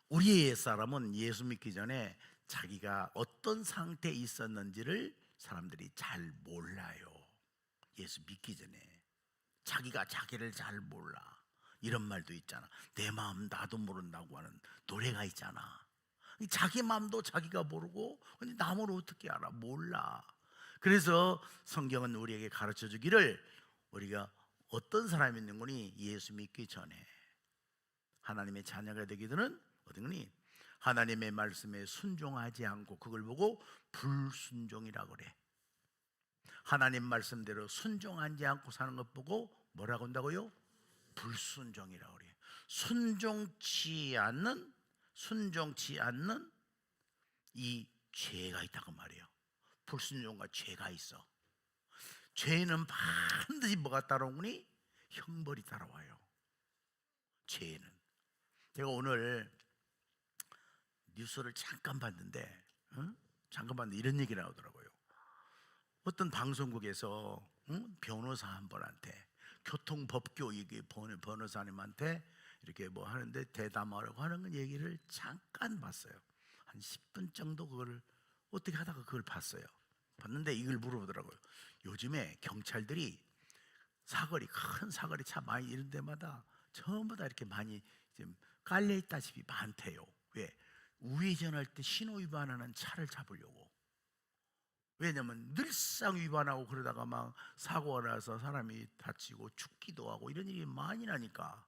우리의 옛사람은 예수 믿기 전에 자기가 어떤 상태에 있었는지를 사람들이 잘 몰라요. 예수 믿기 전에 자기가 자기를 잘 몰라. 이런 말도 있잖아. 내 마음 나도 모른다고 하는 노래가 있잖아. 자기 마음도 자기가 모르고 근데 남을 어떻게 알아? 몰라. 그래서 성경은 우리에게 가르쳐 주기를, 우리가 어떤 사람이 있는 거니? 예수 믿기 전에 하나님의 자녀가 되기 전은 어떤 거니? 하나님의 말씀에 순종하지 않고 그걸 보고 불순종이라고 그래. 하나님 말씀대로 순종하지 않고 사는 것 보고 뭐라고 한다고요? 불순종이라고 그래요. 순종치 않는 이 죄가 있다고 말이에요. 불순종과 죄가 있어. 죄는 반드시 뭐가 따라오니? 형벌이 따라와요. 죄는. 제가 오늘 뉴스를 잠깐 봤는데, 이런 얘기 나오더라고요. 어떤 방송국에서 변호사 한 분한테, 교통법규 이게 변호사님한테 이렇게 뭐 하는데 대담하려고 하는 얘기를 잠깐 봤어요. 한 10분 정도 그걸 어떻게 하다가 그걸 봤어요. 봤는데 이걸 물어보더라고요. 요즘에 경찰들이 큰 사거리 차 많이 이런 데마다 전부 다 이렇게 많이 지금 깔려 있다시피 많대요. 왜? 우회전할 때 신호 위반하는 차를 잡으려고. 왜냐면 늘상 위반하고 그러다가 막 사고가 나서 사람이 다치고 죽기도 하고 이런 일이 많이 나니까.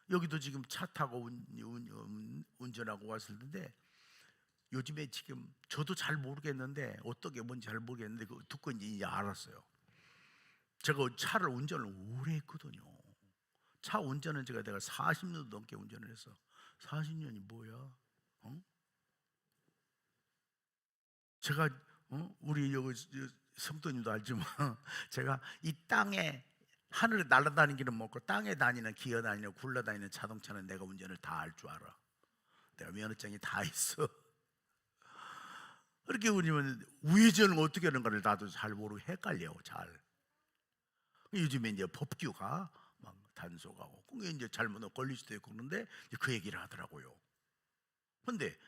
여기도 지금 차 타고 운전하고 왔을 텐데, 요즘에 지금 저도 잘 모르겠는데, 어떻게 뭔지 잘 모르겠는데 그거 듣고 이제 알았어요. 제가 차를 운전을 오래 했거든요. 차 운전은 내가 40년 넘게 운전을 했어. 40년이 뭐야? 어? 제가 우리 여기 성도님도 알지만 제가 이 땅에 하늘에 날아다니는 길은 먹고 땅에 다니는 기어다니는 굴러다니는 자동차는 내가 운전을 다 할 줄 알아. 내가 면허증이 다 있어. 그렇게 우리는 우회전을 어떻게 하는가를 나도 잘 모르고 헷갈려 잘. 요즘에 이제 법규가 막 단속하고 그게 이제 잘못 걸릴 수도 있고 그런데 그 얘기를 하더라고요. 근데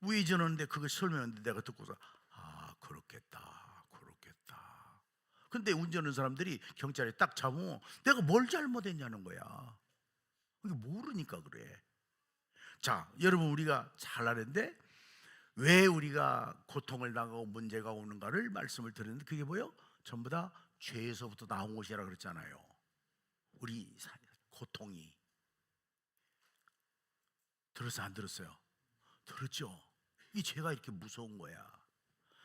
우회전하는데 그거 설명하는데 내가 듣고서 그렇겠다. 근데 운전하는 사람들이 경찰에 딱 잡으면 내가 뭘 잘못했냐는 거야. 그게 모르니까 그래. 자, 여러분 우리가 잘 아는데 왜 우리가 고통을 당하고 문제가 오는가를 말씀을 드렸는데, 그게 뭐예요? 전부 다 죄에서부터 나온 것이라 그랬잖아요. 우리 고통이. 들었어요? 안 들었어요? 들었죠? 이 죄가 이렇게 무서운 거야.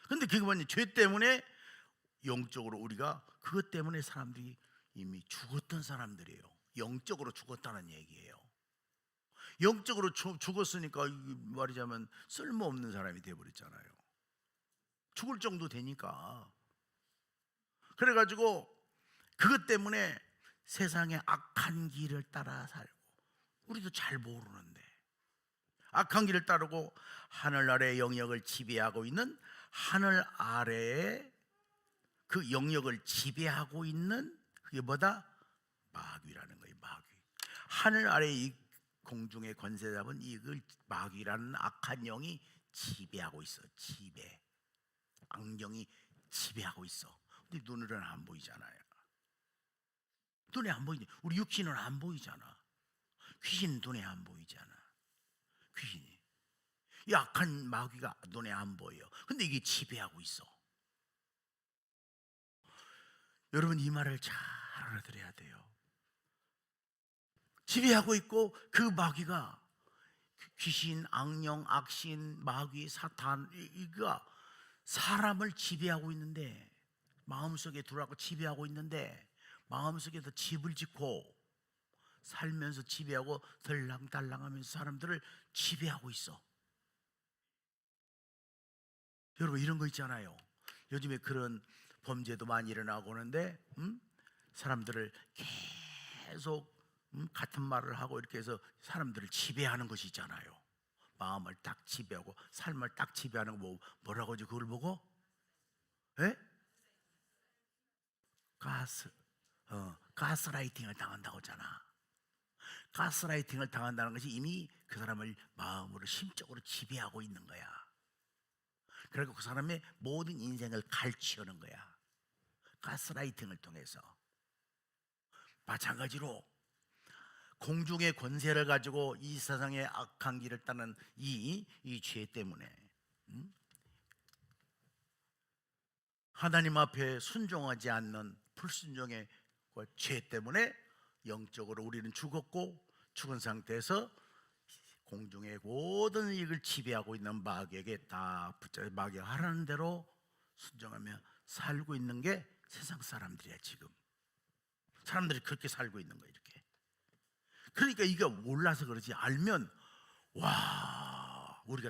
근데 그게 뭐냐? 죄 때문에 영적으로 우리가, 그것 때문에 사람들이 이미 죽었던 사람들이에요. 영적으로 죽었다는 얘기예요. 영적으로 죽었으니까 말하자면 쓸모없는 사람이 되어버렸잖아요. 죽을 정도 되니까. 그래가지고 그것 때문에 세상의 악한 길을 따라 살고, 우리도 잘 모르는데 악한 길을 따르고 하늘 아래의 영역을 지배하고 있는, 하늘 아래의 그 영역을 지배하고 있는 그게 뭐다? 마귀라는 거예요. 마귀. 하늘 아래 이 공중의 권세 잡은 이걸 마귀라는 악한 영이 지배하고 있어. 악령이 지배하고 있어. 근데 눈으로는 안 보이잖아요. 눈에 안 보이지. 우리 육신은 안 보이잖아. 귀신 눈에 안 보이잖아. 귀신이. 이 악한 마귀가 눈에 안 보여. 근데 이게 지배하고 있어. 여러분 이 말을 잘 알아들어야 돼요. 지배하고 있고 그 마귀가, 귀신, 악령, 악신, 마귀, 사탄, 이가 사람을 지배하고 있는데, 마음속에 들어가고 지배하고 있는데, 마음속에서 집을 짓고 살면서 지배하고 덜랑달랑하면서 사람들을 지배하고 있어. 여러분 이런 거 있잖아요. 요즘에 그런 범죄도 많이 일어나고 하는데 사람들을 계속 같은 말을 하고 이렇게 해서 사람들을 지배하는 것이 있잖아요. 마음을 딱 지배하고 삶을 딱 지배하는 거 뭐라고 하지? 그걸 보고? 에? 가스라이팅을 당한다고 하잖아. 가스라이팅을 당한다는 것이 이미 그 사람을 마음으로 심적으로 지배하고 있는 거야. 그리고 그 사람의 모든 인생을 갈취하는 거야. 가스라이팅을 통해서. 마찬가지로 공중의 권세를 가지고 이 세상의 악한 길을 따는 이 죄 때문에 하나님 앞에 순종하지 않는 불순종의 죄 때문에 영적으로 우리는 죽었고, 죽은 상태에서 공중의 모든 이익을 지배하고 있는 마귀에게 다 붙잡혀 마귀가 하라는 대로 순종하며 살고 있는 게 세상 사람들이야. 지금 사람들이 그렇게 살고 있는 거야. 이렇게. 그러니까 이거 몰라서 그러지, 알면 와, 우리가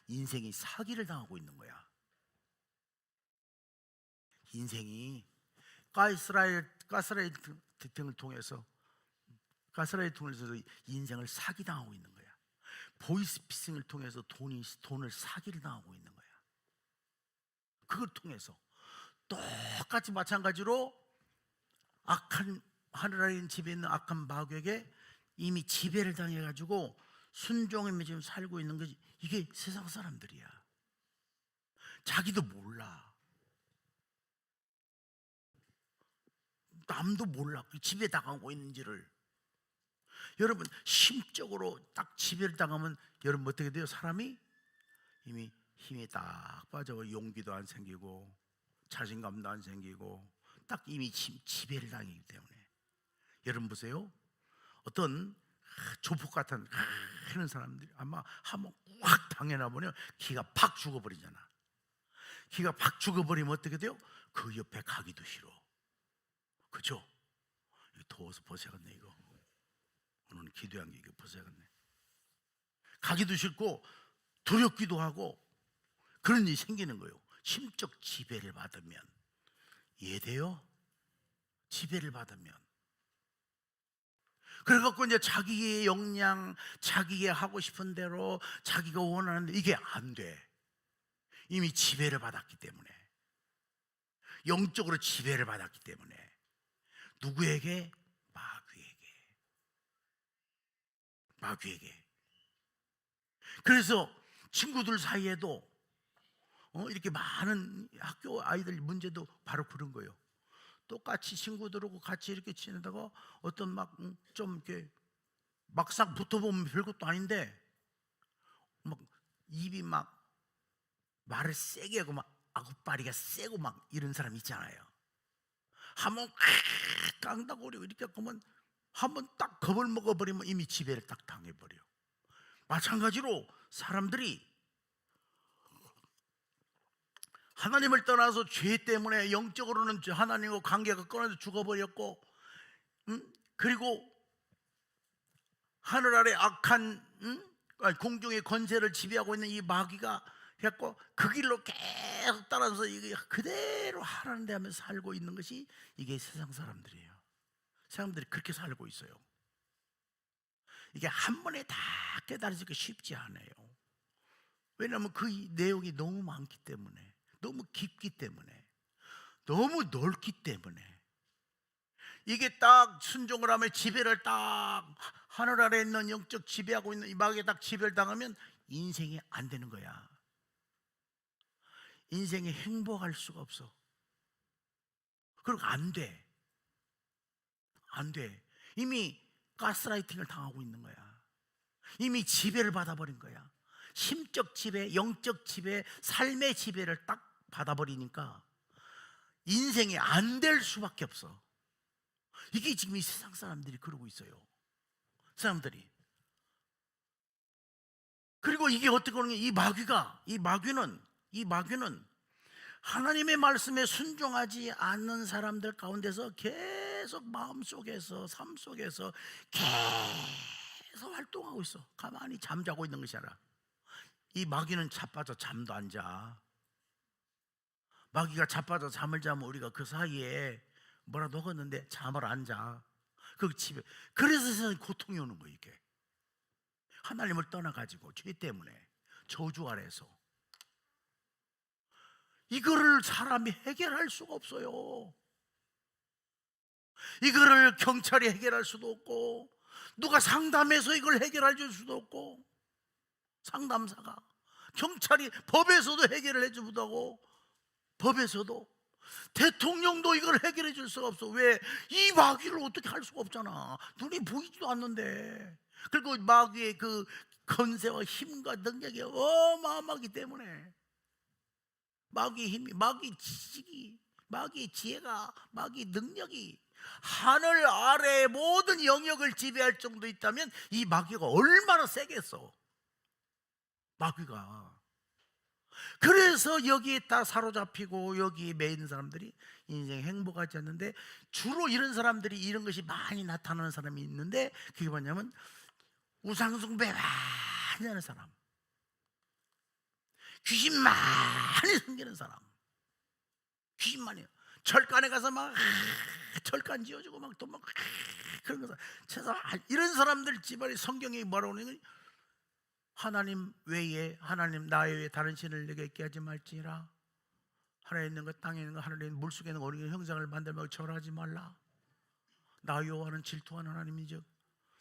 인생이 사기를 당하고 있는 거야. 인생이 가스라이팅을 통해서 인생을 사기당하고 있는 거야. 보이스피싱을 통해서 돈을 사기를 당하고 있는 거야. 그걸 통해서 똑같이 마찬가지로 악한 하늘 아래 집에 있는 악한 마귀에게 이미 지배를 당해가지고 순종하며 지금 살고 있는 거지. 이게 세상 사람들이야. 자기도 몰라. 남도 몰라. 지배 당하고 있는지를. 여러분, 심적으로 딱 지배를 당하면 여러분 어떻게 돼요? 사람이 이미 힘이 딱 빠져 용기도 안 생기고 자신감도 안 생기고 딱 이미 지배를 당하기 때문에. 여러분 보세요. 어떤 조폭 같은 하는 사람들이 아마 한번 확 당해나 보면 기가 팍 죽어버리잖아. 기가 팍 죽어버리면 어떻게 돼요? 그 옆에 가기도 싫어. 그죠? 더워서 벗어야겠네. 이거 오늘 기도한 게 이거 벗어야겠네. 가기도 싫고 두렵기도 하고 그런 일이 생기는 거예요. 심적 지배를 받으면. 이해돼요? 지배를 받으면. 그래갖고 이제 자기의 역량, 자기의 하고 싶은 대로 자기가 원하는 데 이게 안 돼. 이미 지배를 받았기 때문에. 영적으로 지배를 받았기 때문에. 누구에게? 마귀에게. 그래서 친구들 사이에도 이렇게 많은 학교 아이들 문제도 바로 그런 거예요. 똑같이 친구들하고 같이 이렇게 지내다가 어떤 막 좀 이렇게 막상 붙어보면 별것도 아닌데 막 입이 막 말을 세게 하고 막 아구빠리가 세고 막 이런 사람 있잖아요. 한번 깡다거리고 이렇게 하면 한번 딱 겁을 먹어버리면 이미 지배를 딱 당해버려. 마찬가지로 사람들이 하나님을 떠나서 죄 때문에 영적으로는 하나님과 관계가 끊어져 죽어버렸고, 그리고 하늘 아래 악한 공중의 권세를 지배하고 있는 이 마귀가 해갖고 그 길로 계속 따라서 이게 그대로 하라는 데 하면서 살고 있는 것이 이게 세상 사람들이에요. 사람들이 그렇게 살고 있어요. 이게 한 번에 다 깨달아지기 쉽지 않아요. 왜냐하면 그 내용이 너무 많기 때문에, 너무 깊기 때문에, 너무 넓기 때문에. 이게 딱 순종을 하면 지배를 딱 하늘 아래 있는 영적 지배하고 있는 이 마귀에 딱 지배를 당하면 인생이 안 되는 거야. 인생에 행복할 수가 없어. 그리고 안 돼. 안 돼. 이미 가스라이팅을 당하고 있는 거야. 이미 지배를 받아버린 거야. 심적 지배, 영적 지배, 삶의 지배를 딱 받아버리니까 인생이 안 될 수밖에 없어. 이게 지금 이 세상 사람들이 그러고 있어요. 사람들이. 그리고 이게 어떻게 하는 게, 이 마귀는 하나님의 말씀에 순종하지 않는 사람들 가운데서 계속 마음속에서, 삶 속에서 계속 활동하고 있어. 가만히 잠자고 있는 것이 아니라. 이 마귀는 자빠져 잠도 안 자. 마귀가 자빠져 잠을 자면 우리가 그 사이에 뭐라도 하겠는데 잠을 안 자. 그 집에. 그래서 세상에 고통이 오는 거예요. 이게 하나님을 떠나가지고 죄 때문에 저주 아래서. 이거를 사람이 해결할 수가 없어요. 이거를 경찰이 해결할 수도 없고 누가 상담해서 이걸 해결해 줄 수도 없고, 상담사가, 경찰이, 법에서도 해결을 해 주기도 하고, 법에서도, 대통령도 이걸 해결해 줄 수가 없어. 왜? 이 마귀를 어떻게 할 수가 없잖아. 눈이 보이지도 않는데. 그리고 마귀의 그 건세와 힘과 능력이 어마어마하기 때문에, 마귀의 힘이, 마귀의 지식이, 마귀의 지혜가, 마귀의 능력이 하늘 아래의 모든 영역을 지배할 정도 있다면 이 마귀가 얼마나 세겠어, 마귀가. 그래서 여기에 딱 사로잡히고 여기에 매인 사람들이 인생 행복하지 않는데, 주로 이런 사람들이 이런 것이 많이 나타나는 사람이 있는데, 그게 뭐냐면 우상숭배 많이 하는 사람, 귀신 많이 섬기는 사람, 귀신 많이 해요. 철간에 가서 막 철간 지어주고 막 또 막 그런 거. 이런 사람들 집안에 성경이 뭐라고 하냐면, 하나님 외에, 하나님 나 외에 다른 신을 내게 있게 하지 말지라. 하늘에 있는 것, 땅에 있는 것, 하늘에 있는 물속에 있는 어린 형상을 만들며 절하지 말라. 나 여호와는 질투하는 하나님이죠.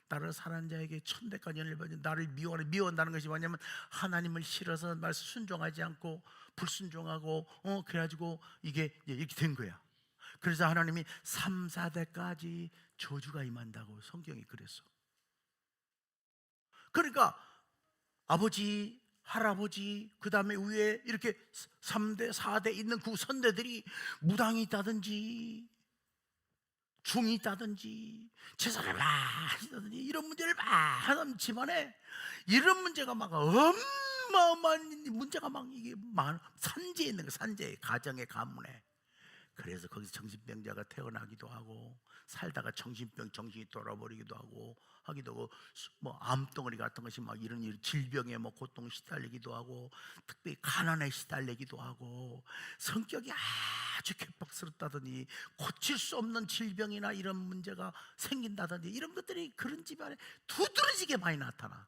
나를 사랑하는 자에게 천대까지 연을 받는, 나를 미워한다는 것이 뭐냐면 하나님을 싫어서 말씀 순종하지 않고 불순종하고 그래가지고 이게 이렇게 된 거야. 그래서 하나님이 3, 4대까지 저주가 임한다고 성경이 그랬어. 그러니까 아버지, 할아버지, 그 다음에 위에 이렇게 3대, 4대 있는 그 선대들이 무당이 있다든지 중이 있다든지 제사를 많이 있다든지 이런 문제를 많은 집안에 이런 문제가 막 어마어마한 문제가 막 이게 많아. 산재에 있는 거, 산재, 가정의 가문에. 그래서 거기서 정신병자가 태어나기도 하고, 살다가 정신이 돌아버리기도 하고 뭐 암덩어리 같은 것이 막 이런 질병에 뭐 고통 시달리기도 하고, 특별히 가난에 시달리기도 하고, 성격이 아주 괴팍스럽다더니 고칠 수 없는 질병이나 이런 문제가 생긴다든지 이런 것들이 그런 집안에 두드러지게 많이 나타나.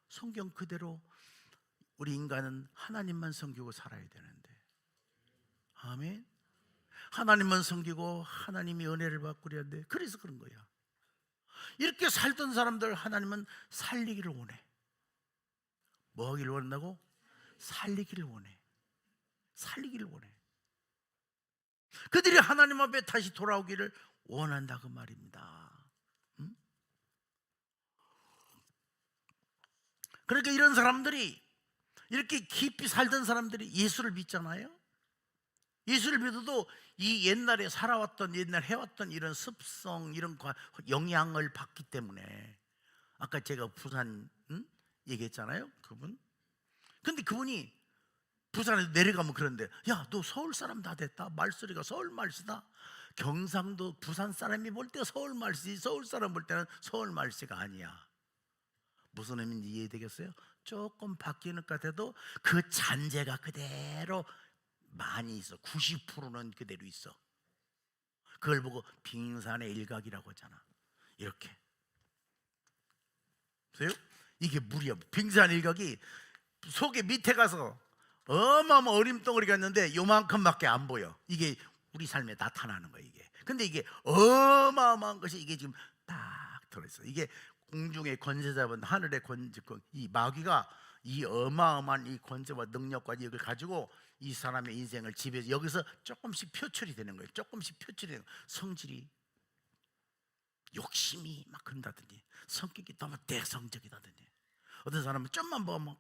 성경 그대로 우리 인간은 하나님만 섬기고 살아야 되는데, 아멘. 하나님만 섬기고 하나님이 은혜를 받고 그래야 돼. 그래서 그런 거야. 이렇게 살던 사람들 하나님은 살리기를 원해. 뭐 하기를 원한다고? 살리기를 원해. 살리기를 원해. 그들이 하나님 앞에 다시 돌아오기를 원한다 그 말입니다. 그러니까 이런 사람들이, 이렇게 깊이 살던 사람들이 예수를 믿잖아요. 예수를 믿어도 이 옛날에 살아왔던, 옛날 해왔던 이런 습성, 이런 영향을 받기 때문에, 아까 제가 부산 얘기했잖아요, 그분. 근데 그분이 부산에서 내려가면 그런데, 야, 너 서울 사람 다 됐다. 말소리가 서울 말씨다. 경상도 부산 사람이 볼 때 서울 말씨, 서울 사람 볼 때는 서울 말씨가 아니야. 무슨 의미인지 이해되겠어요? 조금 바뀌는 것 같아도 그 잔재가 그대로 많이 있어. 90%는 그대로 있어. 그걸 보고 빙산의 일각이라고 하잖아. 이렇게. 보세요? 이게 물이야. 빙산 일각이 속에 밑에 가서 어마어마 어림덩어리가 있는데 요만큼밖에 안 보여. 이게 우리 삶에 나타나는 거야, 이게. 근데 이게 어마어마한 것이 이게 지금 딱 들어있어. 이게 공중의 권세 잡은 하늘의 권세, 이 마귀가 이 어마어마한 이 권세와 능력과 이걸 가지고 이 사람의 인생을 지배해서 여기서 조금씩 표출이 되는 거예요. 조금씩 표출이 되는 거예요. 성질이, 욕심이 막 그런다든지, 성격이 너무 대성적이다든지, 어떤 사람은 좀만 보면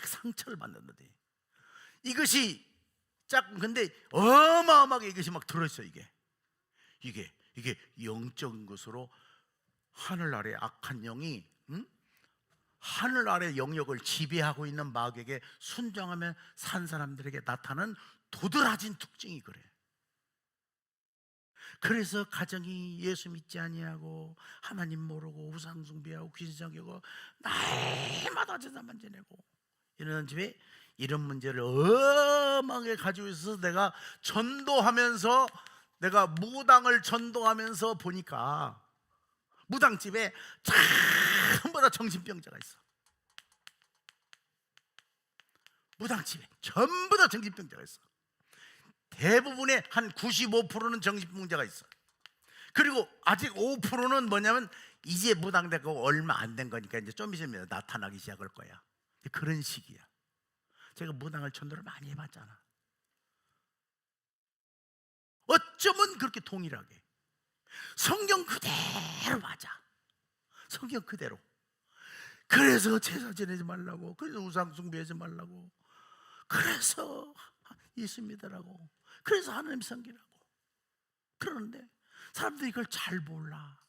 상처를 받는다든지, 이것이 근데 어마어마하게 이것이 막 들어있어요. 이게 영적인 것으로 하늘 아래 악한 영이 하늘 아래 영역을 지배하고 있는 마귀에게 순종하며 산 사람들에게 나타나는 도드라진 특징이 그래. 그래서 가정이 예수 믿지 아니하고 하나님 모르고 우상 숭배하고 귀신 섬기고 날마다 제사만 지내고 이런 집에 이런 문제를 어마하게 가지고 있어서 내가 전도하면서, 내가 무당을 전도하면서 보니까 무당집에 전부 다 정신병자가 있어. 무당집에 전부 다 정신병자가 있어. 대부분의 한 95%는 정신병자가 있어. 그리고 아직 5%는 뭐냐면 이제 무당되고 얼마 안 된 거니까 이제 좀 있으면 나타나기 시작할 거야. 그런 시기야. 제가 무당을 전도를 많이 해봤잖아. 어쩌면 그렇게 동일하게 성경 그대로 맞아. 성경 그대로. 그래서 제사 지내지 말라고, 그래서 우상 숭배하지 말라고, 그래서 예수 믿으라고, 그래서 하나님 섬기라고. 그러는데 사람들이 이걸 잘 몰라.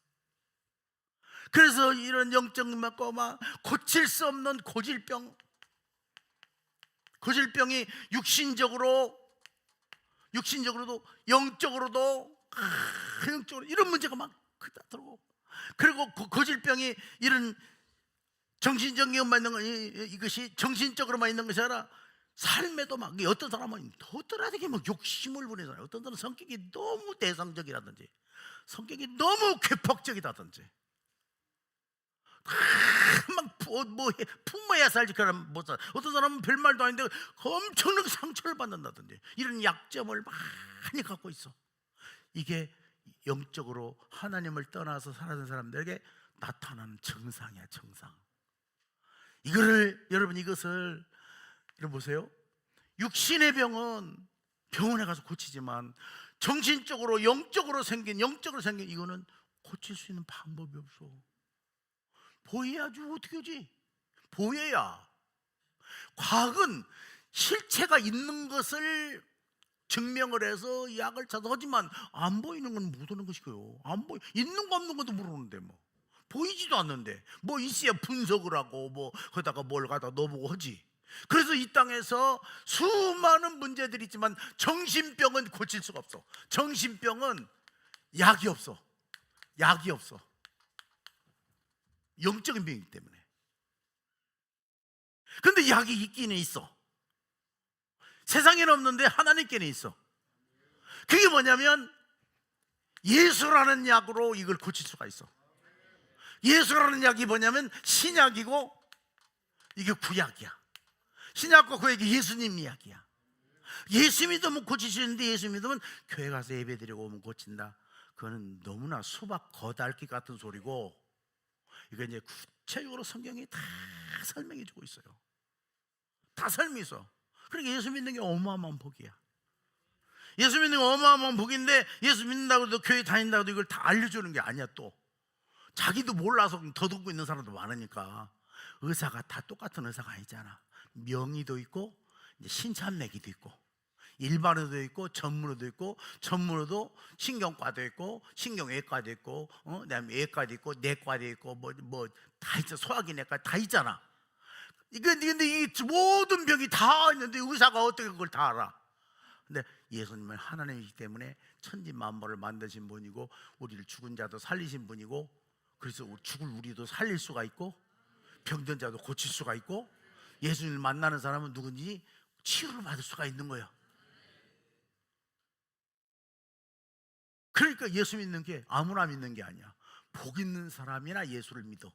그래서 이런 영적 맞고 막 고칠 수 없는 고질병이 육신적으로도 영적으로도 영적으로 이런 문제가 막 크다더라고. 그리고 고질병이 이런 정신적으로만 있는 거, 이것이 정신적으로만 있는 것이 아니라 삶에도 막, 어떤 사람은 더더라되게 막 욕심을 부리잖아요. 어떤 사람은 성격이 너무 대상적이라든지 성격이 너무 괴팍적이다든지 막 품어야 살지 그러면 못 살아. 어떤 사람은 별말도 아닌데 엄청나게 상처를 받는다든지 이런 약점을 많이 갖고 있어. 이게 영적으로 하나님을 떠나서 살아가는 사람들에게 나타나는 증상이야, 증상. 이것을 보세요. 육신의 병은 병원에 가서 고치지만 정신적으로 영적으로 생긴 이거는 고칠 수 있는 방법이 없어. 보여야지. 어떻게 하지? 보여야. 과학은 실체가 있는 것을 증명을 해서 약을 찾아 하지만 안 보이는 건 못 하는 것이고요. 있는 거 없는 것도 모르는데 뭐 보이지도 않는데 뭐 있어야 분석을 하고 뭐 거기다가 뭘 갖다 넣어보고 하지. 그래서 이 땅에서 수많은 문제들이 있지만 정신병은 고칠 수가 없어. 정신병은 약이 없어. 영적인 병이기 때문에. 근데 약이 있기는 있어. 세상에는 없는데 하나님께는 있어. 그게 뭐냐면 예수라는 약으로 이걸 고칠 수가 있어. 예수라는 약이 뭐냐면 신약이고 이게 구약이야. 신약과 구약이 예수님 이야기야. 예수 믿으면 고칠 수 있는데 예수 믿으면 교회 가서 예배 드리고 오면 고친다. 그거는 너무나 수박 거달기 같은 소리고, 이거 이제 구체적으로 성경이 다 설명해 주고 있어요. 다 설명해서. 그러니까 예수 믿는 게 어마어마한 복이야. 예수 믿는 게 어마어마한 복인데, 예수 믿는다고 해도 교회 다닌다고 해도 이걸 다 알려주는 게 아니야. 또 자기도 몰라서 더 듣고 있는 사람도 많으니까. 의사가 다 똑같은 의사가 아니잖아. 명의도 있고 이제 신참내기도 있고 일반의도 있고 전문의도 있고, 전문의도 신경과도 있고 신경외과도 있고 그다음에 외과도 있고 내과도 있고 뭐 다 있어. 소화기내과 다 있잖아. 근데 이 모든 병이 다 있는데 의사가 어떻게 그걸 다 알아? 근데 예수님은 하나님이기 때문에 천지만물을 만드신 분이고 우리를 죽은 자도 살리신 분이고, 그래서 죽을 우리도 살릴 수가 있고 병든 자도 고칠 수가 있고, 예수님을 만나는 사람은 누군지 치유를 받을 수가 있는 거예요. 그러니까 예수 믿는 게 아무나 믿는 게 아니야. 복 있는 사람이나 예수를 믿어.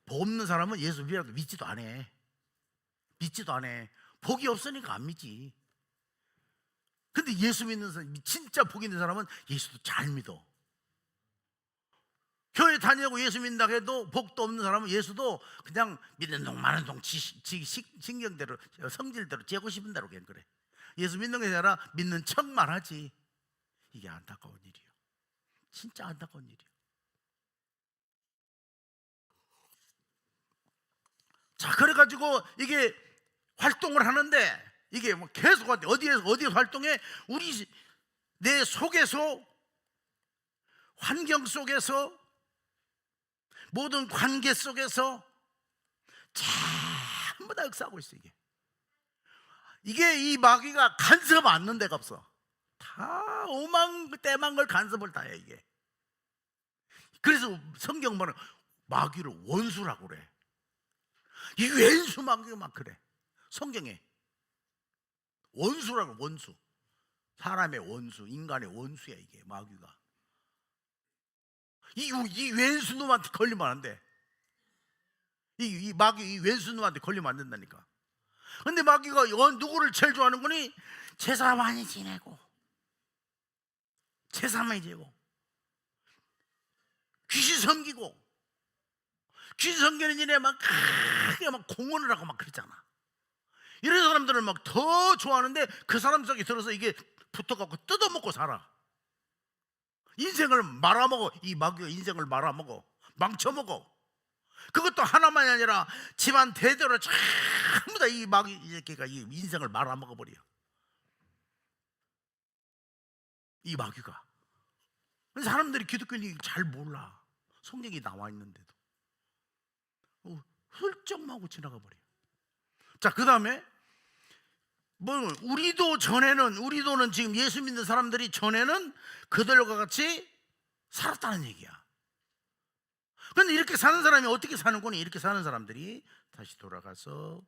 복 없는 사람은 예수 믿지도 않아. 복이 없으니까 안 믿지. 근데 예수 믿는 사람, 진짜 복 있는 사람은 예수도 잘 믿어. 교회 다니고 예수 믿는다 해도 복도 없는 사람은 예수도 그냥 믿는 동 마는 동 신경대로 성질대로 재고 싶은 대로 그냥 그래. 예수 믿는 게 아니라 믿는 척만 하지. 이게 안타까운 일이에요. 진짜 안타까운 일이에요. 자, 그래가지고 이게 활동을 하는데, 이게 뭐 계속 어디에서 활동해? 내 속에서, 환경 속에서, 모든 관계 속에서 전부 다 역사하고 있어. 이게 이 마귀가 간섭 않는 데가 없어. 다 오만때만 걸 간섭을 다 해. 이게 그래서 성경 보면 마귀를 원수라고 그래. 이 왼수 마귀가 막 그래. 성경에 원수라고. 원수, 사람의 원수, 인간의 원수야. 이게 마귀가. 이 왼수놈한테 걸리면 안 돼. 이 마귀, 이 왼수놈한테 걸리면 안 된다니까. 근데 마귀가 누구를 제일 좋아하는 거니? 제사 많이 지내고 귀신 섬기고, 귀신 섬기는 일에 막 크게 막 공헌을 하고 막 그러잖아. 이런 사람들을 막 더 좋아하는데 그 사람 속에 들어서 이게 붙어갖고 뜯어먹고 살아. 인생을 말아먹어. 이 마귀가 인생을 말아먹어, 망쳐먹어. 그것도 하나만이 아니라 집안 대대로 전부 다 이 마귀 새끼가 이 인생을 말아먹어버려. 이 마귀가. 사람들이 기독교인이 잘 몰라. 성경이 나와 있는데도 훌쩍 지나가 버려. 자, 그 다음에 우리도는 지금 예수 믿는 사람들이 전에는 그들과 같이 살았다는 얘기야. 그런데 이렇게 사는 사람이 어떻게 사는 거니? 이렇게 사는 사람들이 다시 돌아가서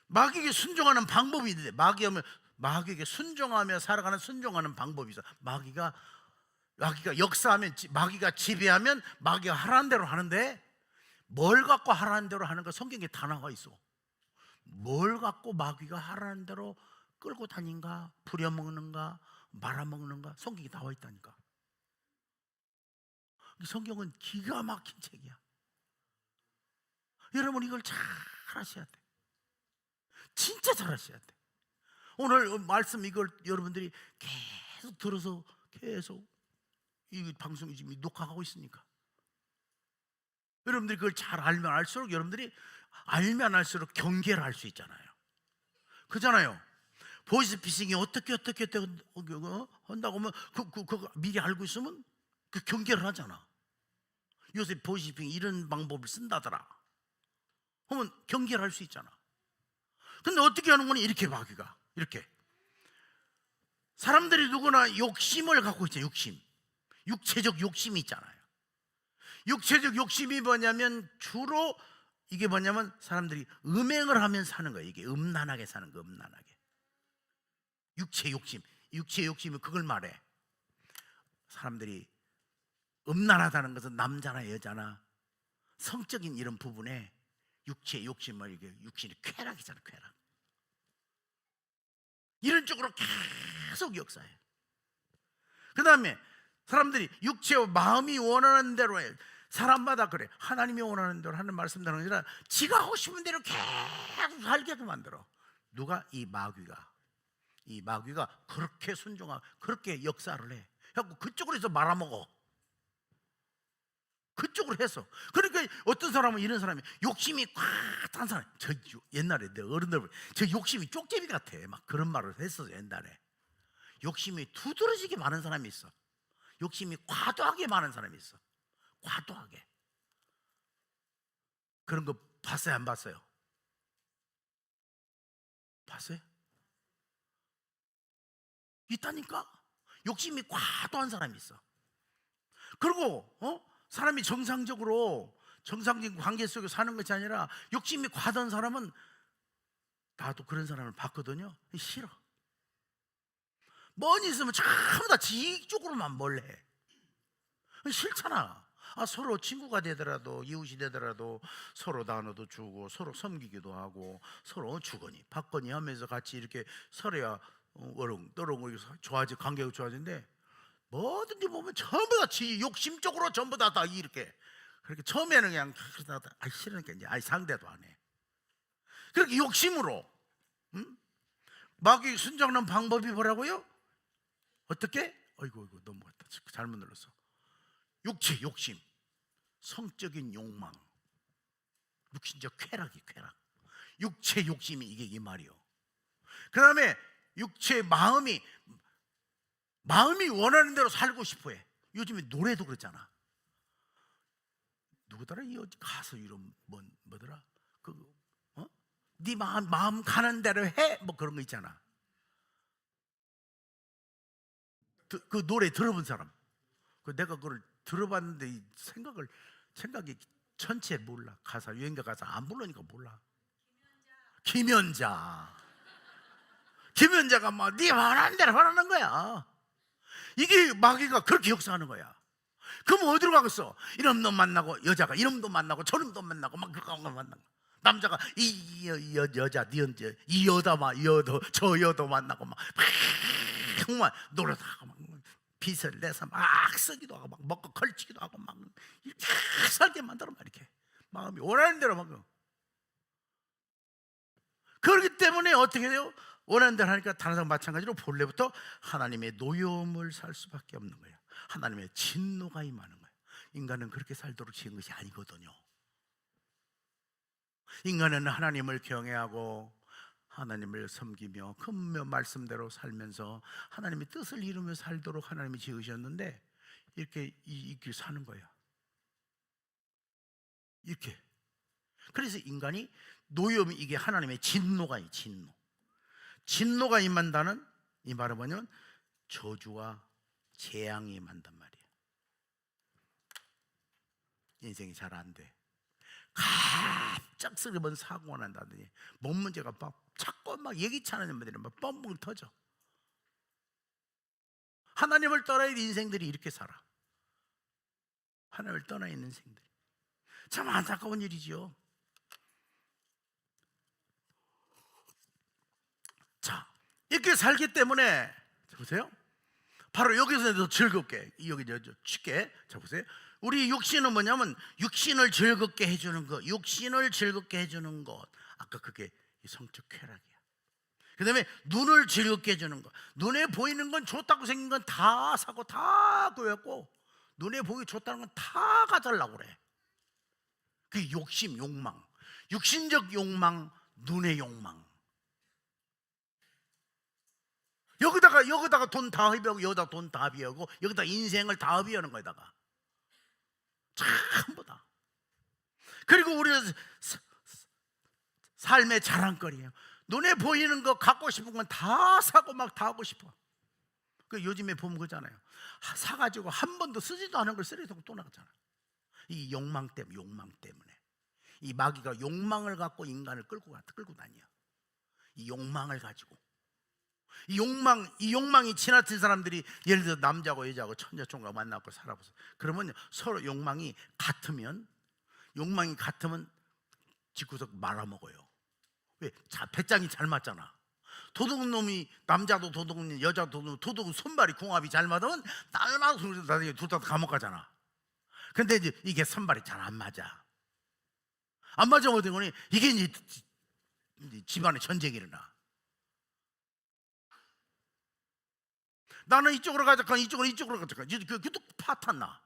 마귀에게 순종하는 방법이 있는데, 마귀에게 순종하며 살아가는 순종하는 방법이 있어. 마귀가 역사하면, 마귀가 지배하면 마귀가 하라는 대로 하는데, 뭘 갖고 하라는 대로 하는 거 성경에 다 나와 있어. 뭘 갖고 마귀가 하라는 대로 끌고 다닌가, 부려먹는가, 말아먹는가, 성경에 나와 있다니까. 성경은 기가 막힌 책이야. 여러분, 이걸 잘 하셔야 돼. 진짜 잘 하셔야 돼. 오늘 말씀 이걸 여러분들이 계속 들어서 계속 이 방송이 지금 녹화하고 있으니까 여러분들이 그걸 잘 알면 알수록, 여러분들이 알면 알수록 경계를 할 수 있잖아요. 그잖아요. 보이스피싱이 어떻게 한다고 하면 그거 미리 알고 있으면 그 경계를 하잖아. 요새 보이스피싱 이런 방법을 쓴다더라 하면 경계를 할 수 있잖아. 근데 어떻게 하는 거니? 이렇게 마귀가 이렇게 사람들이 누구나 욕심을 갖고 있잖아요. 육체적 욕심이 있잖아요. 육체적 욕심이 뭐냐면 주로 이게 뭐냐면 사람들이 음행을 하면 사는 거예요. 이게 음란하게 사는 거, 음란하게. 육체 욕심이 그걸 말해. 사람들이 음란하다는 것은 남자나 여자나 성적인 이런 부분에 육체 욕심을, 이게 육신이 쾌락이잖아, 쾌락. 이런 쪽으로 계속 역사해. 그 다음에 사람들이 육체와 마음이 원하는 대로 해. 사람마다 그래. 하나님이 원하는 대로 하는 말씀대로 아니라 지가 하고 싶은 대로 계속 살게도 만들어. 누가? 이 마귀가 그렇게 순종하고 그렇게 역사를 해. 그래갖고 그쪽으로 해서 말아먹어. 그쪽으로 해서. 그러니까 어떤 사람은, 이런 사람이 욕심이 꽉 찬 사람, 저 옛날에 내 어른들 저 욕심이 쪽제비 같아, 막 그런 말을 했어. 옛날에 욕심이 두드러지게 많은 사람이 있어. 욕심이 과도하게 많은 사람이 있어. 과도하게. 그런 거 봤어요, 안 봤어요? 봤어요? 있다니까. 욕심이 과도한 사람이 있어. 그리고 사람이 정상적인 관계 속에 사는 것이 아니라 욕심이 과도한 사람은, 나도 그런 사람을 봤거든요. 싫어. 뭐니 있으면 전부 다 지 쪽으로만 뭘 해. 싫잖아. 서로 친구가 되더라도, 이웃이 되더라도 서로 나눠도 주고, 서로 섬기기도 하고, 서로 주거니 받거니 하면서 같이 이렇게 서로야 어렁떠렁 좋아지, 관계가 좋아지는데, 뭐든지 보면 전부 다 지 욕심적으로 전부 다 이렇게. 그렇게 처음에는 그냥 싫으니까 이제 상대도 안 해. 그렇게 욕심으로, 마귀 순종하는 방법이 뭐라고요? 어떻게? 아이고 넘어갔다. 잘못 눌렀어. 육체 욕심, 성적인 욕망, 육신적 쾌락. 육체 욕심이 이게 이 말이요. 그 다음에 육체 마음이 원하는 대로 살고 싶어해. 요즘에 노래도 그렇잖아. 누구더라? 이 가수 이름 뭐더라? 네 마음 가는 대로 해. 뭐 그런 거 있잖아. 그 노래 들어본 사람? 내가 그걸 들어봤는데 생각이 전체 몰라. 가사, 유행가 가사 안 부르니까 몰라. 김연자가 막 네 말하는 대로 하라는 거야. 이게 마귀가 그렇게 역사하는 거야. 그럼 어디로 가겠어? 이런 놈 만나고, 여자가 이런 놈 만나고 저런 놈 만나고 막 그런 거 만나고, 남자가 이 여자, 저 여도 만나고 막 정말 노래도 하고 막 빚을 내서 막 쓰기도 하고 막 먹고 걸치기도 하고 막 이렇게 살게 만들어 막 이렇게 마음이 원하는 대로 막. 그렇기 때문에 어떻게 돼요? 원하는 대로 하니까 다른 사람 마찬가지로 본래부터 하나님의 노여움을 살 수밖에 없는 거예요. 하나님의 진노가 임하는 거예요. 인간은 그렇게 살도록 지은 것이 아니거든요. 인간은 하나님을 경외하고 하나님을 섬기며 그 말씀대로 살면서 하나님의 뜻을 이루며 살도록 하나님이 지으셨는데 이렇게 사는 거예요. 이렇게. 그래서 인간이 노여움이 이게 하나님의 진노가 진노가 임한다는 이 말은 뭐냐면 저주와 재앙이 임한단 말이에요. 인생이 잘 안 돼. 갑작스레 사고가 난다더니 몸 문제가 막 자꾸 막 예기치 않은 일들이 막 뻥뻥 터져. 하나님을 떠나 있는 인생들이 이렇게 살아. 하나님을 떠나 있는 인생들이 참 안타까운 일이죠. 자, 이렇게 살기 때문에 보세요. 바로 여기서도 즐겁게 여기 쉽게 자 보세요. 우리 육신은 뭐냐면 육신을 즐겁게 해주는 것, 육신을 즐겁게 해주는 것. 아까 그게 성적 쾌락이야. 그 다음에 눈을 즐겁게 해주는 것. 눈에 보이는 건 좋다고 생긴 건 다 사고 다 구했고 눈에 보기 좋다는 건 다 가져려고 그래. 그 욕심, 욕망, 육신적 욕망, 눈의 욕망. 여기다가 돈 다 허비하고 여기다가 돈 다 허비하고 여기다가 인생을 다 허비하는 거에다가 전부 다. 그리고 우리가 삶의 자랑거리예요. 눈에 보이는 거 갖고 싶은 건 다 사고 막 다 하고 싶어. 그 요즘에 보면 그러잖아요. 사가지고 한 번도 쓰지도 않은 걸 쓰레기통에 또 나갔잖아. 이 욕망 때문에 이 마귀가 욕망을 갖고 인간을 끌고 다녀. 이 욕망을 가지고 이 욕망이 지나친 사람들이 예를 들어 남자하고 여자하고 천자총각 만나고 살아보세요. 그러면 서로 욕망이 같으면 집구석 말아먹어요. 왜? 배짱이 잘 맞잖아. 도둑놈이 남자도 도둑놈 여자도 도둑은 손발이 궁합이 잘 맞으면 날마다 둘 다 감옥 가잖아. 근데 이제 이게 손발이 잘 안 맞아. 안 맞으면 어떤 거니? 이게 이제 집안에 전쟁이 일어나. 나는 이쪽으로 가자, 이쪽으로 가자. 그것도 파탄나.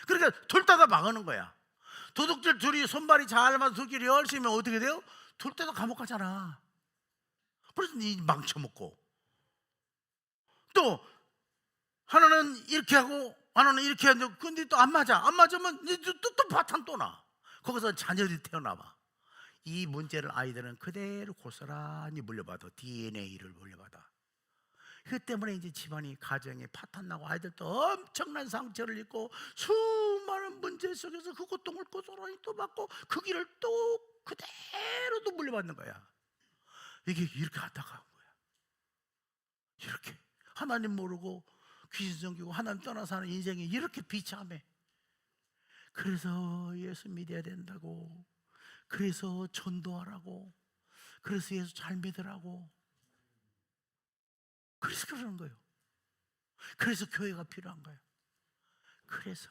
그러니까 둘 다 막는 거야. 도둑들 둘이 손발이 잘 맞아서 둘끼리 열심히 하면 어떻게 돼요? 둘 다 감옥 가잖아. 그래서 망쳐먹고 또 하나는 이렇게 하고 하나는 이렇게 하는데 근데 또 안 맞으면 또 파탄 또 나. 거기서 자녀들이 태어나봐. 이 문제를 아이들은 그대로 고스란히 물려받아. DNA를 물려받아. 그 때문에 이제 집안이 가정에 파탄나고 아이들도 엄청난 상처를 입고 수많은 문제 속에서 그 고통을 고스란히 또 받고 그 길을 또 그대로 또 물려받는 거야. 이게 이렇게 안타까운 거야. 이렇게 하나님 모르고 귀신 섬기고 하나님 떠나 사는 인생이 이렇게 비참해. 그래서 예수 믿어야 된다고, 그래서 전도하라고, 그래서 예수 잘 믿으라고, 그래서 그러는 거예요. 그래서 교회가 필요한 거예요. 그래서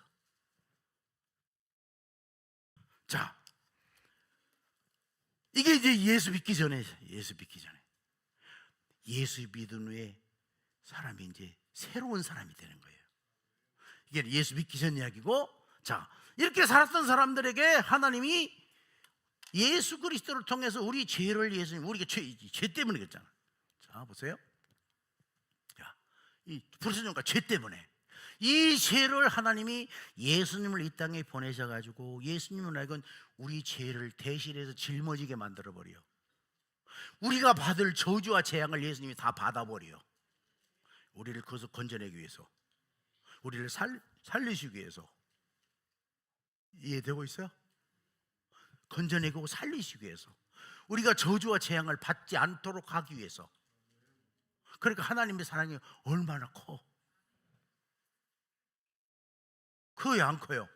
자, 이게 이제 예수 믿기 전에 예수 믿은 후에 사람이 이제 새로운 사람이 되는 거예요. 이게 예수 믿기 전 이야기고, 자, 이렇게 살았던 사람들에게 하나님이 예수 그리스도를 통해서 우리 죄를 우리가 죄 때문에 그랬잖아. 자, 보세요. 이 불순종과 죄 때문에 이 죄를 하나님이 예수님을 이 땅에 보내셔가지고 예수님은 하여금 우리 죄를 대신해서 짊어지게 만들어버려. 우리가 받을 저주와 재앙을 예수님이 다 받아버려. 우리를 거기서 건져내기 위해서, 우리를 살리시기 위해서. 이해되고 있어요? 건져내고 살리시기 위해서, 우리가 저주와 재앙을 받지 않도록 하기 위해서. 그러니까 하나님의 사랑이 얼마나 커? 커요, 안 커요?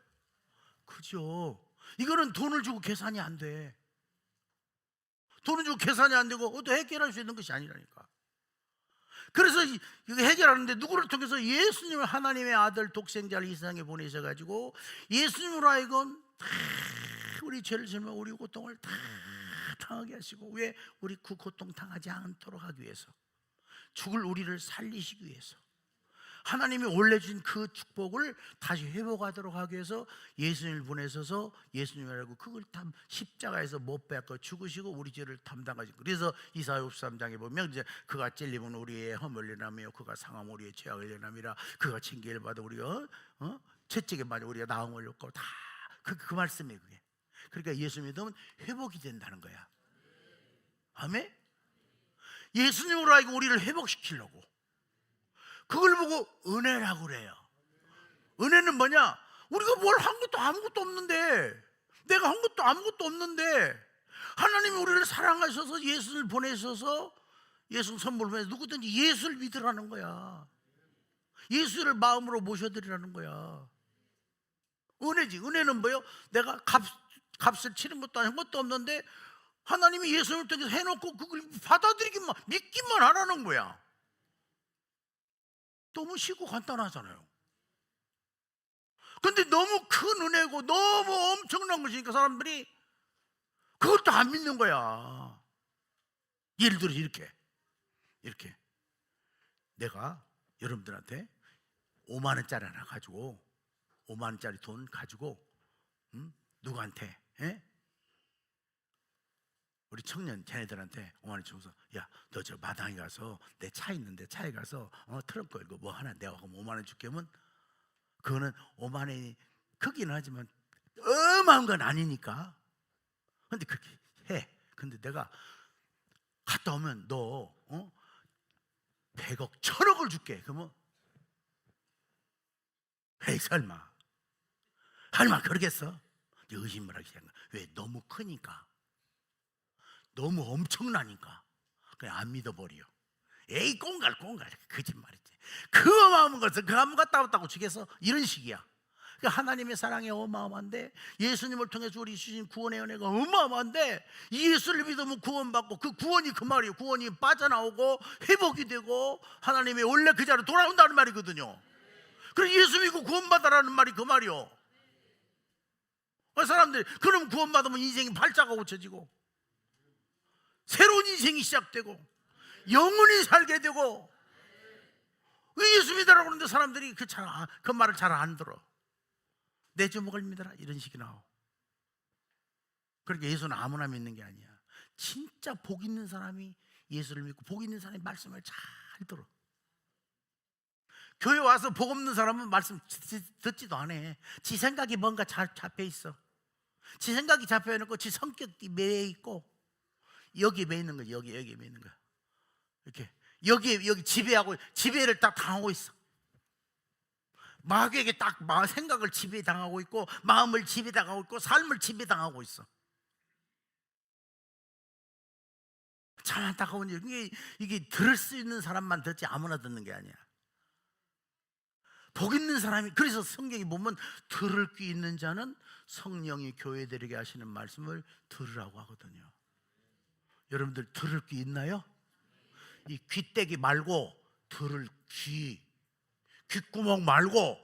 크죠. 이거는 돈을 주고 계산이 안 돼. 돈을 주고 계산이 안 되고 어떻게 해결할 수 있는 것이 아니라니까. 그래서 이거 해결하는데 누구를 통해서? 예수님을, 하나님의 아들 독생자를 이 세상에 보내셔가지고 예수님으로 하여금 다 우리 죄를 짊어 우리 고통을 다 당하게 하시고, 왜? 우리 그 고통 당하지 않도록 하기 위해서, 죽을 우리를 살리시기 위해서, 하나님이 원래 준 그 축복을 다시 회복하도록 하기 위해서 예수님을 보내셔서 예수님이라고 그걸 다 십자가에서 못 박아 죽으시고 우리 죄를 담당하시고, 그래서 이사야 53장에 보면 이제 그가 찔림은 우리의 허물을 내나며 그가 상함 우리의 죄악을 내남이라, 그가 징계를 받아 우리가 채찍에 맞아 우리가 나음을 얻고, 다 그 말씀이에요. 그게. 그러니까 예수 믿으면 회복이 된다는 거야. 아멘. 예수님으로 하여금 우리를 회복시키려고, 그걸 보고 은혜라고 그래요. 은혜는 뭐냐? 우리가 뭘 한 것도 아무것도 없는데, 내가 한 것도 아무것도 없는데 하나님이 우리를 사랑하셔서 예수를 보내셔서 예수 선물 보내서 누구든지 예수를 믿으라는 거야. 예수를 마음으로 모셔드리라는 거야. 은혜지. 은혜는 뭐예요? 내가 값을 치는 것도 아닌 것도 없는데 하나님이 예수를 통해서 해놓고 그걸 받아들이기만, 믿기만 하라는 거야. 너무 쉽고 간단하잖아요. 근데 너무 큰 은혜고 너무 엄청난 것이니까 사람들이 그것도 안 믿는 거야. 예를 들어 이렇게 내가 여러분들한테 5만 원짜리 하나 가지고, 5만 원짜리 돈 가지고 누구한테, 우리 청년 자녀들한테 5만 원 주면서, 야, 너 저 마당에 가서 내 차 있는데 차에 가서 트렁크 열고 뭐 하나 내가 5만 원 줄게 하면, 그거는 5만 원이 크기는 하지만 어마어마한 건 아니니까. 근데 그렇게 해. 근데 내가 갔다 오면 너 100억 1000억을 줄게. 그러면 에이 설마 그러겠어? 의심을 하기 시작한 거야. 왜? 너무 크니까, 너무 엄청나니까 그냥 안 믿어버려. 에이 꽁갈 거짓말이지. 그 어마어마한 것을 그 아무 갖다 왔다고 주겠어? 이런 식이야. 그러니까 하나님의 사랑이 어마어마한데, 예수님을 통해서 우리 주신 구원의 은혜가 어마어마한데, 예수를 믿으면 구원받고, 그 구원이 그 말이에요. 구원이 빠져나오고 회복이 되고 하나님의 원래 그 자리로 돌아온다는 말이거든요. 그래서 예수 믿고 구원받아라는 말이 그 말이요. 사람들이 그럼 구원받으면 인생이 발자가 고쳐지고 새로운 인생이 시작되고 영원히 살게 되고, 왜 예수 믿으라고 그러는데 사람들이 그 말을 잘 안 들어. 내 주먹을 믿어라 이런 식이 나와. 그러니까 예수는 아무나 믿는 게 아니야. 진짜 복 있는 사람이 예수를 믿고 복 있는 사람이 말씀을 잘 들어. 교회 와서 복 없는 사람은 말씀 듣지도 않아. 지 생각이 뭔가 잘 잡혀 있어. 지 생각이 잡혀 있고 지 성격이 매여 있고, 여기 매 있는 거야. 여기 매 있는 거야. 이렇게 여기 지배를 딱 당하고 있어. 마귀에게 딱 생각을 지배당하고 있고, 마음을 지배당하고 있고, 삶을 지배당하고 있어. 참 안타까운 일. 이게 들을 수 있는 사람만 듣지 아무나 듣는 게 아니야. 복 있는 사람이, 그래서 성경이 보면 들을 귀 있는 자는 성령이 교회들에게 하시는 말씀을 들으라고 하거든요. 여러분들 들을 귀 있나요? 이 귀때기 말고 들을 귓구멍 말고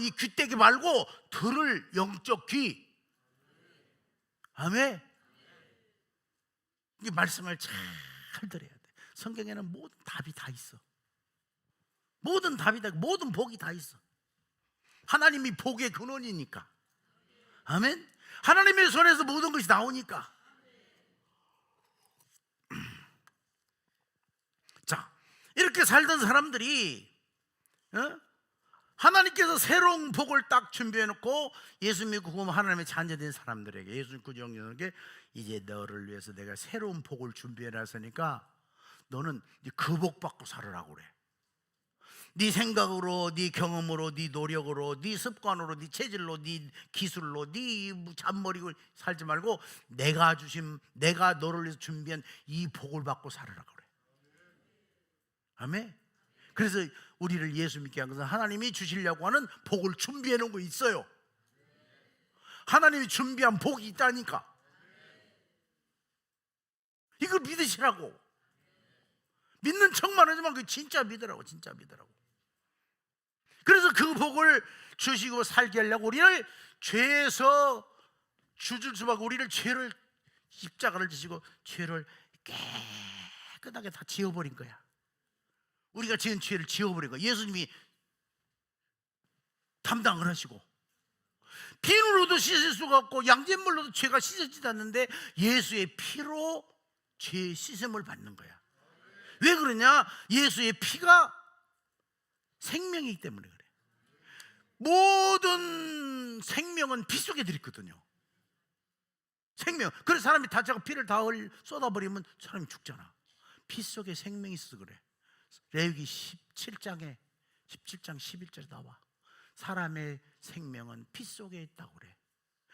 이 귀때기 말고 들을 영적 귀. 아멘. 이 말씀을 잘 들어야 돼. 성경에는 모든 답이 다 있어. 모든 답이 다, 모든 복이 다 있어. 하나님이 복의 근원이니까. 아멘. 하나님의 손에서 모든 것이 나오니까. 자, 이렇게 살던 사람들이 하나님께서 새로운 복을 딱 준비해 놓고 예수 믿고 구원 하나님의 자녀된 사람들에게, 예수 구정령에게 이제 너를 위해서 내가 새로운 복을 준비해 놨으니까 너는 그 복 받고 살으라고 그래. 네 생각으로, 네 경험으로, 네 노력으로, 네 습관으로, 네 체질로, 네 기술로, 네 잔머리로 살지 말고 내가 너를 위해서 준비한 이 복을 받고 살으라고 그래. 아멘. 그래서 우리를 예수 믿게 한 것은 하나님이 주시려고 하는 복을 준비해 놓은 거 있어요. 하나님이 준비한 복이 있다니까. 이걸 믿으시라고. 믿는 척만 하지만 그 진짜 믿으라고, 진짜 믿으라고. 그래서 그 복을 주시고 살게 하려고 우리를 죄에서 주줄 수밖에, 우리를 죄를 십자가를 지시고 죄를 깨끗하게 다 지워버린 거야. 우리가 지은 죄를 지워버린 거야. 예수님이 담당을 하시고, 비누로도 씻을 수가 없고 양잿물로도 죄가 씻어지지 않는데 예수의 피로 죄 씻음을 받는 거야. 왜 그러냐? 예수의 피가 생명이기 때문에 그래. 모든 생명은 피 속에 들어있거든요. 생명. 그래서 사람이 다자고 피를 다 쏟아버리면 사람이 죽잖아. 피 속에 생명이 있어서 그래. 레위기 17장 11절에 나와. 사람의 생명은 피 속에 있다고 그래.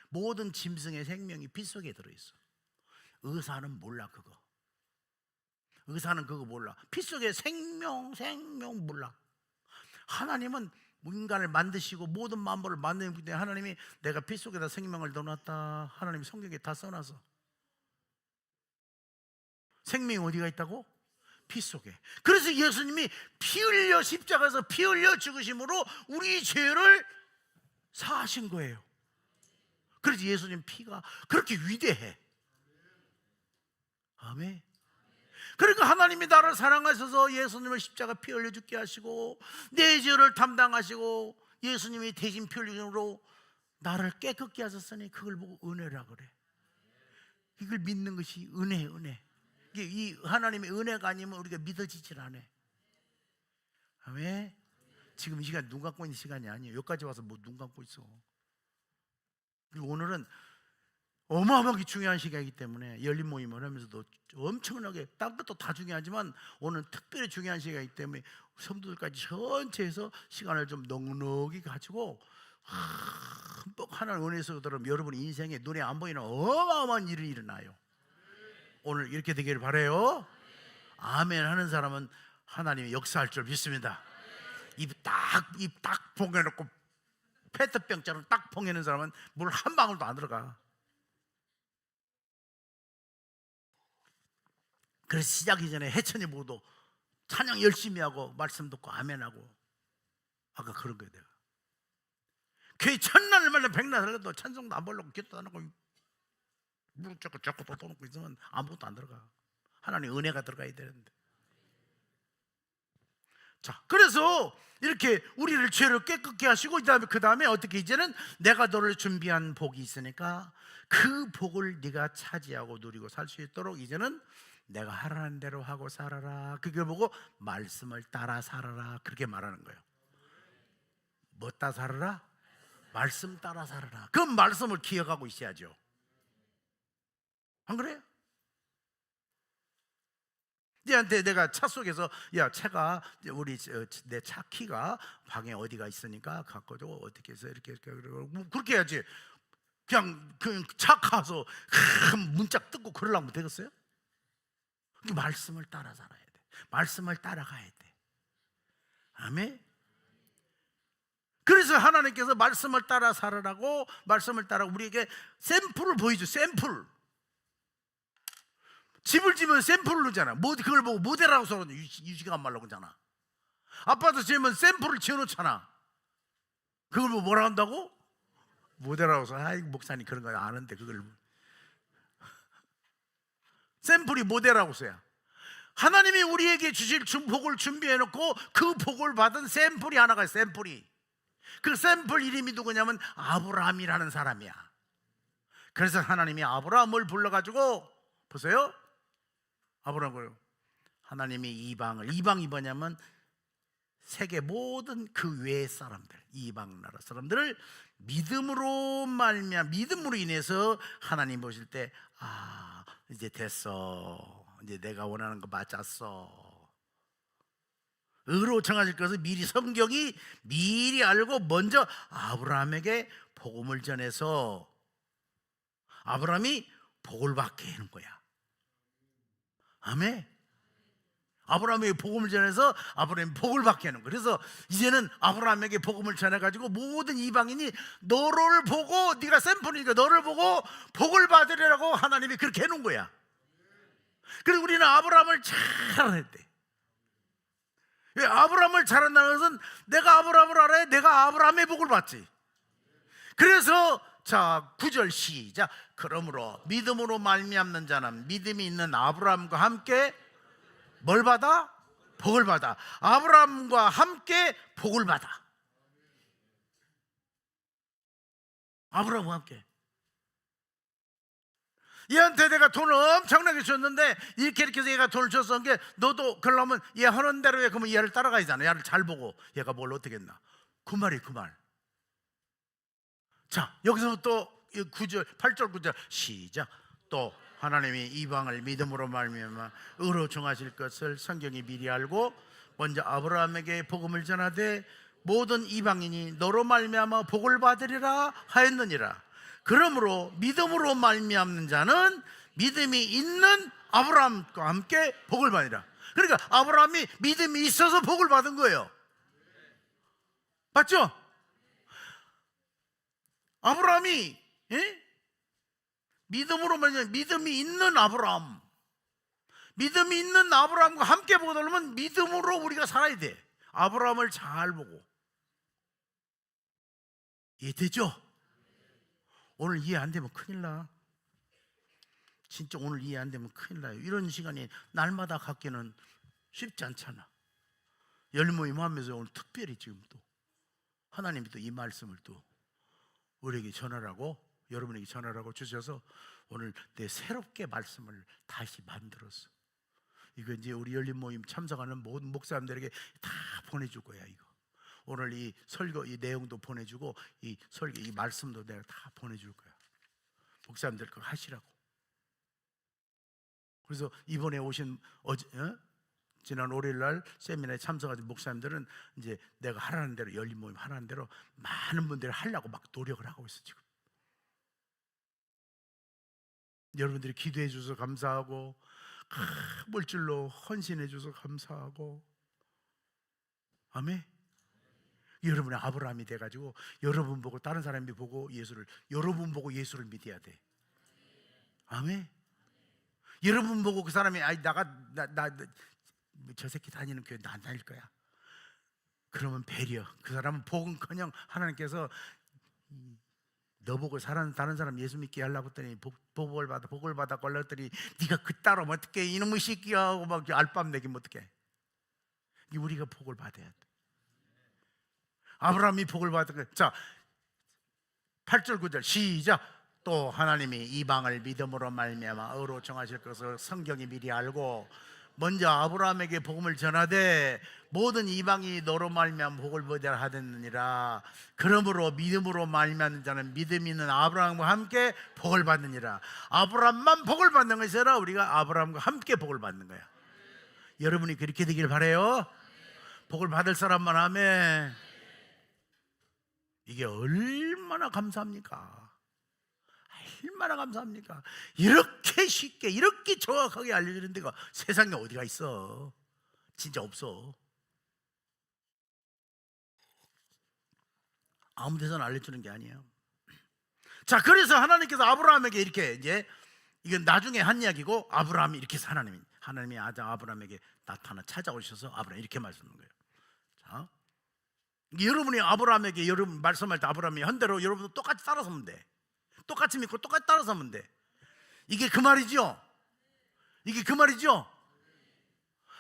모든 짐승의 생명이 피 속에 들어있어. 의사는 몰라 그거. 의사는 그거 몰라. 피 속에 생명 몰라. 하나님은 인간을 만드시고 모든 만물을 만드는 분인데, 하나님이 내가 피 속에다 생명을 넣어놨다. 하나님이 성경에 다 써놔서. 생명이 어디가 있다고? 피 속에. 그래서 예수님이 피 흘려, 십자가에서 피 흘려 죽으심으로 우리 죄를 사하신 거예요. 그래서 예수님 피가 그렇게 위대해. 아멘. 그러니까 하나님이 나를 사랑하셔서 예수님을 십자가 피 흘려 죽게 하시고 내 죄를 담당하시고 예수님이 대신 피 흘림으로 나를 깨끗게 하셨으니 그걸 보고 은혜라 그래. 이걸 믿는 것이 은혜. 이 하나님의 은혜가 아니면 우리가 믿어지질 않아. 아멘. 지금 이 시간 눈 감고 있는 시간이 아니에요. 여기까지 와서 뭐 눈 감고 있어. 그리고 오늘은 어마어마하게 중요한 시간이기 때문에 열린 모임을 하면서도 엄청나게 딴 것도 다 중요하지만 오늘 특별히 중요한 시간이기 때문에 성도들까지 전체에서 시간을 좀 넉넉히 가지고 하나님 은혜에서 들으면 여러분 인생에 눈에 안 보이는 어마어마한 일이 일어나요. 오늘 이렇게 되기를 바라요. 아멘 하는 사람은 하나님이 역사할 줄 믿습니다. 입 딱 봉해놓고 페트병처럼 딱 봉해놓은 사람은 물 한 방울도 안 들어가. 그래서 시작이 전에 해천이 보고도 찬양 열심히 하고 말씀 듣고 아멘하고 아까 그런 거예요. 내가 교회 천날을 말려 백날을 해도 찬송도 안 부르고 기도도 안 하고 무릎 잡고 떠놓고 있으면 아무것도 안 들어가. 하나님 은혜가 들어가야 되는데. 자, 그래서 이렇게 우리를 죄를 깨끗게 하시고 그 다음에 어떻게 이제는 내가 너를 준비한 복이 있으니까 그 복을 네가 차지하고 누리고 살 수 있도록 이제는 내가 하라는 대로 하고 살아라. 그걸 보고 말씀을 따라 살아라. 그렇게 말하는 거예요. 뭐 따라 살아라? 말씀 따라 살아라. 그 말씀을 기억하고 있어야죠. 안 그래요? 얘한테 내가 차 속에서 야 차가 우리 내 차 키가 방에 어디가 있으니까 갖고 줘 어떻게 해서 이렇게 그렇게 해야지. 그냥 차 가서 문짝 뜯고 그러려면 되겠어요? 말씀을 따라 살아야 돼. 말씀을 따라가야 돼. 아멘. 그래서 하나님께서 말씀을 따라 살아라고 말씀을 따라 우리에게 샘플을 보여줘. 샘플. 집을 지면 샘플을 넣잖아. 그걸 보고 모델하고 서로 유지가 말라고 하잖아. 아파트 지으면 샘플을 지어놓잖아. 그걸 보고 뭐라 한다고? 모델하고 서 아이 목사님 그런 거 아는데 그걸 샘플이 모델하고 써야. 하나님이 우리에게 주실 복을 준비해놓고 그 복을 받은 샘플이 하나가 있어요. 샘플이. 그 샘플 이름이 누구냐면 아브라함이라는 사람이야. 그래서 하나님이 아브라함을 불러가지고 보세요. 아브라함을 하나님이 이방이 뭐냐면 세계 모든 그 외의 사람들, 이방 나라 사람들을 믿음으로 인해서 하나님 보실 때 이제 됐어. 이제 내가 원하는 거 맞았어. 의로 정하실 것을 성경이 미리 알고 먼저 아브라함에게 복음을 전해서 아브라함이 복을 받게 하는 거야. 아멘. 아브라함에게 복음을 전해서 아브라함이 복을 받게 하는 거야. 그래서 이제는 아브라함에게 복음을 전해가지고 모든 이방인이 너를 보고 네가 샘플이니까 너를 보고 복을 받으려고 하나님이 그렇게 해놓은 거야. 그래서 우리는 아브라함을 잘 알아야 돼. 왜 아브라함을 잘 안다는 것은 내가 아브라함을 알아야 내가 아브라함의 복을 받지. 그래서 자 9절 시작. 그러므로 믿음으로 말미암는 자는 믿음이 있는 아브라함과 함께 뭘 받아? 복을 받아. 아브라함과 함께 복을 받아. 아브라함과 함께. 얘한테 내가 돈을 엄청나게 줬는데 이렇게 해서 얘가 돈을 줬던 게 너도 그러면 얘 하는 대로 해. 그러면 얘를 따라가야잖아. 얘를 잘 보고 얘가 뭘 어떻게 했나. 그 말이 그 말. 자 여기서부터 9절 8절 9절 시작. 또 하나님이 이방을 믿음으로 말미암아 의로 정하실 것을 성경이 미리 알고 먼저 아브라함에게 복음을 전하되 모든 이방인이 너로 말미암아 복을 받으리라 하였느니라. 그러므로 믿음으로 말미암는 자는 믿음이 있는 아브라함과 함께 복을 받으리라. 그러니까 아브라함이 믿음이 있어서 복을 받은 거예요. 맞죠? 아브라함이 믿음으로 말미암아 믿음이 있는 아브라함, 믿음이 있는 아브라함과 함께 복을 받으려면 믿음으로 우리가 살아야 돼. 아브라함을 잘 보고. 이해되죠? 오늘 이해 안 되면 큰일 나. 진짜 오늘 이해 안 되면 큰일 나요. 이런 시간이 날마다 갖기는 쉽지 않잖아. 열모임 하면서 오늘 특별히 지금 또 하나님이 또 이 말씀을 또 우리에게 전하라고, 여러분에게 전하라고 주셔서 오늘 내 새롭게 말씀을 다시 만들었어. 이거 이제 우리 열린 모임 참석하는 모든 목사님들에게 다 보내줄 거야. 이거 오늘 이 설교 이 내용도 보내주고 이 설교 이 말씀도 내가 다 보내줄 거야. 목사님들 그거 하시라고. 그래서 이번에 오신 지난 월요일날 세미나에 참석하신 목사님들은 이제 내가 하라는 대로 열린 모임 하라는 대로 많은 분들이 하려고 막 노력을 하고 있어 지금. 여러분들이 기도해 주셔서 감사하고 물질로 헌신해 주셔서 감사하고 아멘. 여러분의 아브라함이 돼가지고 여러분 보고 다른 사람이 보고 여러분 보고 예수를 믿어야 돼. 아멘. 여러분 보고 그 사람이 저 새끼 다니는 교회 나 안 다닐 거야. 그러면 배려. 그 사람은 복은커녕 하나님께서 너 보고 다른 사람 예수 믿게 하려고 했더니 복을 받아 걸렸더니 네가 그 따라오면 어떡해 이놈의 새끼야 하고 막 알밤 내기면 어떡해. 우리가 복을 받아야 돼. 아브라함이 복을 받은 거예요. 자 8절 9절 시작. 또 하나님이 이방을 믿음으로 말미암아 의로 정하실 것을 성경이 미리 알고 먼저 아브라함에게 복음을 전하되 모든 이방이 너로 말미암아 복을 받으라 하였느니라. 그러므로 믿음으로 말미암는 자는 믿음이 있는 아브라함과 함께 복을 받느니라. 아브라함만 복을 받는 것이 아니라 우리가 아브라함과 함께 복을 받는 거야. 여러분이 그렇게 되길 바라요. 복을 받을 사람만 하면 이게 얼마나 감사합니까? 얼마나 감사합니까? 이렇게 쉽게 이렇게 정확하게 알려주는 데가 세상에 어디가 있어. 진짜 없어. 아무 데서나 알려주는 게 아니에요. 자 그래서 하나님께서 아브라함에게 이렇게 이제 이건 나중에 한 이야기고 아브라함이 이렇게 해서 하나님이 아브라함에게 나타나 찾아오셔서 아브라함 이렇게 말씀하는 거예요. 자 여러분이 아브라함에게 여러분 말씀할 때 아브라함이 한 대로 여러분도 똑같이 따라서면 돼. 똑같이 믿고 똑같이 따라서면 돼. 이게 그 말이죠. 이게 그 말이죠.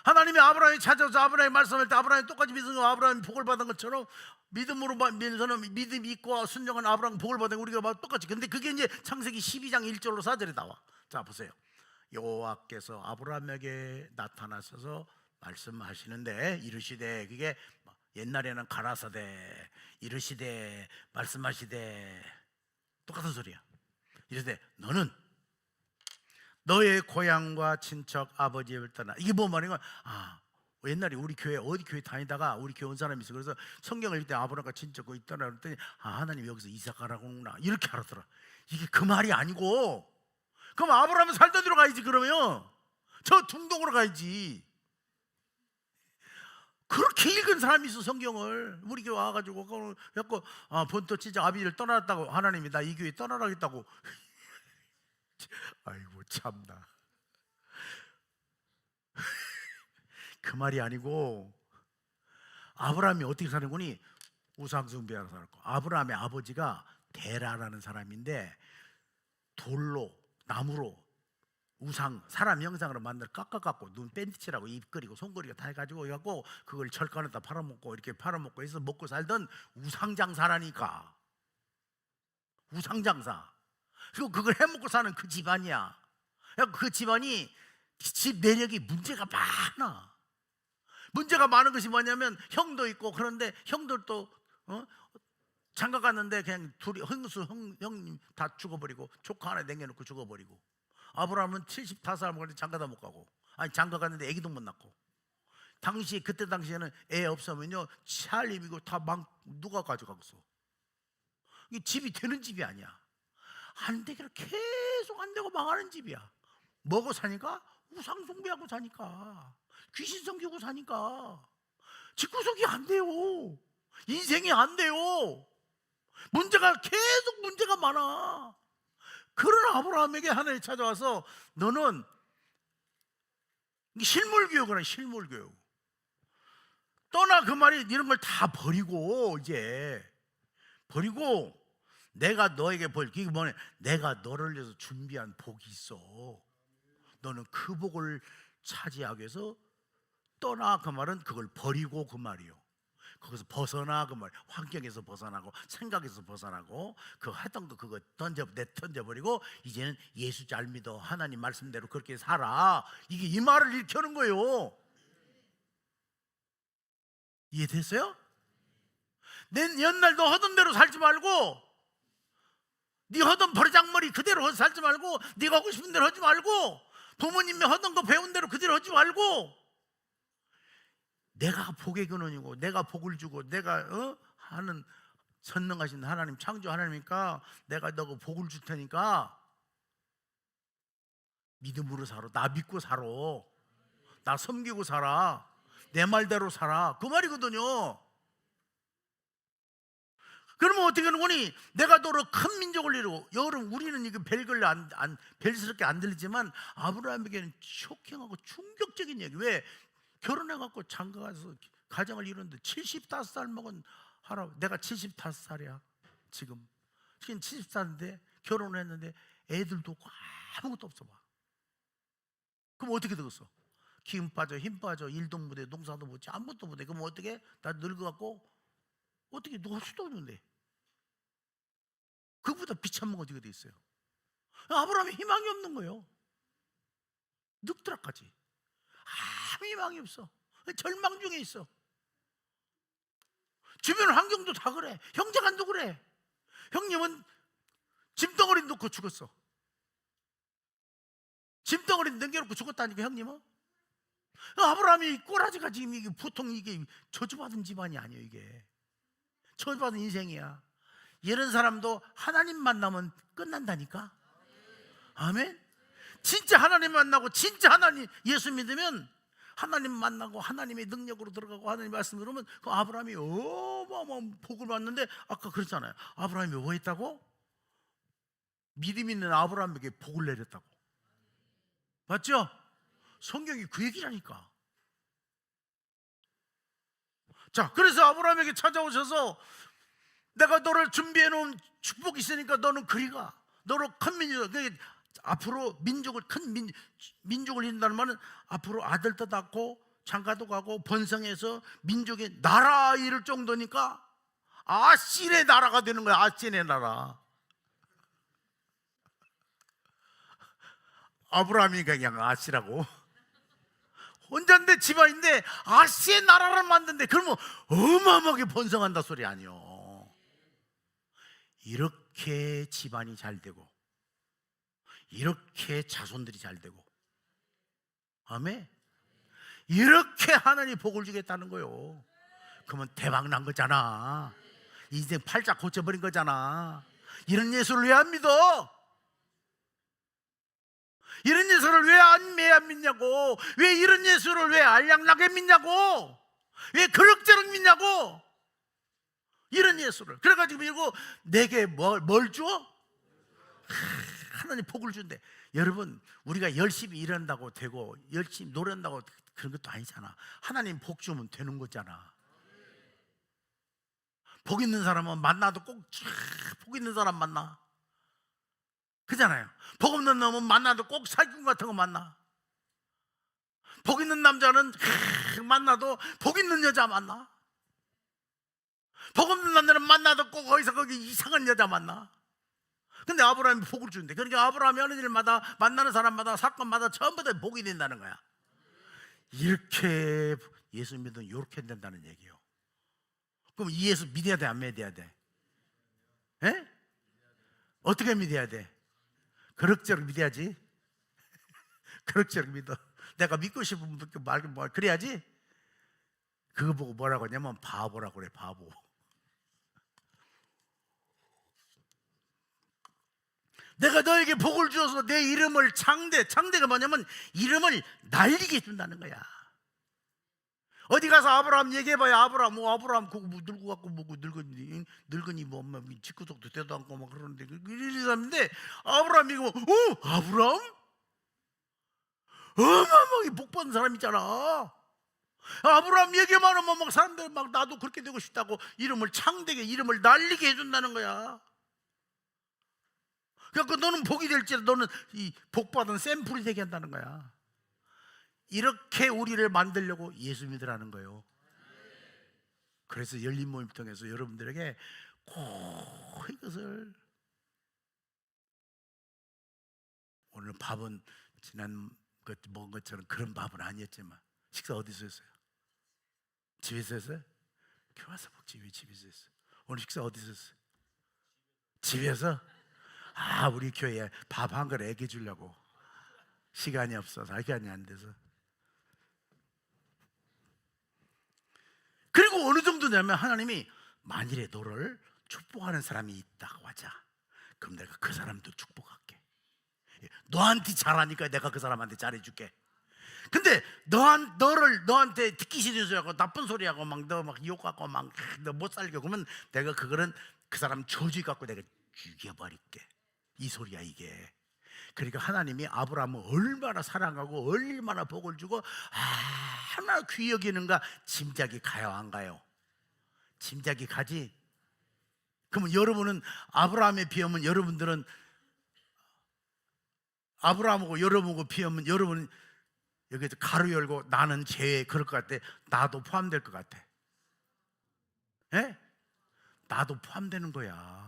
하나님이 아브라함이 찾아서 아브라함이 말씀할 때 아브라함이 똑같이 믿은 거 아브라함이 복을 받은 것처럼 믿음으로 믿는 믿음이 있고 순종한 아브라함 복을 받은 거 우리가 똑같이. 근데 그게 이제 창세기 12장 1절로 4절에 나와. 자 보세요. 여호와께서 아브라함에게 나타나셔서 말씀하시는데 이르시되 그게 옛날에는 가라사대 이르시되 말씀하시되 똑같은 소리야. 이르되 너는 너의 고향과 친척 아버지를 떠나. 이게 뭐 말인가? 옛날에 우리 교회 어디 교회 다니다가 우리 교회 온 사람이 있어. 그래서 성경을 읽을 때 아브라함과 친척 거기 있더라 그랬더니 하나님 여기서 이삭가라고 하구나 이렇게 알았더라. 이게 그 말이 아니고 그럼 아브라함은 살던 데로 가야지. 그러면 저 중동으로 가야지. 그렇게 읽은 사람이 있어 성경을. 우리 교회 와가지고 본토 친척 아비를 떠났다고 하나님이 나 이 교회 떠나라겠다고. 아이고 참나. 그 말이 아니고 아브라함이 어떻게 사는 거니? 우상 숭배하러 살았고, 아브라함의 아버지가 데라라는 사람인데 돌로, 나무로 우상, 사람 형상으로 만들 깎아갖고 눈 밴드칠하고 입 그리고 손그리고 다 해가지고 해갖고 그걸 철간에다 팔아먹고 이렇게 팔아먹고 해서 먹고 살던 우상장사라니까. 우상장사. 그리고 그걸 해먹고 사는 그 집안이야. 그 집안이 집 내력이 문제가 많아. 문제가 많은 것이 뭐냐면 형도 있고, 그런데 형들도 장가 갔는데 그냥 둘이 형님 다 죽어버리고 조카 하나 남겨놓고 죽어버리고. 아브라함은 75살 먹을 때 장가도 못 가고, 아니 장가 갔는데 애기도 못 낳고. 그때 당시에는 애 없으면요 찰림이고 다 누가 가져가겠어. 이 집이 되는 집이 아니야. 안 되기를 계속 안 되고 망하는 집이야. 먹고 사니까 우상 숭배하고 사니까, 귀신 섬기고 사니까 집구석이 안 돼요. 인생이 안 돼요. 계속 문제가 많아. 그런 아브라함에게 하나님이 찾아와서 너는 실물교육을 해. 실물교육. 떠나, 그 말이 이런 걸 다 버리고, 이제 버리고 내가 너에게 그게 뭐냐, 내가 너를 위해서 준비한 복이 있어. 너는 그 복을 차지하기 위해서 떠나, 그 말은 그걸 버리고 그 말이요. 거기서 벗어나, 그 말. 환경에서 벗어나고 생각에서 벗어나고 그 했던 거 그거 던져버리고 이제는 예수 잘 믿어, 하나님 말씀대로 그렇게 살아. 이게 이 말을 일으키는 거예요. 이해됐어요? 내 옛날 너 하던 대로 살지 말고, 네 하던 버르장머리 그대로 살지 말고, 네가 하고 싶은 대로 하지 말고, 부모님이 하던 거 배운 대로 그대로 하지 말고, 내가 복의 근원이고 내가 복을 주고 내가 하는 선능하신 하나님, 창조 하나님이니까 내가 너가 복을 줄 테니까 믿음으로 살아. 나 믿고 살아. 나 섬기고 살아. 내 말대로 살아. 그 말이거든요. 그러면 어떻게 하는 거니? 내가 너로 큰 민족을 이루고. 여러분, 우리는 이게 별스럽게 안 들리지만 아브라함에게는 쇼킹하고 충격적인 얘기. 왜? 결혼해갖고 장가가서 가정을 이루는데 75살 먹은 내가 75살이야 지금 74인데 결혼을 했는데 애들도 없고 아무것도 없어 봐. 그럼 어떻게 되겠어? 기운 빠져, 힘 빠져, 일도 못해, 농사도 못해, 아무것도 못해. 그럼 어떻게? 나 늙어갖고 어떻게 놀 수도 없는데 그보다 비참한 거 어디가 돼 있어요? 아브라함이 희망이 없는 거예요. 늙더라까지 아무 희망이 없어. 절망 중에 있어. 주변 환경도 다 그래. 형제간도 그래. 형님은 짐덩어리 놓고 죽었어. 짐덩어리 남겨놓고 죽었다니까 형님은. 아브라함이 꼬라지가 지금 이게 보통 이게 저주받은 집안이 아니에요. 이게 저주받은 인생이야. 이런 사람도 하나님 만나면 끝난다니까. 아멘. 진짜 하나님 만나고 진짜 하나님 예수 믿으면 하나님 만나고 하나님의 능력으로 들어가고 하나님 말씀 들으면 그 아브라함이 어마어마한 복을 받는데, 아까 그랬잖아요. 아브라함이 뭐 했다고? 믿음 있는 아브라함에게 복을 내렸다고. 맞죠? 성경이 그 얘기라니까. 자, 그래서 아브라함에게 찾아오셔서 내가 너를 준비해 놓은 축복이 있으니까 너는 그리 가. 너로 큰 민족, 앞으로 큰 민족을 이룬다는 말은 앞으로 아들도 낳고 장가도 가고 번성해서 민족의 나라 이룰 정도니까 아신의 나라가 되는 거야. 아신의 나라. 아브라함이 그냥 아시라고 혼자인데 집안인데 아시의 나라를 만든대. 그러면 어마어마하게 번성한다 소리 아니요. 이렇게 집안이 잘 되고 이렇게 자손들이 잘 되고, 아멘. 이렇게 하나님 복을 주겠다는 거요. 그러면 대박 난 거잖아. 인생 팔자 고쳐버린 거잖아. 이런 예수를 왜 안 믿어? 이런 예수를 왜 안 믿냐고. 왜 이런 예수를 왜 알량나게 믿냐고. 왜 그럭저럭 믿냐고. 이런 예수를. 그래가지고 이거 내게 뭘 줘? 하나님 복을 준대. 여러분, 우리가 열심히 일한다고 되고 열심히 노력한다고 그런 것도 아니잖아. 하나님 복 주면 되는 거잖아. 복 있는 사람은 만나도 꼭 복 있는 사람 만나. 그잖아요. 복 없는 놈은 만나도 꼭 사기꾼 같은 거 만나. 복 있는 남자는 만나도 복 있는 여자 만나. 복 없는 남자는 만나도 꼭 거기서 거기 이상한 여자 만나. 근데 아브라함이 복을 주는데, 그러니까 아브라함이 하는 일마다 만나는 사람마다 사건마다 전부 다 복이 된다는 거야. 이렇게 예수 믿으면 이렇게 된다는 얘기예요. 그럼 이 예수 믿어야 돼, 안 믿어야 돼? 에? 어떻게 믿어야 돼? 그럭저럭 믿어야지. 그럭저럭 믿어. 내가 믿고 싶으면 말고 뭐 그래야지. 그거 보고 뭐라고 하냐면 바보라고 그래, 바보. 내가 너에게 복을 주어서 내 이름을 창대가 뭐냐면 이름을 날리게 해준다는 거야. 어디 가서 아브라함 얘기해봐야 아브라함 그거 뭐 늙고 갖고 뭐고 늙은이 뭐 엄마 집구석도 되도 않고 막 그러는데 이런 사람인데 아브라함 이거 아브라함 어마어마하게 복 받은 사람 있잖아. 아브라함 얘기만 하면 막 사람들 막 나도 그렇게 되고 싶다고 이름을 창대게 이름을 날리게 해준다는 거야. 그러니까 너는 복이 될지 너는 이 복 받은 샘플이 되게 한다는 거야. 이렇게 우리를 만들려고 예수 믿으라는 거예요. 그래서 열린 모임 통해서 여러분들에게 꼭 이것을, 오늘 밥은 지난 것 먹은 것처럼 그런 밥은 아니었지만 식사 어디서 했어요? 집에서 했어요? 교회 와서 먹지 왜 집에서 했어요? 오늘 식사 어디서 했어요? 집에서? 우리 교회에 밥 한 그릇 애기 주려고 시간이 없어서 시간이 안 돼서. 그리고 어느 정도냐면 하나님이 만일에 너를 축복하는 사람이 있다고 하자. 그럼 내가 그 사람도 축복할게. 너한테 잘하니까 내가 그 사람한테 잘해줄게. 근데 너한테 듣기 싫은 소리하고 나쁜 소리하고 막 너 막 욕하고 막 너 못 살게 그러면 내가 그거는 그 사람 저주 갖고 내가 죽여버릴게. 이 소리야 이게. 그러니까 하나님이 아브라함을 얼마나 사랑하고 얼마나 복을 주고 얼마나 귀히 여기는가 짐작이 가요 안 가요? 짐작이 가지? 그러면 여러분은 아브라함에 비하면 여러분들은 아브라함하고 여러분하고 비하면 여러분은 여기서 가로 열고 나는 제외 그럴 것 같아. 나도 포함될 것 같아. 예? 나도 포함되는 거야.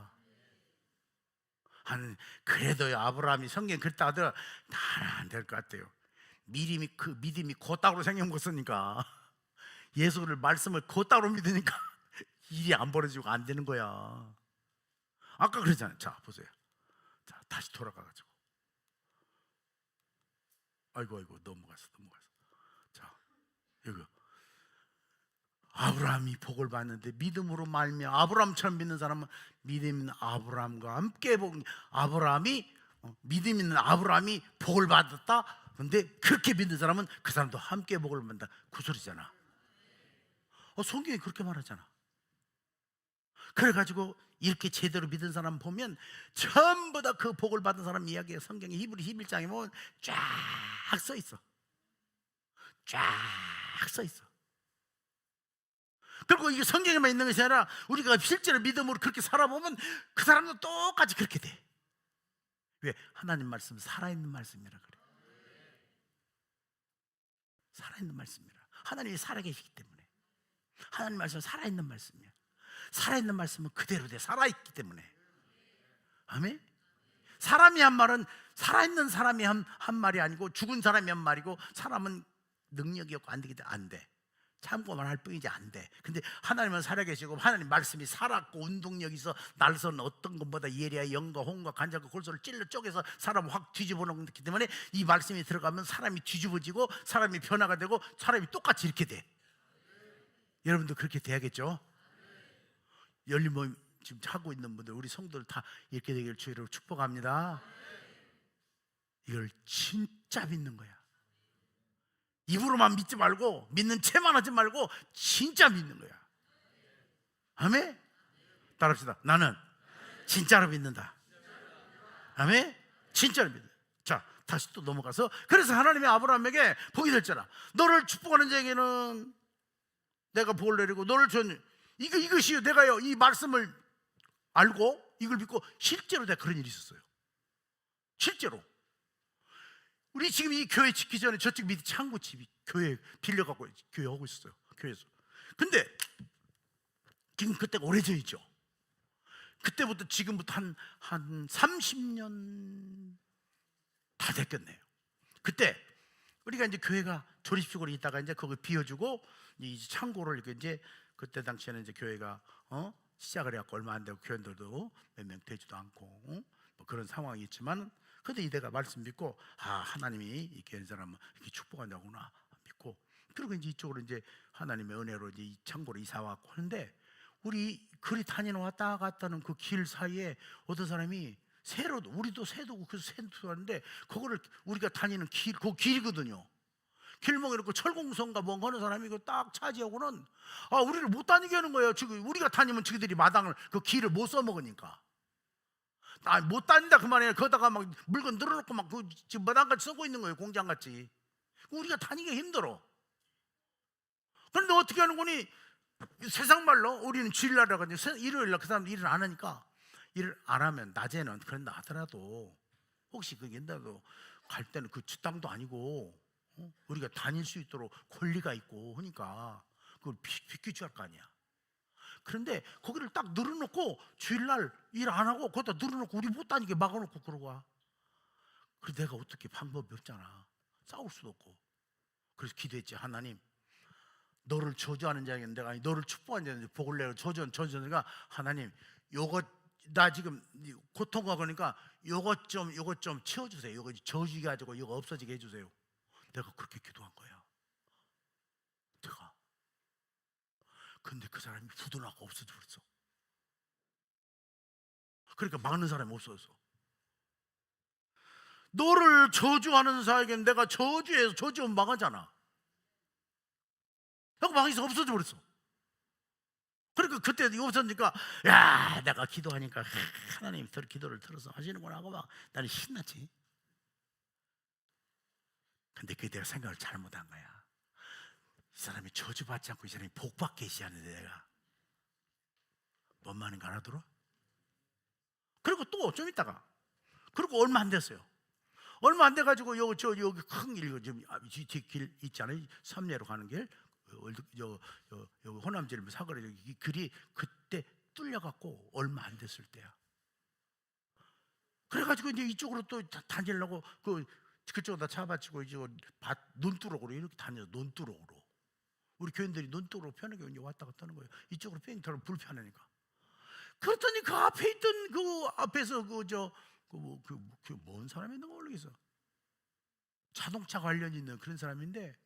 그래도 아브라함이 성경 그랬다 하더라. 나는 안 될 것 같아요. 믿음이 곧다로 생긴 것이니까 예수를 말씀을 곧다로 믿으니까 일이 안 벌어지고 안 되는 거야. 아까 그러잖아요. 자 보세요. 자 다시 돌아가가지고 아이고 넘어갔어. 자 여기 아브라함이 복을 받는데 믿음으로 말미암아 아브라함처럼 믿는 사람은 믿음 있는 아브라함과 함께 믿음 있는 아브라함이 복을 받았다. 그런데 그렇게 믿는 사람은 그 사람도 함께 복을 받는다. 그 소리잖아. 성경이 그렇게 말하잖아. 그래가지고 이렇게 제대로 믿은 사람 보면 전부 다 그 복을 받은 사람 이야기에 성경에 히브리 11장에 보면 쫙 써있어. 쫙 써있어. 그리고 이게 성경에만 있는 것이 아니라 우리가 실제로 믿음으로 그렇게 살아보면 그 사람도 똑같이 그렇게 돼. 왜? 하나님 말씀은 살아있는 말씀이라 그래. 살아있는 말씀이라. 하나님이 살아계시기 때문에. 하나님 말씀은 살아있는 말씀이야. 살아있는 말씀은 그대로 돼. 살아있기 때문에. 아멘? 사람이 한 말은 살아있는 사람이 한 말이 아니고 죽은 사람이 한 말이고 사람은 능력이 없고 안 되기 때문에 안 돼. 참고만 할 뿐이지 안 돼. 근데 하나님은 살아계시고 하나님 말씀이 살았고 운동력이 있어 날선 어떤 것보다 예리하 영과 홍과 간장과 골소를 찔러 쪼개서 사람을 확 뒤집어 놓기 때문에 이 말씀이 들어가면 사람이 뒤집어지고 사람이 변화가 되고 사람이 똑같이 이렇게 돼. 여러분도 그렇게 돼야겠죠? 열린 모임 지금 하고 있는 분들 우리 성도들 다 이렇게 되기를 주의로 축복합니다. 이걸 진짜 믿는 거야. 입으로만 믿지 말고 믿는 채만 하지 말고 진짜 믿는 거야. 아멘? 따라합시다. 나는 진짜로 믿는다. 아멘? 진짜로 믿는다. 자 다시 또 넘어가서 그래서 하나님이 아브라함에게 복이 될지라 너를 축복하는 자에게는 내가 복을 내리고 너를 준 이것이요, 내가요 이 말씀을 알고 이걸 믿고 실제로 내가 그런 일이 있었어요. 실제로 우리 지금 이 교회 짓기 전에 저쪽 밑에 창고집이 교회 빌려갖고 교회 하고 있었어요. 교회에서. 근데 지금 그때가 오래전이죠. 그때부터 지금부터 한 30년 다 됐겠네요. 그때 우리가 이제 교회가 조립식으로 있다가 이제 그걸 비워주고 이 창고를 이렇게 이제 그때 당시에는 이제 교회가 시작을 해갖고 얼마 안 되고 교인들도 몇 명 되지도 않고 뭐 그런 상황이 있지만, 근데 이때가 말씀 믿고 하나님이 이 교회 사람은 이렇게 축복한다구나 믿고, 그리고 이제 이쪽으로 이제 하나님의 은혜로 이제 이 창고로 이사 왔고 하는데, 우리 그리 다니는 왔다 갔다 하는 그 길 사이에 어떤 사람이 새로도, 우리도 새도고 그 새도 하는데 그거를 우리가 다니는 길, 그 길이거든요. 길목에 이렇게 철공선가 뭔가 하는 사람이 이거 딱 차지하고는 우리를 못 다니게 하는 거예요. 지금 우리가 다니면 저기들이 마당을 그 길을 못 써먹으니까. 못 다닌다 그 말이에요. 거기다가 막 물건 늘어놓고 막 그 지금 마당같이 쓰고 있는 거예요. 공장같이. 우리가 다니기 힘들어. 그런데 어떻게 하는 거니? 세상 말로 우리는 주일날이라고 일요일날 그 사람들 일을 안 하니까, 일을 안 하면 낮에는 그런다 하더라도 혹시 그게 옛날에도 갈 때는 그 주땅도 아니고 우리가 다닐 수 있도록 권리가 있고 하니까 그걸 비켜줘야 할 거 아니야. 그런데 거기를 딱 늘어놓고 주일날 일 안 하고 거기다 늘어놓고 우리 못 다니게 막아놓고 그러고 와. 그래서 내가 어떻게 방법이 없잖아. 싸울 수도 없고. 그래서 기도했지. 하나님, 너를 저주하는 자에게는 내가 아니 너를 축복하는 자에게는 복을 내고 저주하니까 하나님 요거 나 지금 고통하고 그러니까 요것 좀 치워주세요. 요거 저주게 가지고 요거 없어지게 해주세요. 내가 그렇게 기도한 거야. 내가. 근데 그 사람이 부도나고 없어져 버렸어. 그러니까 막는 사람이 없어졌어. 너를 저주하는 자에게는 내가 저주해서 저주하면 망하잖아. 하고 망해서 없어져 버렸어. 그러니까 그때 없어지니까 야, 내가 기도하니까 하나님 기도를 들어서 하시는구나 하고 막 나는 신났지. 근데 그게 내가 생각을 잘못한 거야. 이 사람이 저주받지 않고 이 사람이 복받게 시하는데 내가 뭔 말인가 알아들어? 그리고 또 좀 있다가, 그리고 얼마 안 됐어요. 얼마 안 돼가지고 여기 큰 길, 지금 길 있잖아요. 삼례로 가는 길, 여기 호남지를 사거리 여기 길이 그때 뚫려갖고 얼마 안 됐을 때야. 그래가지고 이제 이쪽으로 또 다니려고 그쪽에다 차 받치고 이제 논두렁으로 이렇게 다녀. 논두렁으로 우리 교인들이 논두렁으로 편하게 이제 왔다 갔다 하는 거예요. 이쪽으로 비행기 타면 불편하니까. 그랬더니 그 앞에 있던 그 앞에서 뭔 사람이 있는 거 모르겠어. 자동차 관련 있는 그런 사람인데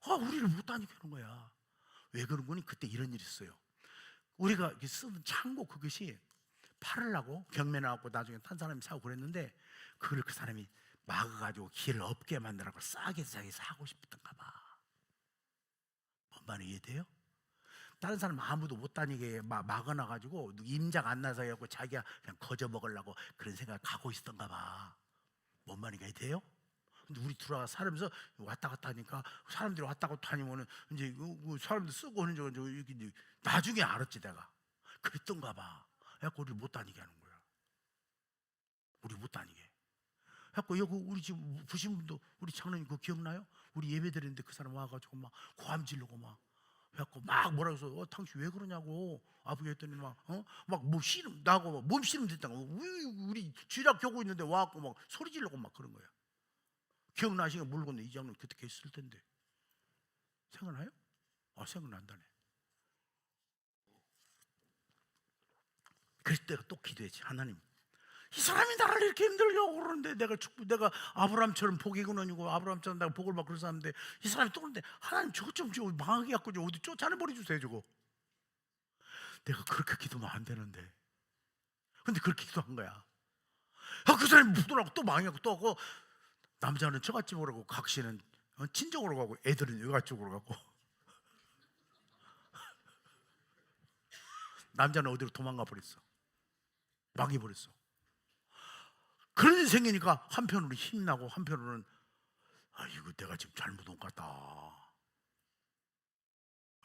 우리를 못 다니게 하는 거야. 왜 그런 거니? 그때 이런 일이 있어요. 우리가 쓰던 창고 그것이 팔으려고 경매 나왔고 나중에 탄 사람이 사고 그랬는데 그걸 그 사람이 막아가지고 길을 없게 만들라고 싸게 사고 싶었던가 봐. 뭔 말이 이해돼요? 다른 사람 아무도 못 다니게 막아놔가지고 임자가 안 나서 해갖고 자기가 그냥 거저 먹으려고 그런 생각을 갖고 있었던가 봐. 뭔 말인가 이해돼요? 근데 우리 들어와 살면서 왔다 갔다 하니까 사람들이 왔다 갔다 하니면은 이제 사람들 쓰고 하는 저 이렇게 나중에 알았지 내가. 그랬던가 봐. 그래갖고 우리를 못 다니게 하는 거야. 우리 못 다니게. 그래갖고 여기 우리 지금 부신 분도 우리 장로님 그거 기억나요? 우리 예배 드리는데 그 사람 와가지고 막 고함 지르고 막 그래갖고 막 뭐라 해서 당신 왜 그러냐고 아프게 했더니 막뭐 씨름 나고 막 몸 씨름 됐다고 우리 쥐락 겨고 있는데 와갖고 막 소리 지르고 막 그런 거야. 기억나시가 물건데 이 장면 그때 계셨을 텐데 생각나요? 생각난다네. 그럴 때가 또 기도했지. 하나님, 이 사람이 나를 이렇게 힘들게 하고 그러는데 내가 아브라함처럼 복이 근원이고 아브라함처럼 내가 복을 받고 그런 사람인데 이 사람이 또 그러는데 하나님 저거 좀 망하게 갖고 좀 어디 쫓아내버려 주세요 저거. 내가 그렇게 기도하면 안 되는데 근데 그렇게 기도한 거야. 그 사람이 묻더라고 또 망해갖고 또 하고 남자는 처갓집으로 가고 각시는 친정으로 가고 애들은 여가 쪽으로 가고 남자는 어디로 도망가 버렸어. 망해버렸어. 그런 일이 생기니까 한편으로 힘나고 한편으로는 이거 내가 지금 잘못 온 것 같다.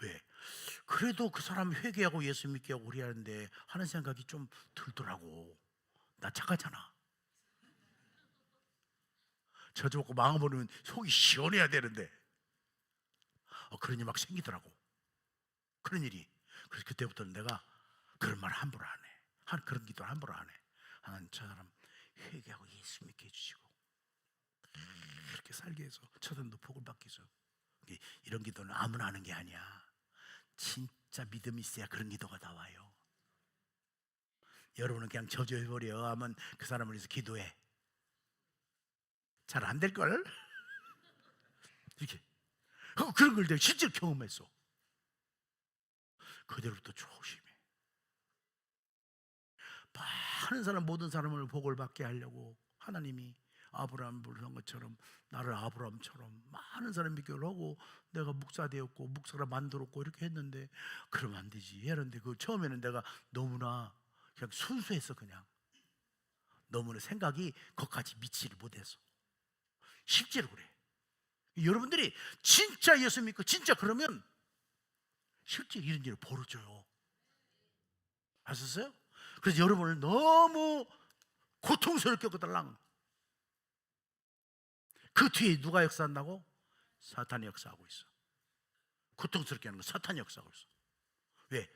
왜? 그래도 그 사람 회개하고 예수 믿게 하고 그래야 하는데 하는 생각이 좀 들더라고. 나 착하잖아. 저주 먹고 망해버리면 속이 시원해야 되는데 그런 일이 막 생기더라고. 그런 일이. 그래서 그때부터는 내가 그런 말 함부로 안 해. 그런 기도 함부로 안 해. 하나님 저 사람 회개하고 예수 믿게 해주시고 그렇게 살게 해서 저 사람도 복을 받게 해서. 이런 기도는 아무나 하는 게 아니야. 진짜 믿음이 있어야 그런 기도가 나와요. 여러분은 그냥 저주해버려 하면 그 사람을 위해서 기도해. 잘 안 될걸? 이렇게 그런 걸 내가 실제로 경험했어. 그대로부터 조심해. 많은 사람, 모든 사람을 복을 받게 하려고 하나님이 아브라함을 부르는 것처럼 나를 아브라함처럼 많은 사람 믿기를 하고 내가 목사 되었고 목사라 만들었고 이렇게 했는데 그러면 안 되지. 그런데 그 처음에는 내가 너무나 그냥 순수했어. 그냥 너무나 생각이 거기까지 미치를 못해서. 실제로 그래. 여러분들이 진짜 예수 믿고 진짜 그러면 실제 이런 일이 벌어져요. 아셨어요? 그래서 여러분을 너무 고통스럽게 겪어달라는. 그 뒤에 누가 역사한다고? 사탄이 역사하고 있어. 고통스럽게 하는 건 사탄이 역사하고 있어. 왜?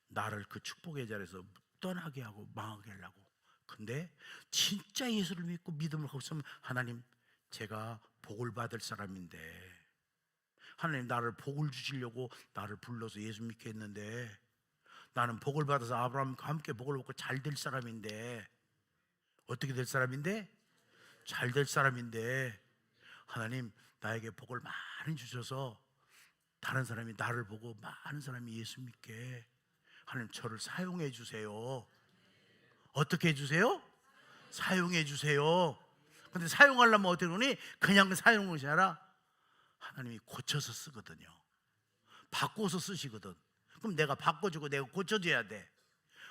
나를 그 축복의 자리에서 떠나게 하고 망하게 하려고. 근데 진짜 예수를 믿고 믿음을 갖고 있으면 하나님 제가 복을 받을 사람인데 하나님 나를 복을 주시려고 나를 불러서 예수 믿게 했는데 나는 복을 받아서 아브라함과 함께 복을 받고 잘 될 사람인데 어떻게 될 사람인데? 잘 될 사람인데 하나님 나에게 복을 많이 주셔서 다른 사람이 나를 보고 많은 사람이 예수 믿게 하나님 저를 사용해 주세요. 어떻게 해주세요? 사용해 주세요. 근데 사용하려면 어떻게 그러니? 그냥 사용하는 것이 아니라 하나님이 고쳐서 쓰거든요. 바꿔서 쓰시거든. 그럼 내가 바꿔주고 내가 고쳐줘야 돼.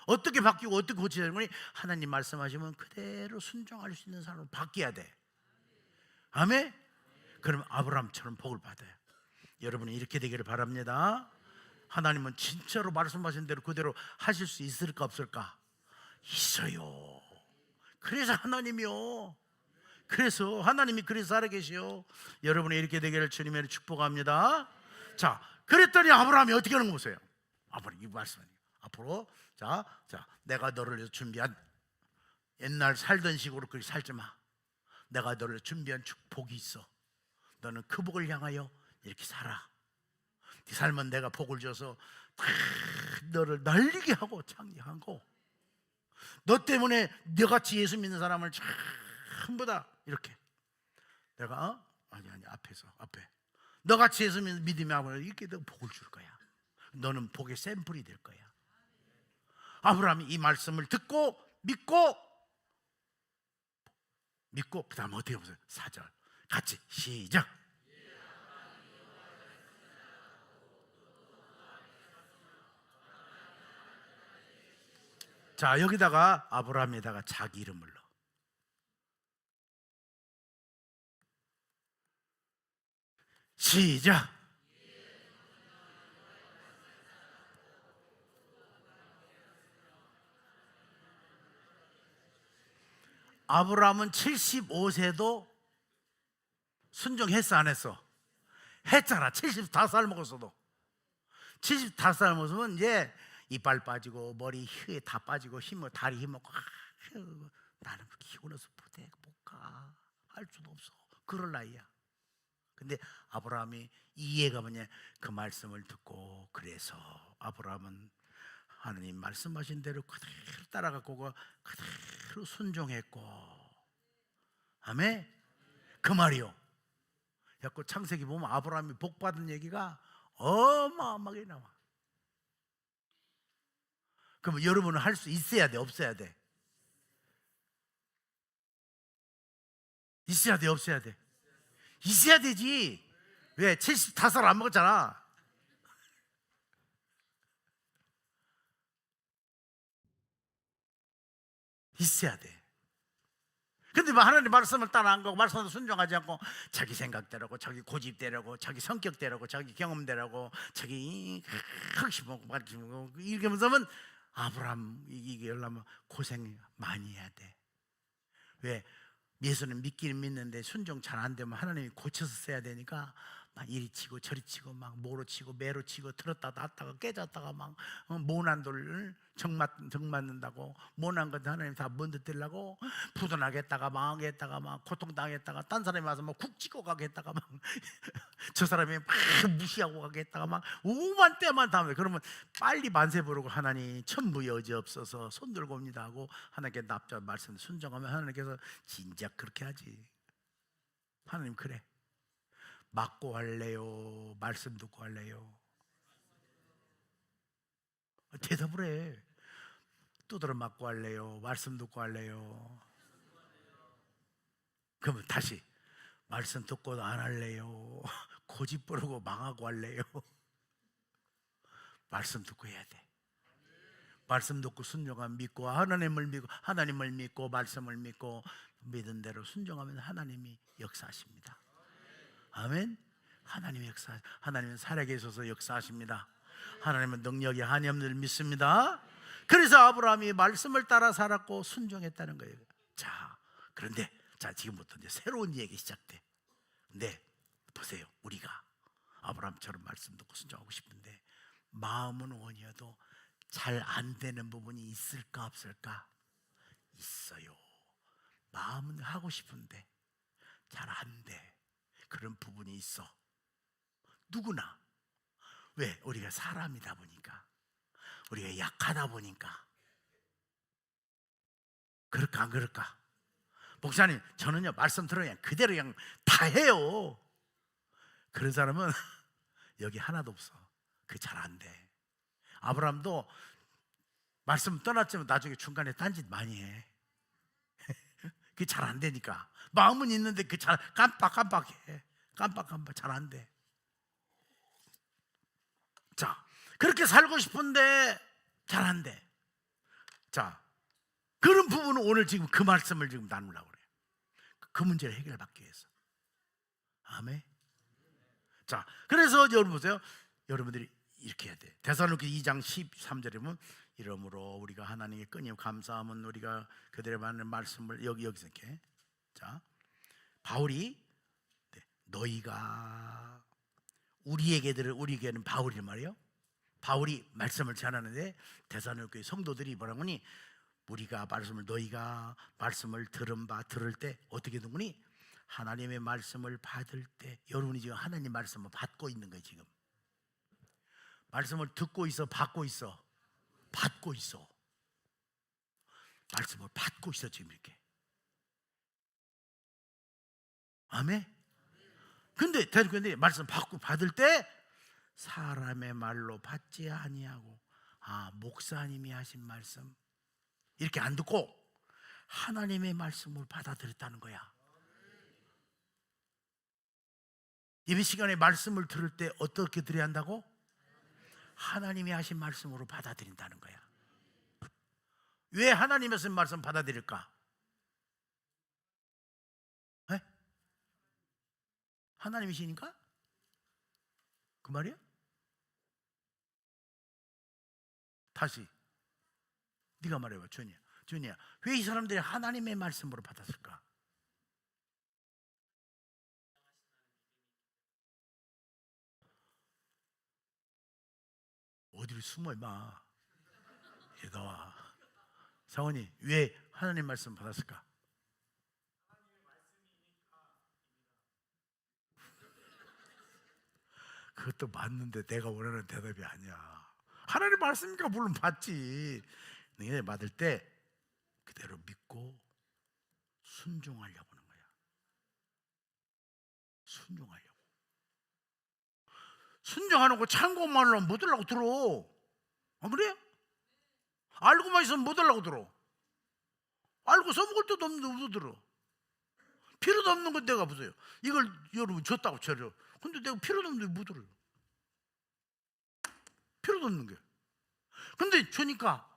어떻게 바뀌고 어떻게 고쳐야 되는 거니? 하나님 말씀하시면 그대로 순종할 수 있는 사람으로 바뀌어야 돼. 아멘? 그럼 아브라함처럼 복을 받아요. 여러분이 이렇게 되기를 바랍니다. 하나님은 진짜로 말씀하신 대로 그대로 하실 수 있을까 없을까? 있어요. 그래서 하나님이요. 그래서 하나님이 그래서 살아계시요. 여러분이 이렇게 되기를 주님의 축복합니다. 자, 그랬더니 아브라함이 어떻게 하는 거 보세요. 아브라함 이 말씀이에요. 앞으로 자, 내가 너를 위해서 준비한 옛날 살던 식으로 그렇게 살지 마. 내가 너를 준비한 축복이 있어. 너는 그 복을 향하여 이렇게 살아. 네 삶은 내가 복을 줘서 너를 날리게 하고 창조하고 너 때문에 너같이 예수 믿는 사람을 전부 다 이렇게 내가 아니 앞에 너같이 예수 믿으면 아무나 이렇게 내가 복을 줄 거야. 너는 복의 샘플이 될 거야. 아브라함이 이 말씀을 듣고 믿고 그 다음 어떻게 보세요? 4절 같이 시작. 자, 여기다가 아브라함에다가 자기 이름을 넣어. 시작. 아브라함은 75세도 순종했어 안 했어? 했잖아. 75살 먹었어도. 75살 먹으면 이제 이빨 빠지고 머리 혀에 다 빠지고 다리 힘 없고 나는 피곤해서 부대 못 가. 할 수도 없어. 그럴 나이야. 근데 아브라함이 이해가 뭐냐? 그 말씀을 듣고 그래서 아브라함은 하나님 말씀하신 대로 그대로 따라갔고 그대로 순종했고. 아멘. 그 말이요. 자꾸 창세기 보면 아브라함이 복 받은 얘기가 어마어마하게 나와. 그럼 여러분은 할 수 있어야 돼, 없어야 돼? 있어야 돼, 없어야 돼? 있어야 되지. 왜? 75살 안 먹었잖아. 있어야 돼. 근데 뭐 하나님 말씀을 따라 안 가고 말씀을 순종하지 않고 자기 생각대로고 자기 고집대로고 자기 성격대로고 자기 경험대로고 자기 흑심하고 말심하고 이렇게 하면 아브라함 이게 열라면 고생 많이 해야 돼. 왜? 예수는 믿기는 믿는데 순종 잘 안 되면 하나님이 고쳐서 써야 되니까 막 이리 치고 저리 치고 막 모로 치고 매로 치고 들었다 놨다가 깨졌다가 막 모난 돌을 정 맞는다고 모난 것 하나님 다 먼저뜨리려고 부도나겠다가 망하겠다가 막 고통당했다가 딴 사람이 와서 뭐 쿡 찍고 가겠다가 막 저 사람이 막 무시하고 가겠다가 막 오만 때만 다음에 그러면 빨리 만세 부르고 하나님 천부 여지 없어서 손 들고 옵니다 하고 하나님께 납작 말씀 순종하면 하나님께서 진작 그렇게 하지. 하나님 그래. 맞고 할래요? 말씀 듣고 할래요? 대답을 해. 두드러 맞고 할래요? 말씀 듣고 할래요? 그러면 다시 말씀 듣고도 안 할래요? 고집 부르고 망하고 할래요? 말씀 듣고 해야 돼. 말씀 듣고 순종하면 믿고 하나님을 믿고 말씀을 믿고 믿은 대로 순종하면 하나님이 역사하십니다. 아멘. 하나님의 역사, 하나님은 살아계셔서 역사하십니다. 하나님은 능력이 한이 없는 줄 믿습니다. 그래서 아브라함이 말씀을 따라 살았고 순종했다는 거예요. 자, 그런데 자 지금부터 이제 새로운 얘기 시작돼. 근데 보세요, 우리가 아브라함처럼 말씀 듣고 순종하고 싶은데 마음은 원이어도 잘 안 되는 부분이 있을까 없을까? 있어요. 마음은 하고 싶은데 잘 안 돼. 그런 부분이 있어. 누구나. 왜? 우리가 사람이다 보니까, 우리가 약하다 보니까. 그럴까 안 그럴까? 목사님 저는요 말씀 들으면 그대로 그냥 다 해요. 그런 사람은 여기 하나도 없어. 그게 잘 안 돼. 아브라함도 말씀 떠났지만 나중에 중간에 딴짓 많이 해. 그게 잘 안 되니까. 마음은 있는데 그 잘 깜빡깜빡해. 깜빡깜빡 잘 안 돼. 자, 그렇게 살고 싶은데 잘 안 돼. 자, 그런 부분은 오늘 지금 그 말씀을 지금 나누려고 그래요. 그 문제를 해결받기 위해서. 아멘. 자, 그래서 여러분 보세요. 여러분들이 이렇게 해야 돼. 데살로니가 2장 13절에 보면 이러므로 우리가 하나님께 끊임 감사하면 우리가 그들의 받는 말씀을 여기서 이렇게. 자, 바울이 너희가 우리에게는 바울이 말이에요. 바울이 말씀을 전하는데 데살로니가 성도들이 뭐라고 하니 우리가 너희가 말씀을 들을 때 어떻게 듣니? 하나님의 말씀을 받을 때. 여러분이 지금 하나님 말씀을 받고 있는 거예요. 지금 말씀을 듣고 있어, 받고 있어? 받고 있어. 말씀을 받고 있어 지금 이렇게. 아멘. 근데 말씀 받을 때 사람의 말로 받지 아니하고 목사님이 하신 말씀 이렇게 안 듣고 하나님의 말씀을 받아들였다는 거야. 예배 시간에 말씀을 들을 때 어떻게 들어야 한다고? 하나님이 하신 말씀으로 받아들인다는 거야. 왜 하나님의 말씀 받아들일까? 네? 하나님이시니까? 그 말이야? 다시 네가 말해봐. 준이야 왜 이 사람들이 하나님의 말씀으로 받았을까? 어디를 숨어 임마. 얘 나와. 상원이 왜 하나님 말씀 받았을까? 그것도 맞는데 내가 원하는 대답이 아니야. 하나님 말씀이니까 물론 받지. 너희들 받을 때 그대로 믿고 순종하려고 하는 거야. 순종하려고. 순종하는 거 참고만으로 못 하려고 들어. 안 그래? 알고만 있으면 못 하려고 들어. 알고 써먹을 때도 없는데 못 들어. 필요도 없는 건 내가 보세요. 이걸 여러분 줬다고 쳐요. 근데 내가 필요도 없는데 못 들어요. 필요도 없는 게. 근데 주니까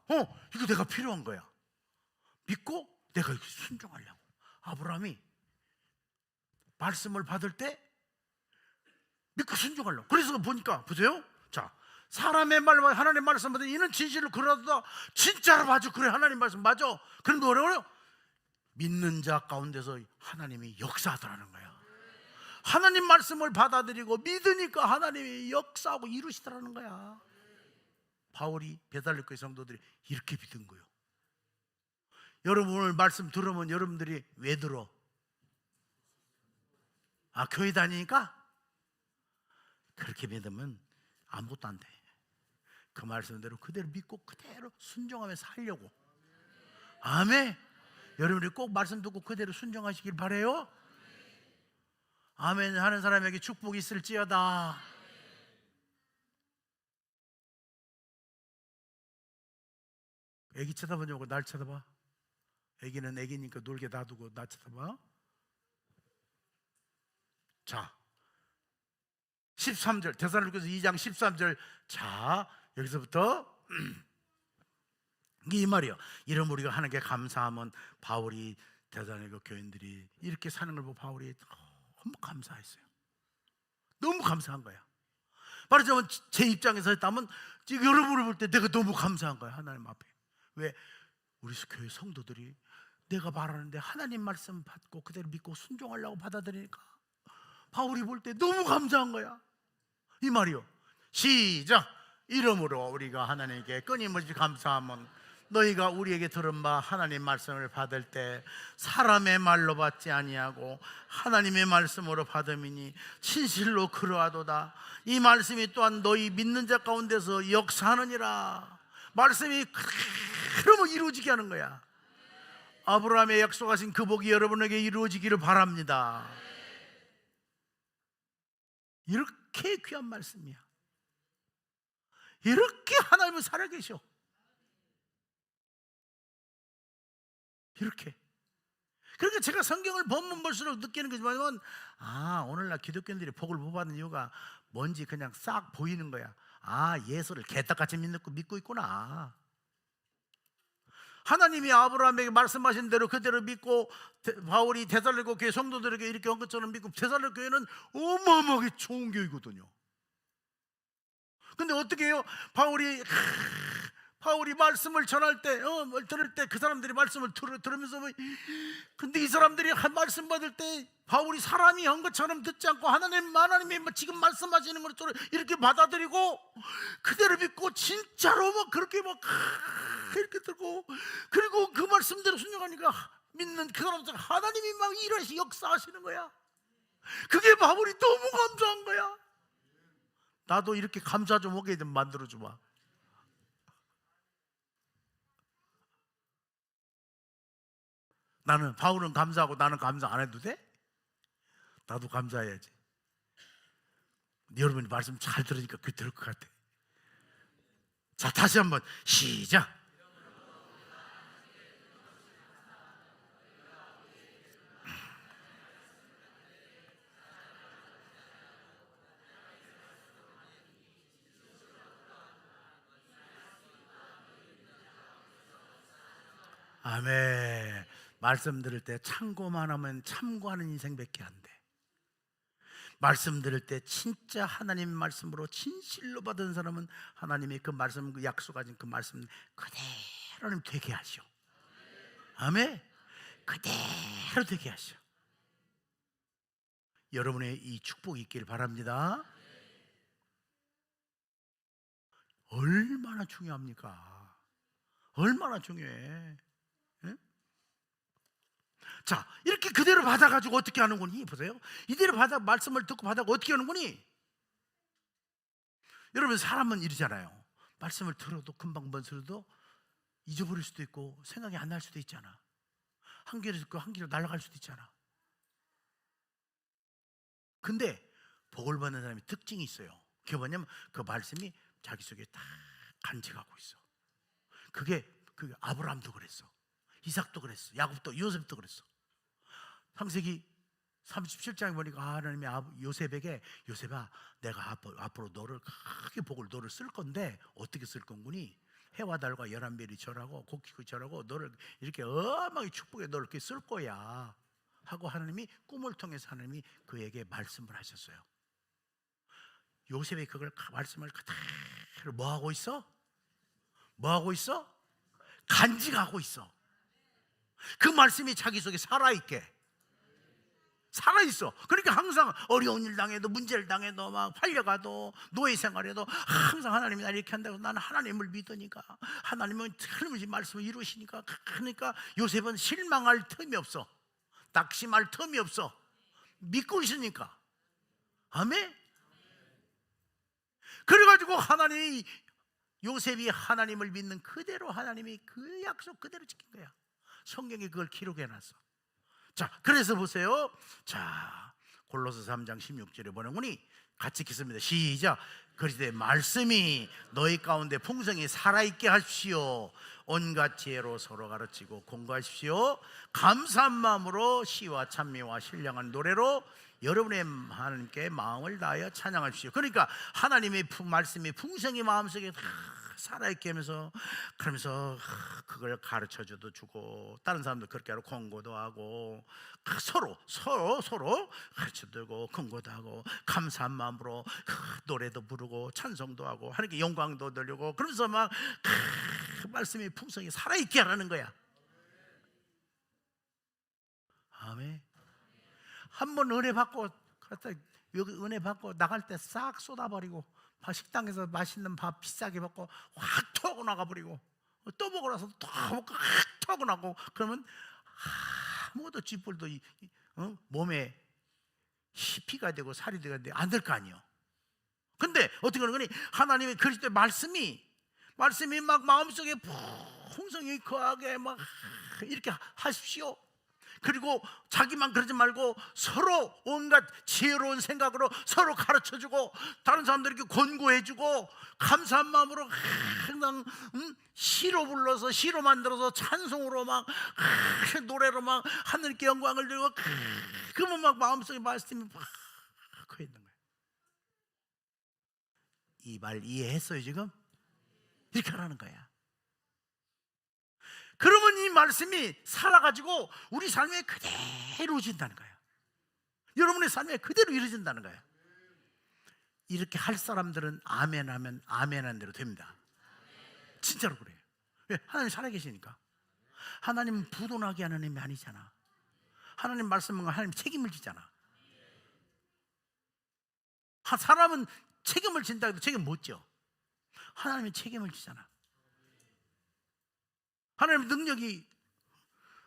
이거 내가 필요한 거야. 믿고 내가 이렇게 순종하려고. 아브라함이 말씀을 받을 때 믿고 순종하려고. 그래서 보니까 보세요. 자, 사람의 말과 하나님의 말씀 받은 이는 진실로 그러다 진짜로 맞아. 그래, 하나님 말씀 맞아. 그런데 뭐래요? 믿는 자 가운데서 하나님이 역사하더라는 거야. 하나님 말씀을 받아들이고 믿으니까 하나님이 역사하고 이루시더라는 거야. 바울이 베살로니가 성도들이 이렇게 믿은 거예요. 여러분 오늘 말씀 들으면 여러분들이 왜 들어? 아, 교회 다니니까? 그렇게 믿으면 아무것도 안 돼. 그 말씀대로 그대로 믿고 그대로 순종하며 살려고. 아멘. 여러분이 꼭 말씀 듣고 그대로 순종하시길 바라요. 아멘 하는 사람에게 축복이 있을지어다. 애기 쳐다보지 말고 날 쳐다봐. 애기는 애기니까 놀게 놔두고 나 쳐다봐. 자, 13절 데살로니가서 2장 13절. 자, 여기서부터 이 말이요. 이런 우리가 하나님께 감사하면 바울이 데살로니가 교인들이 이렇게 사는 걸 보고 바울이 너무 감사했어요. 너무 감사한 거야. 말하자면 제 입장에서 했다면 지금 여러분을 볼 때 내가 너무 감사한 거야. 하나님 앞에. 왜? 우리 교회 성도들이 내가 말하는데 하나님 말씀 받고 그대로 믿고 순종하려고 받아들이니까 바울이 볼 때 너무 감사한 거야. 이 말이요. 시작. 이러므로 우리가 하나님께 끊임없이 감사하면 너희가 우리에게 들은 바 하나님 말씀을 받을 때 사람의 말로 받지 아니하고 하나님의 말씀으로 받음이니 진실로 그러하도다. 이 말씀이 또한 너희 믿는 자 가운데서 역사하느니라. 말씀이 그러면 이루어지게 하는 거야. 아브라함의 약속하신 그 복이 여러분에게 이루어지기를 바랍니다. 이렇게 귀한 말씀이야. 이렇게 하나님은 살아계셔. 이렇게. 그러니까 제가 성경을 본문 볼수록 느끼는 거지만, 아, 오늘날 기독교인들이 복을 못 받는 이유가 뭔지 그냥 싹 보이는 거야. 아, 예수를 개떡같이 믿고 있구나. 하나님이 아브라함에게 말씀하신 대로 그대로 믿고 바울이 데살로니가 교회 성도들에게 이렇게 한 것처럼 믿고, 데살로니가 교회는 어마어마하게 좋은 교회거든요. 근데 어떻게 해요? 바울이 말씀을 전할 때, 들을 때 그 사람들이 말씀을 들으면서, 근데 이 사람들이 말씀 받을 때 바울이 사람이 한 것처럼 듣지 않고 하나님이 지금 말씀하시는 것처럼 이렇게 받아들이고 그대로 믿고 진짜로 막 그렇게 막 이렇게 들고, 그리고 그 말씀대로 순종하니까 믿는 그 사람들 하나님이 막 일하시 역사하시는 거야. 그게 바울이 너무 감사한 거야. 나도 이렇게 감사 좀 하게 좀 만들어 주마. 나는 바울은 감사하고 나는 감사 안 해도 돼? 나도 감사해야지. 여러분이 말씀 잘 들으니까 그게 될 것 같아. 자, 다시 한번 시작. 아멘. 말씀 들을 때 참고만 하면 참고하는 인생밖에 안 돼. 말씀 들을 때 진짜 하나님 말씀으로 진실로 받은 사람은 하나님이 그 말씀, 그 약속하신 그 말씀 그대로 되게 하셔. 아멘. 그대로 되게 하셔. 여러분의 이 축복이 있기를 바랍니다. 얼마나 중요합니까? 얼마나 중요해. 응? 자, 이렇게 그대로 받아가지고 어떻게 하는 거니? 보세요. 이대로 말씀을 듣고 받아가 어떻게 하는 거니? 여러분, 사람은 이러잖아요. 말씀을 들어도 금방 들어도 잊어버릴 수도 있고 생각이 안 날 수도 있잖아. 한 귀로 듣고 한 귀로 날아갈 수도 있잖아. 근데 복을 받는 사람이 특징이 있어요. 그게 뭐냐면 그 말씀이 자기 속에 다 간직하고 있어. 그게 아브라함도 그랬어. 이삭도 그랬어. 야곱도, 요셉도 그랬어. 창세기 37장에 보니까 하나님이 요셉에게, 요셉아, 내가 앞으로 너를 크게 복을 너를 쓸 건데 어떻게 쓸 건구니? 해와 달과 11별이 절하고 곡기구 절하고 너를 이렇게 어마하게 축복해 너를 이렇게 쓸 거야. 하고 하나님이 꿈을 통해서 하나님이 그에게 말씀을 하셨어요. 요셉이 그걸 말씀을 그대로 뭐 하고 있어? 뭐 하고 있어? 간직하고 있어. 그 말씀이 자기 속에 살아있게 살아있어. 그러니까 항상 어려운 일 당해도 문제를 당해도 막 팔려가도 노예 생활해도 항상 하나님이 나 이렇게 한다고 나는 하나님을 믿으니까 하나님은 틀림없이 말씀을 이루시니까. 그러니까 요셉은 실망할 틈이 없어. 낙심할 틈이 없어. 믿고 있으니까. 아멘. 그래가지고 하나님이 요셉이 하나님을 믿는 그대로 하나님이 그 약속 그대로 지킨 거야. 성경에 그걸 기록해놨어. 자, 그래서 보세요. 자, 골로새 3장 16절에 보내보니 같이 읽겠습니다. 시작. 그리스도의 말씀이 너희 가운데 풍성히 살아있게 하십시오. 온갖 지혜로 서로 가르치고 공부하십시오. 감사한 마음으로 시와 찬미와 신령한 노래로 여러분의 하나님께 마음을 다하여 찬양하십시오. 그러니까 하나님의 말씀이 풍성히 마음속에 살아있게 하면서 그러면서 그걸 가르쳐줘도 주고 다른 사람도 그렇게 하고 공고도 하고 서로 가르쳐도 하고 공고도 하고 감사한 마음으로 노래도 부르고 찬송도 하고 하나님께 영광도 돌리고 그러면서 막 말씀이 풍성히 살아있게 하라는 거야. 아멘. 한번 은혜 받고 여기 은혜 받고 나갈 때 싹 쏟아버리고 식당에서 맛있는 밥 비싸게 먹고 확 토하고 나가버리고 또 먹으러 와서 또 먹고 확 토하고 나고 그러면 아무것도 쥐뿔도 몸에 피가 되고 살이 되는데 안 될 거 아니에요. 근데 어떻게 하는 거니? 하나님의 그리스도의 말씀이 막 마음속에 풍성히 거하게 막 이렇게 하십시오. 그리고 자기만 그러지 말고 서로 온갖 지혜로운 생각으로 서로 가르쳐주고 다른 사람들에게 권고해주고 감사한 마음으로 항상 시로 불러서 시로 만들어서 찬송으로 막 노래로 막 하늘께 영광을 드리고 그러면 막 마음속에 말씀이 막 그 있는 거예요. 이 말 이해했어요 지금? 이렇게 하라는 거야. 그러면 이 말씀이 살아가지고 우리 삶에 그대로 이루어진다는 거예요. 여러분의 삶에 그대로 이루어진다는 거예요. 이렇게 할 사람들은 아멘 하면 아멘한 대로 됩니다. 진짜로 그래요. 왜? 하나님 살아계시니까. 하나님은 부도나게 하는 힘이 아니잖아. 하나님 말씀은 하나님 책임을 지잖아. 사람은 책임을 진다 해도 책임 못 져. 하나님은 책임을 지잖아. 하나님의 능력이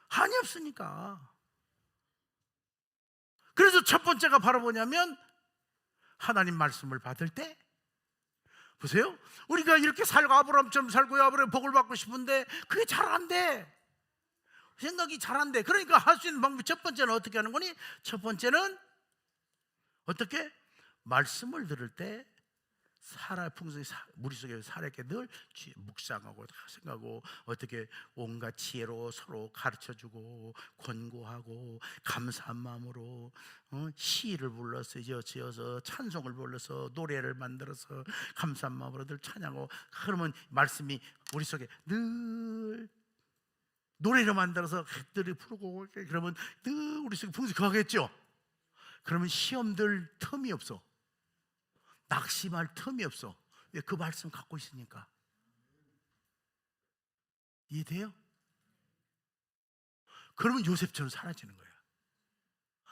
한이 없으니까. 그래서 첫 번째가 바로 뭐냐면 하나님 말씀을 받을 때 보세요. 우리가 이렇게 살고 아브라함처럼 살고 아브라함 복을 받고 싶은데 그게 잘 안 돼. 생각이 잘 안 돼. 그러니까 할 수 있는 방법이 첫 번째는 어떻게 하는 거니? 첫 번째는 어떻게? 말씀을 들을 때 풍성히 머릿속에 살아있게 늘 묵상하고 생각하고 어떻게 온갖 지혜로 서로 가르쳐주고 권고하고 감사한 마음으로 시를 불러서 지어서 찬송을 불러서 노래를 만들어서 감사한 마음으로 늘 찬양하고 그러면 말씀이 우리 속에 늘 노래를 만들어서 늘 부르고 그러면 늘 우리 속에 풍성히 거하겠죠. 그러면 시험들 틈이 없어. 낙심할 틈이 없어. 왜? 그 말씀 갖고 있으니까. 이해돼요? 그러면 요셉처럼 사라지는 거야.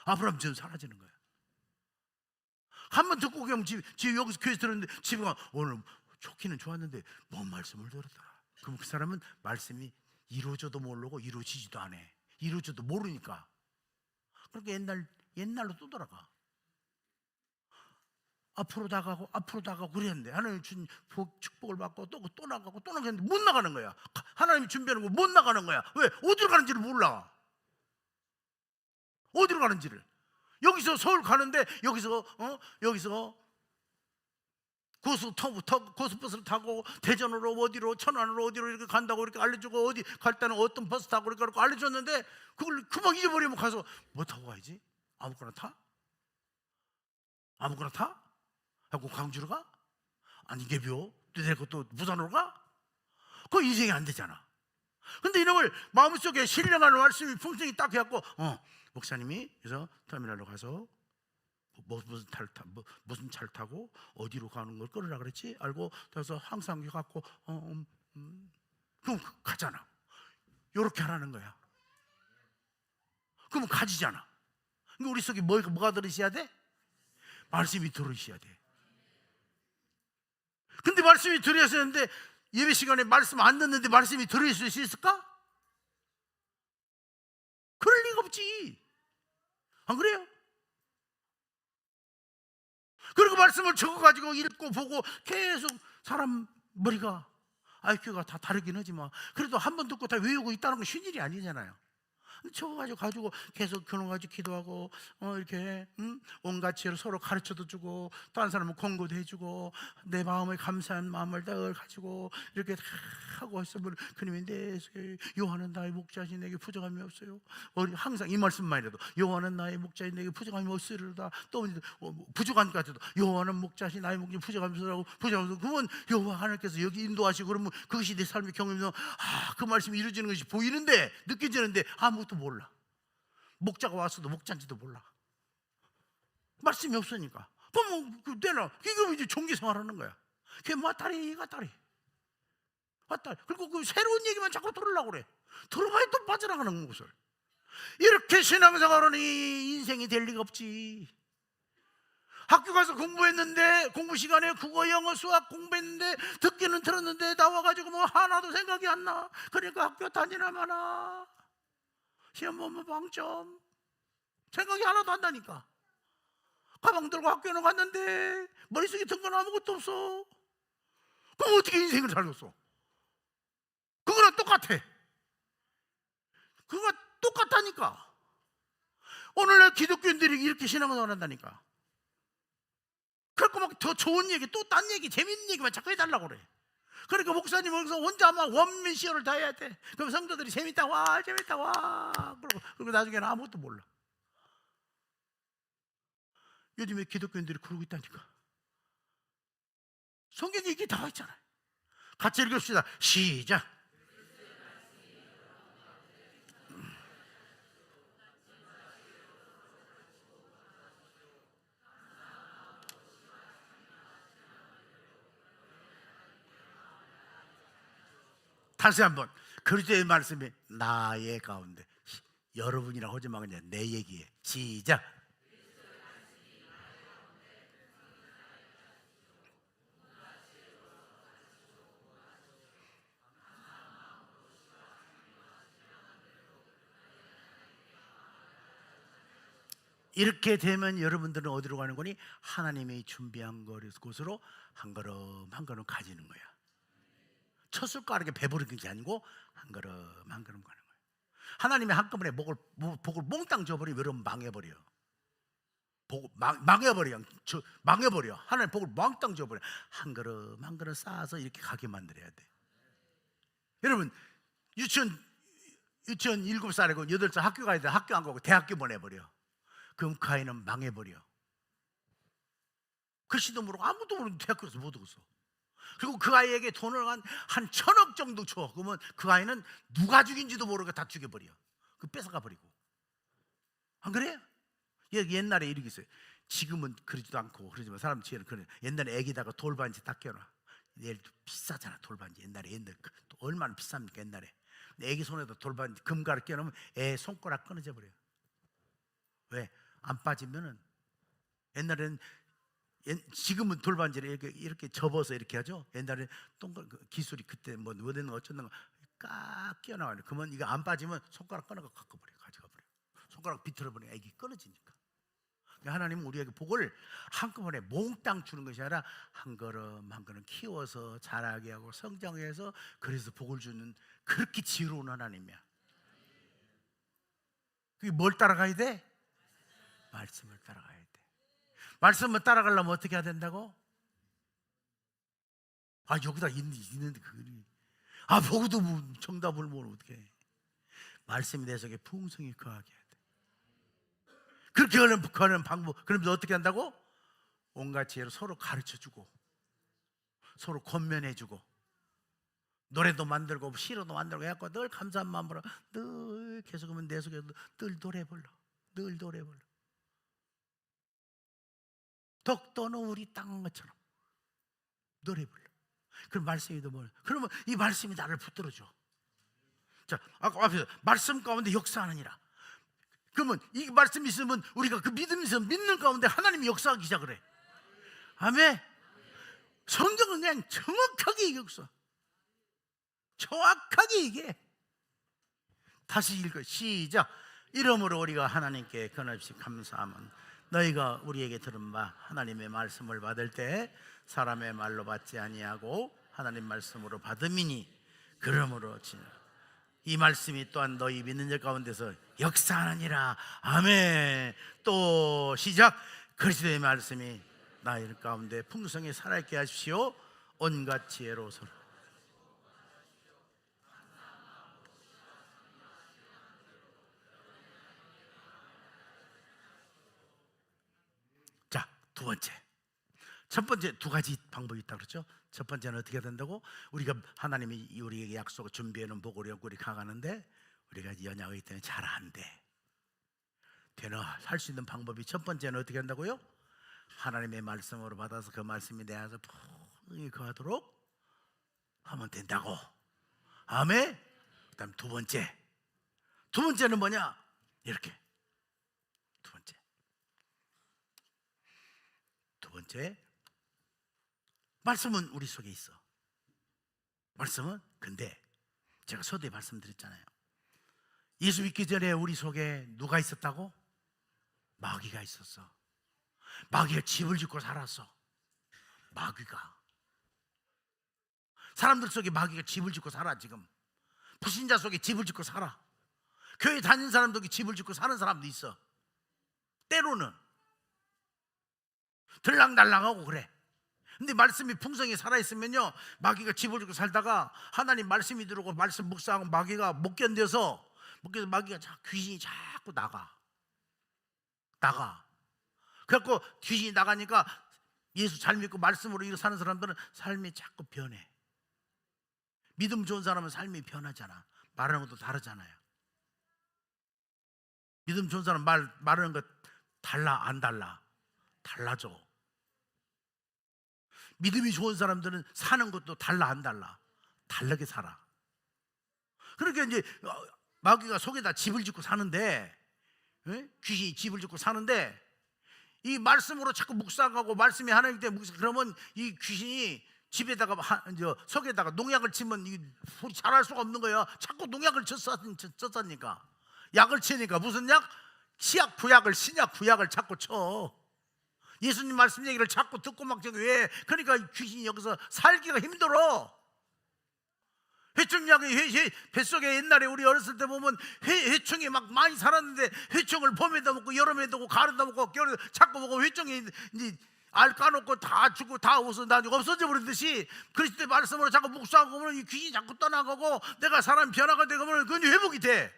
아브라함처럼 사라지는 거야. 한 번 듣고 그냥 여기서 교회에서 들었는데 집에 가 오늘 좋기는 좋았는데 뭔 말씀을 들었더라. 그럼 그 사람은 말씀이 이루어져도 모르고 이루어지지도 않아. 이루어져도 모르니까. 그러니까 옛날로 또 돌아가. 앞으로 나가고 그랬는데 하나님 준 축복을 받고 또 나가는데 못 나가는 거야. 하나님이 준비하는 거 못 나가는 거야. 왜? 어디로 가는지를 몰라. 어디로 가는지를. 여기서 서울 가는데 여기서 고속버스를 타고 대전으로 어디로 천안으로 어디로 이렇게 간다고 이렇게 알려주고 어디 갈 때는 어떤 버스 타고 그렇게 알려줬는데 그걸 금방 잊어버리면 가서 뭐 타고 가야지? 아무거나 타? 아무거나 타? 하고 광주로 가? 아니 개비오? 또 내가 또 부산으로 가? 그거 인생이 안 되잖아. 근데 이놈을 마음속에 신령한 말씀이 풍성히 딱 해갖고 목사님이 그래서 터미널로 가서 무슨 차를 타고 어디로 가는 걸 끌으라 그랬지? 알고 그래서 항상 해갖고 그럼 가잖아. 요렇게 하라는 거야. 그러면 가지잖아. 그러니까 우리 속에 뭐가 들으셔야 돼? 말씀이 들으셔야 돼. 근데 말씀이 들으셔야 되는데 예배 시간에 말씀 안 듣는데 말씀이 들으실 수 있을까? 그럴 리가 없지. 안 그래요? 그리고 말씀을 적어가지고 읽고 보고 계속 사람 머리가 IQ가 다 다르긴 하지만 그래도 한 번 듣고 다 외우고 있다는 건 쉬운 일이 아니잖아요. 적어가지고 계속 그놈가지고 기도하고 이렇게 온갖 지혜로 서로 가르쳐도 주고 다른 사람은 권고도 해주고 내 마음에 감사한 마음을 늘 가지고 이렇게 다 하고 있으면 그님이 여호와는 나의 목자시 내게 부족함이 없어요. 항상 이 말씀만 해도 여호와는 나의 목자시 내게 부족함이 없으리로다. 또 부족한 것까지도 여호와는 목자시 나의 목자시 부족함이 없으라고 부족함이 그건 여호와 하나님께서 여기 인도하시고 그러면 그것이 내 삶의 경험이면 그 말씀이 이루어지는 것이 보이는데 느껴지는데 아무것도 몰라. 목자가 왔어도 목자인지도 몰라. 말씀이 없으니까. 그럼 내가 이거 이제 종기생활하는 거야. 그게 왔다리 갔다리 왔다리. 그리고 그 새로운 얘기만 자꾸 들으려고 그래. 들어봐야 또 빠져나가는 것을. 이렇게 신앙생활하니 인생이 될 리가 없지. 학교 가서 공부했는데 공부 시간에 국어, 영어, 수학 공부했는데 듣기는 들었는데 나와가지고 뭐 하나도 생각이 안 나. 그러니까 학교 다니나 마나 시험 보면 빵점. 생각이 하나도 안 나니까. 가방 들고 학교는 갔는데 머릿속에 든 건 아무것도 없어. 그럼 어떻게 인생을 살겠어? 그거랑 똑같아. 그거 똑같다니까. 오늘날 기독교인들이 이렇게 신앙을 한다니까. 그러니까 막 더 좋은 얘기, 또 딴 얘기, 재밌는 얘기만 자꾸 해달라고 그래. 그러니까 목사님은 여기서 혼자 막 원맨시어를 다 해야 돼. 그럼 성도들이 재밌다 와 재밌다 와 그리고 나중에는 아무것도 몰라. 요즘에 기독교인들이 그러고 있다니까. 성경에 이게 다 있잖아요. 같이 읽읍시다. 시작. 다시 한번. 그리스도의 말씀이 나의 가운데. 여러분이라고 하지 마. 그냥 내 얘기해. 시작. 이렇게 되면 여러분들은 어디로 가는 거니? 하나님이 준비한 곳으로 한 걸음 한 걸음 가지는 거야. 첫 숟가락에 배부르는 게 아니고 한 걸음 한 걸음 가는 거야. 하나님이 한꺼번에 복을 몽땅 줘버리면 여러분 망해버려. 망해버려. 망해버려. 하나님 복을 몽땅 줘버려. 한 걸음 한 걸음 쌓아서 이렇게 가게 만들어야 돼. 여러분 유치원 7살이고 8살 학교 가야 돼. 학교 안 가고 대학교 보내버려. 그럼 그 아이는 망해버려. 글씨도 모르고 아무도 모르고 대학교에서 못 오겠어. 그리고 그 아이에게 돈을 한 1,000억 정도 줘. 그러면 그 아이는 누가 죽인지도 모르고 다 죽여버려. 그 뺏어가 버리고. 안 그래요? 옛날에 이렇게 있어요. 지금은 그러지도 않고 그러지만 사람 지혜는 그래. 옛날에 애기다가 돌반지 딱 껴놔. 얘도 비싸잖아 돌반지. 옛날에 또 얼마나 비쌉니까 옛날에. 애기 손에다 돌반지 금가루 껴놓으면 애 손가락 끊어져 버려요. 왜? 안 빠지면은 옛날에는 지금은 돌반지를 이렇게 접어서 이렇게 하죠. 옛날에 동그란 기술이 그때 뭐 어디는 어쩌는 깍 끼어나와요. 그러면 이거 안 빠지면 손가락 끊어가 가져가 버려. 손가락 비틀어 버리면 애기 끊어지니까. 하나님은 우리에게 복을 한꺼번에 몽땅 주는 것이 아니라 한 걸음 한 걸음 키워서 자라게 하고 성장해서 그래서 복을 주는 그렇게 지혜로운 하나님이야. 그게 뭘 따라가야 돼? 말씀을 따라가야 돼. 말씀을 따라가려면 어떻게 해야 된다고? 여기다 있는데 그거니. 보고도 정답을 모르면 어떡해. 말씀이 내 속에 풍성히 거하게 해야 돼. 그렇게 하는 방법. 그러면서 어떻게 한다고? 온갖 지혜로 서로 가르쳐주고 서로 권면해주고 노래도 만들고 시로도 만들고 해갖고 늘 감사한 마음으로 늘 계속 하면 내 속에서 늘 노래 불러. 늘 노래 불러. 독도는 우리 땅 것처럼 노래 불러. 그럼 말씀이도 뭘? 그러면 이 말씀이 나를 붙들어줘. 자, 아까 앞에서 말씀 가운데 역사하느니라. 그러면 이 말씀이 있으면 우리가 그 믿음에서 믿는 가운데 하나님이 역사하기 시작을 해. 아멘. 성경은 그냥 정확하게 이겼어. 정확하게 이게. 다시 읽어. 시작. 이러므로 우리가 하나님께 끊임없이 감사함은 너희가 우리에게 들은 바 하나님의 말씀을 받을 때 사람의 말로 받지 아니하고 하나님 말씀으로 받음이니 그러므로 이 말씀이 또한 너희 믿는 자 가운데서 역사하느니라. 아멘. 또 시작. 그리스도의 말씀이 나의 가운데 풍성히 살아있게 하십시오. 온갖 지혜로 서로. 자, 두 번째. 첫 번째 두 가지 방법이 있다고 그랬죠. 첫 번째는 어떻게 된다고? 우리가 하나님이 우리에게 약속을 준비해 놓은 복을 얻고 우리 가가는데 우리가 연약하기 때문에 잘 안 돼. 되나 할 수 있는 방법이 첫 번째는 어떻게 한다고요? 하나님의 말씀으로 받아서 그 말씀이 내 안에서 풍성히 거하도록 하면 된다고. 아멘. 그다음 두 번째는 뭐냐? 이렇게. 두 번째 말씀은 우리 속에 있어. 말씀은 근데 제가 서두에 말씀드렸잖아요. 예수 믿기 전에 우리 속에 누가 있었다고? 마귀가 있었어. 마귀가 집을 짓고 살았어. 마귀가. 사람들 속에 마귀가 집을 짓고 살아. 지금 불신자 속에 집을 짓고 살아. 교회 다니는 사람도 집을 짓고 사는 사람도 있어. 때로는 들락날락하고 그래. 근데 말씀이 풍성히 살아있으면요, 마귀가 집을 짓고 살다가 하나님 말씀이 들어오고 말씀 묵상하고 마귀가 못 견뎌서 마귀가 귀신이 자꾸 나가. 그래갖고 귀신이 나가니까 예수 잘 믿고 말씀으로 이렇게 사는 사람들은 삶이 자꾸 변해. 믿음 좋은 사람은 삶이 변하잖아. 말하는 것도 다르잖아요. 믿음 좋은 사람 말하는 것 달라 안 달라? 달라져. 믿음이 좋은 사람들은 사는 것도 달라 안 달라? 다르게 살아. 그러니까 이제 마귀가 속에다 집을 짓고 사는데, 귀신이 집을 짓고 사는데 이 말씀으로 자꾸 묵상하고 말씀이 하나님 때 그러면 이 귀신이 집에다가 속에다가 농약을 치면 이 소리 잘할 수가 없는 거야. 자꾸 농약을 쳤으니까. 약을 치니까 무슨 약? 시약 구약을 신약 구약을 자꾸 쳐. 예수님 말씀 얘기를 자꾸 듣고 막 저기 왜? 그러니까 귀신이 여기서 살기가 힘들어. 회충약이 뱃속에 옛날에 우리 어렸을 때 보면 회충이 막 많이 살았는데 회충을 봄에도 먹고 여름에도 먹고 가을에도 먹고 겨울에도 자꾸 먹고 회충이 이제 알 까놓고 다 죽고 다 나중에 없어져 버리듯이 그리스도의 말씀으로 자꾸 묵상하고 보면 이 귀신이 자꾸 떠나가고 내가 사람 변화가 되고 보면 그건 회복이 돼.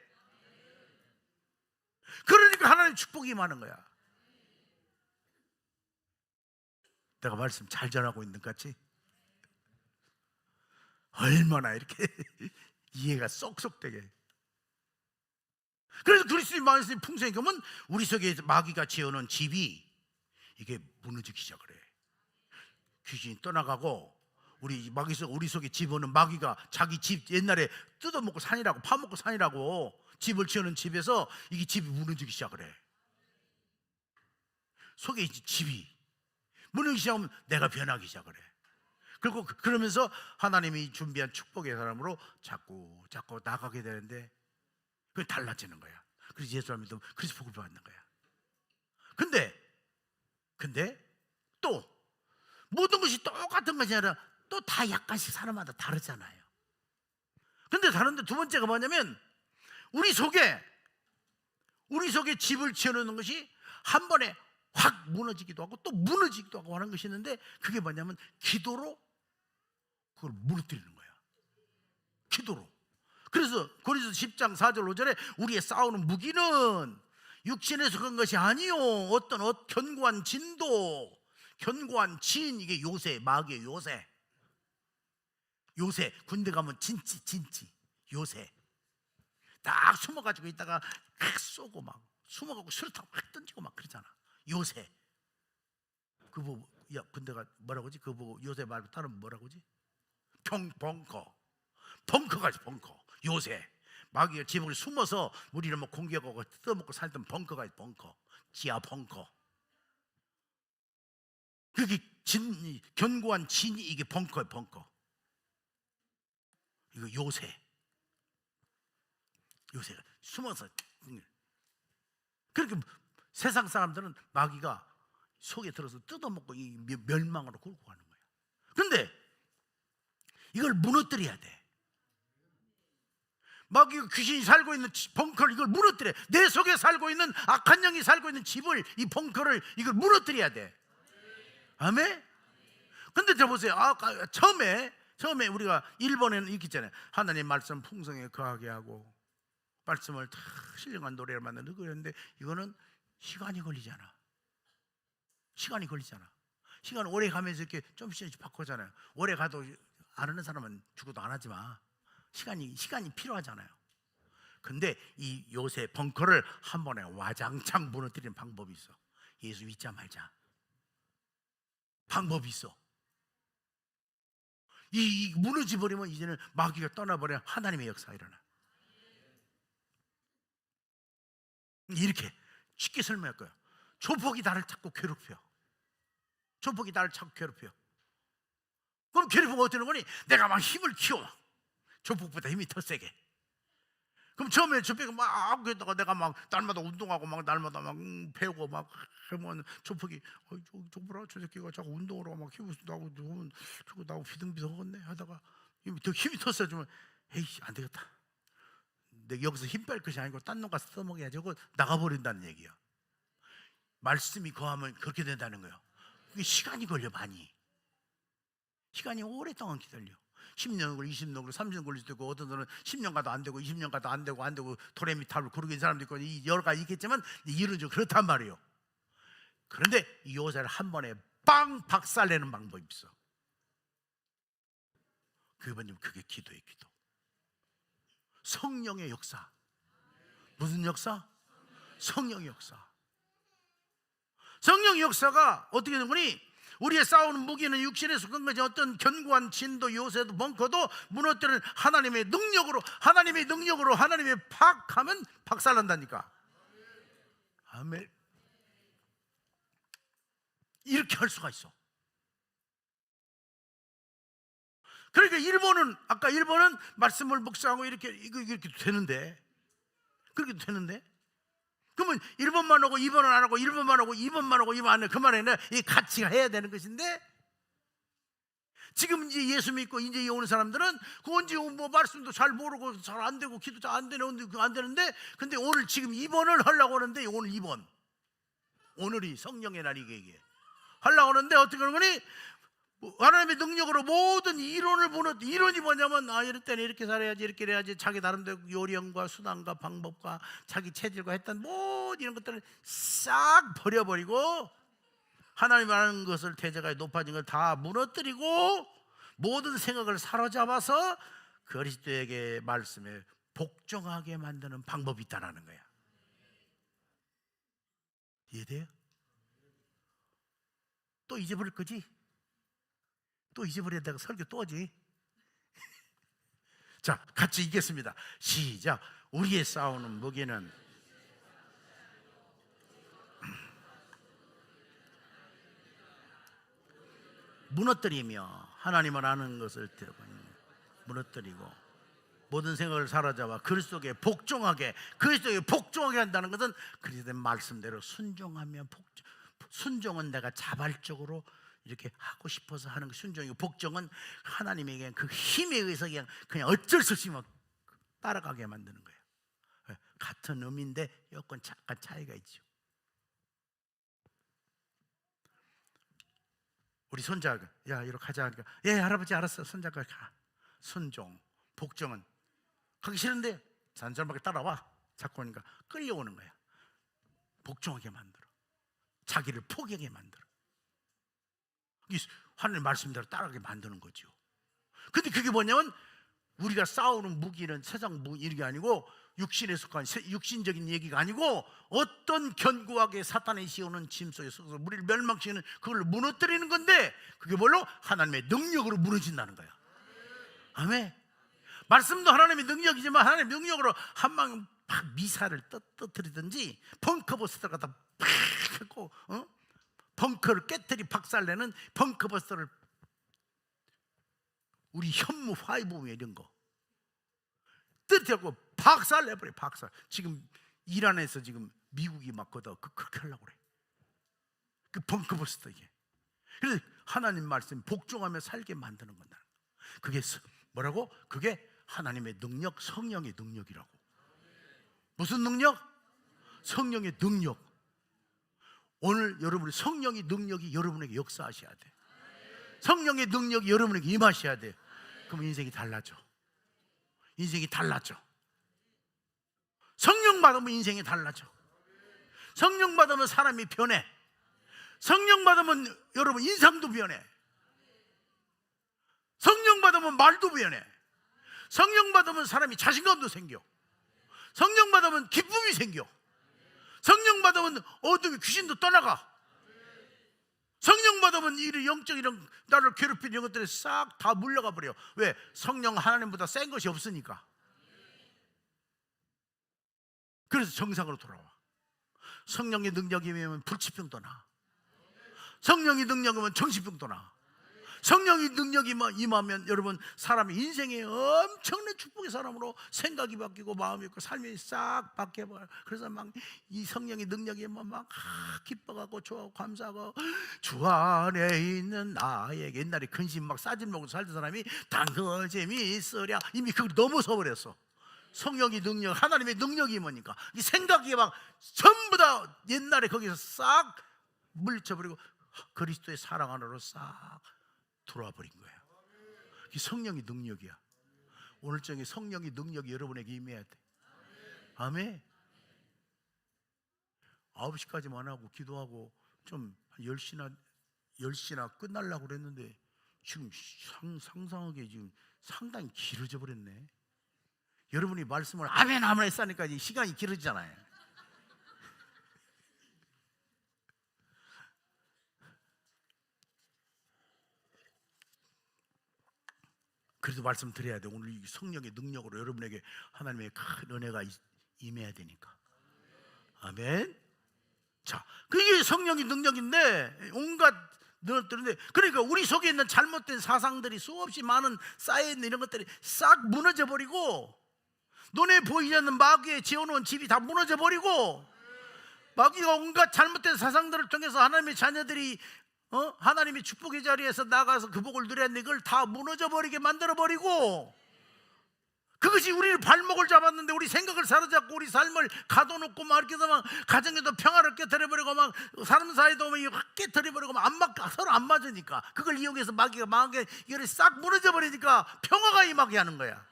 그러니까 하나님 축복이 많은 거야. 내가 말씀 잘 전하고 있는 것 같지? 얼마나 이렇게 이해가 쏙쏙 되게. 그래서 그리스도의 말씀이 풍성히 그러면 우리 속에 마귀가 지어놓은 집이 이게 무너지기 시작을 해. 귀신이 떠나가고 우리 속에 집어넣은 마귀가 자기 집 옛날에 뜯어먹고 산이라고 파먹고 산이라고 집을 지어놓은 집에서 이게 집이 무너지기 시작을 해. 속에 집이 무너지기 시작하면 내가 변하기 시작을 해. 그리고 그러면서 하나님이 준비한 축복의 사람으로 자꾸 나가게 되는데 그게 달라지는 거야. 그래서 예수를 믿으면 그래서 복을 받는 거야. 근데 또 모든 것이 똑같은 것이 아니라 또 다 약간씩 사람마다 다르잖아요. 근데 다른데 두 번째가 뭐냐면 우리 속에 집을 지어놓는 것이 한 번에 확 무너지기도 하고 또 무너지기도 하고 하는 것이 있는데 그게 뭐냐면 기도로 그걸 무너뜨리는 거야. 기도로. 그래서 고린도서 10장 4절 5절에 우리의 싸우는 무기는 육신에서 그런 것이 아니요 어떤 견고한 진도, 견고한 진, 이게 요새, 마귀의 요새. 요새 군대 가면 진치 요새 딱 숨어가지고 있다가 막 쏘고 막 숨어가고 수류탄 막 던지고 막 그러잖아. 요새 그 보고 야 군대가 뭐라고 하지? 그 보고 요새 말고 다른 뭐라고 하지? 벙커가지 벙커. 요새 마귀가 지붕에 숨어서 우리를 뭐 공격하고 뜯어먹고 살던 벙커가지 벙커. 지하 벙커. 그게 견고한 진이 이게 벙커예요 벙커. 이거 요새가 숨어서. 그렇게 세상 사람들은 마귀가 속에 들어서 뜯어먹고 이 멸망으로 굴고 가는 거야. 그런데 이걸 무너뜨려야 돼. 마귀가 귀신이 살고 있는 벙커를 이걸 무너뜨려. 내 속에 살고 있는 악한 영이 살고 있는 집을 이 벙커를 이걸 무너뜨려야 돼. 아멘. 근데 저 보세요. 아까 처음에 우리가 1번에는 이렇게 있잖아요. 하나님 말씀 풍성에 거하게 하고 말씀을 다 신령한 노래를 만드는 그랬는데 이거는 시간이 걸리잖아. 시간 오래 가면서 이렇게 좀씩 바꾸잖아요. 오래 가도 안 하는 사람은 죽어도 안 하지 마. 시간이 필요하잖아요. 근데 이 요새 벙커를 한 번에 와장창 무너뜨리는 방법이 있어. 예수 믿자 말자. 방법이 있어. 이 무너져버리면 이제는 마귀가 떠나버려 하나님의 역사가 일어나. 이렇게 쉽게 설명할 거야. 조폭이 나를 자꾸 괴롭혀. 그럼 괴롭히면 어떻게 되는 거니? 내가 막 힘을 키워. 조폭보다 힘이 더 세게. 그럼 처음에 조폭이 막 그러다가 내가 막 날마다 운동하고 막 날마다 막 배우고 막 하면 조폭이 저 뭐라 저 새끼가 자꾸 운동을 하고 막 힘을 나고 저거 나고 비등비등하겠네 하다가 힘이 더 세지면 에이씨 안 되겠다. 내가 여기서 힘 뺄 것이 아니고 딴 놈 가서 써먹어야지 하고 나가버린다는 얘기야. 말씀이 거하면 그렇게 된다는 거예요. 그게 시간이 걸려. 많이 시간이 오랫동안 기다려. 10년 걸리고 20년 걸리고 30년 걸릴 수도 있고 어떤 분은 10년 가도 안 되고 20년 가도 안 되고 도레미탑을 구르고 있는 사람도 있고 여러 가지 있겠지만 이론적으로 그렇단 말이에요. 그런데 이 요새를 한 번에 빵 박살내는 방법이 있어. 그게 기도예요. 기도. 성령의 역사. 무슨 역사? 성령의 역사. 성령의 역사가 어떻게 되는 거니? 우리의 싸우는 무기는 육신에 속한 것이 어떤 견고한 진도 요새도 벙커도 무너뜨리는 하나님의 능력으로 하나님의 파악하면 박살난다니까. 아멘. 이렇게 할 수가 있어. 그러니까 아까 1번은 말씀을 묵상하고 이렇게 되는데 그렇게 되는데 그러면 1번만 하고 2번은 안 하고 1번만 하고 2번만 하고 2번 안 해. 그만해. 이 같이 해야 되는 것인데 지금 이제 예수 믿고 이제 오는 사람들은 그 언제 뭐 말씀도 잘 모르고 잘 안 되고 기도 잘 안 되는데 근데 오늘 지금 2번을 하려고 하는데 오늘 2번 오늘이 성령의 날이게 얘기해. 하려고 하는데 어떻게 하는 거니? 하나님의 능력으로 모든 이론이 뭐냐면 이럴 때는 이렇게 살아야지 이렇게 해야지 자기 나름대로 요령과 수단과 방법과 자기 체질과 했던 모든 이런 것들을 싹 버려버리고 하나님 하는 것을 대적하여 높아진 걸 다 무너뜨리고 모든 생각을 사로잡아서 그리스도에게 말씀에 복종하게 만드는 방법이 있다는 거야. 이해돼요? 또 잊어버릴 거지? 또 잊어버리다가 설교 또 하지. 자, 같이 읽겠습니다. 시작. 우리의 싸우는 무기는 무너뜨리며 하나님을 아는 것을 무너뜨리고 모든 생각을 사로잡아 그리스도에게 복종하게 한다는 것은 그리스도의 말씀대로 순종하며 순종은 내가 자발적으로 이렇게 하고 싶어서 하는 거 순종이고 복종은 하나님에게 그 힘에 의해서 그냥 어쩔 수 없이 막 따라가게 만드는 거예요. 같은 의미인데 여건 약간 차이가 있죠. 우리 손자가 야 이렇게 하자 하니까 예 할아버지 알았어. 손자가 가. 순종 복종은 하기 싫은데 잔잔하게 따라와. 자꾸 오니까 끌려오는 거야. 복종하게 만들어. 자기를 포기하게 만들어. 하나님 말씀대로 따라가게 만드는 거죠. 근데 그게 뭐냐면 우리가 싸우는 무기는 세상 무기 이게 아니고 육신에 속한 육신적인 얘기가 아니고 어떤 견고하게 사탄이 씌우는 짐 속에서 우리를 멸망시키는 그걸 무너뜨리는 건데 그게 뭘로? 하나님의 능력으로 무너진다는 거야. 아멘. 말씀도 하나님의 능력이지만 하나님의 능력으로 한 방 미사를 떠뜨리든지 벙커버스터를 갖다 팍 하고 벙커를 깨뜨리 박살내는 벙커버스터를 우리 현무 화이보무 이런 거 뜨뜨고 박살내버려. 박살. 지금 이란에서 지금 미국이 막 거다 그렇게 하려고 그래. 그 벙커버스터 이게. 그래서 하나님 말씀 복종하며 살게 만드는 건다. 그게 뭐라고? 그게 하나님의 능력, 성령의 능력이라고. 무슨 능력? 성령의 능력. 오늘 여러분이 성령의 능력이 여러분에게 역사하셔야 돼. 성령의 능력이 여러분에게 임하셔야 돼. 그럼 인생이 달라져. 인생이 달라져. 성령 받으면 인생이 달라져. 성령 받으면 사람이 변해. 성령 받으면 여러분 인상도 변해. 성령 받으면 말도 변해. 성령 받으면 사람이 자신감도 생겨. 성령 받으면 기쁨이 생겨. 성령 받으면 어둠이 귀신도 떠나가. 성령 받으면 이 영적 이런 나를 괴롭히는 이런 것들이 싹 다 물러가 버려. 왜? 성령 하나님보다 센 것이 없으니까. 그래서 정상으로 돌아와. 성령의 능력이 임하면 불치병도 나. 성령의 능력이면 정신병도 나. 성령의 능력이 임하면 여러분 사람이 인생에 엄청난 축복의 사람으로 생각이 바뀌고 마음이 있고 삶이 싹 바뀌어버려. 그래서 막 이 성령의 능력이 막 기뻐가고 좋아하고 감사하고 주 안에 있는 나에게 옛날에 근심 막 싸진 먹고 살던 사람이 단거 재미있으랴 이미 그걸 넘어서 버렸어. 성령의 능력, 하나님의 능력이 임하니까 이 생각이 막 전부 다 옛날에 거기서 싹 물리쳐버리고 그리스도의 사랑 안으로 싹 들어와 버린 거예요. 이 성령의 능력이야. 오늘 저녁에 성령의 능력이 여러분에게 임해야 돼. 아멘. 9시까지만 하고 기도하고 좀 10시나 끝날라고 그랬는데 지금 상상하게 지금 상당히 길어져 버렸네. 여러분이 말씀을 아멘 아멘 했으니까 시간이 길어지잖아요. 그래도 말씀드려야 돼. 오늘 이 성령의 능력으로 여러분에게 하나님의 큰 은혜가 임해야 되니까. 아멘. 자, 그게 성령의 능력인데 온갖 늘었는데 그러니까 우리 속에 있는 잘못된 사상들이 수없이 많은 쌓여있는 이런 것들이 싹 무너져 버리고 눈에 보이지 않는 마귀의 지어놓은 집이 다 무너져 버리고 마귀가 온갖 잘못된 사상들을 통해서 하나님의 자녀들이 하나님의 축복의 자리에서 나가서 그 복을 누려야 하는데 그걸 다 무너져버리게 만들어버리고 그것이 우리를 발목을 잡았는데 우리 생각을 사로잡고 우리 삶을 가둬놓고 막 이렇게 해서 막 가정에도 평화를 깨뜨려버리고 막 사람 사이도 막 깨뜨려버리고 막 서로 안 맞으니까 그걸 이용해서 마귀가 망하게 이걸 싹 무너져버리니까 평화가 임하게 하는 거야.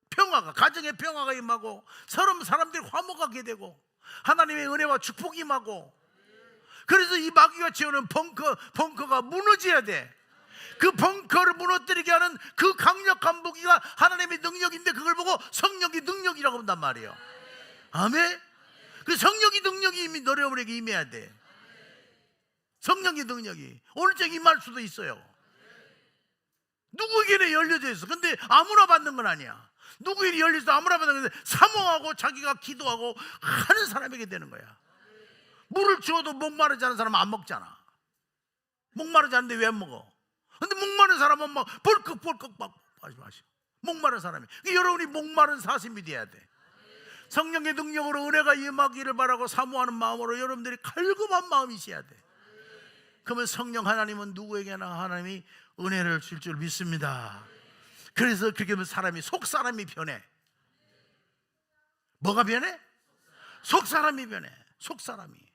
평화가 가정에 평화가 임하고 서로 사람들이 화목하게 되고 하나님의 은혜와 축복이 임하고 그래서 이 마귀가 지어놓은 벙커가 무너져야 돼. 그 벙커를 무너뜨리게 하는 그 강력한 무기가 하나님의 능력인데 그걸 보고 성령의 능력이라고 한단 말이에요. 아멘. 그 성령의 능력이 이미 여러분에게 임해야 돼. 성령의 능력이 오늘 저 임할 수도 있어요. 누구에게는 열려져 있어. 근데 아무나 받는 건 아니야. 누구에게 열려서 아무나 받는 건데 사모하고 자기가 기도하고 하는 사람에게 되는 거야. 물을 주어도 목마르지 않은 사람은 안 먹잖아. 목마르지 않은데 왜 안 먹어? 근데 목마른 사람은 막 벌컥벌컥 막 마셔. 목마른 사람이. 여러분이 목마른 사슴이 돼야 돼. 성령의 능력으로 은혜가 임하기를 바라고 사모하는 마음으로 여러분들이 갈급한 마음이셔야 돼. 그러면 성령 하나님은 누구에게나 하나님이 은혜를 줄 줄 믿습니다. 그래서 그렇게 하면 속사람이 변해. 뭐가 변해? 속사람이 변해. 속사람이.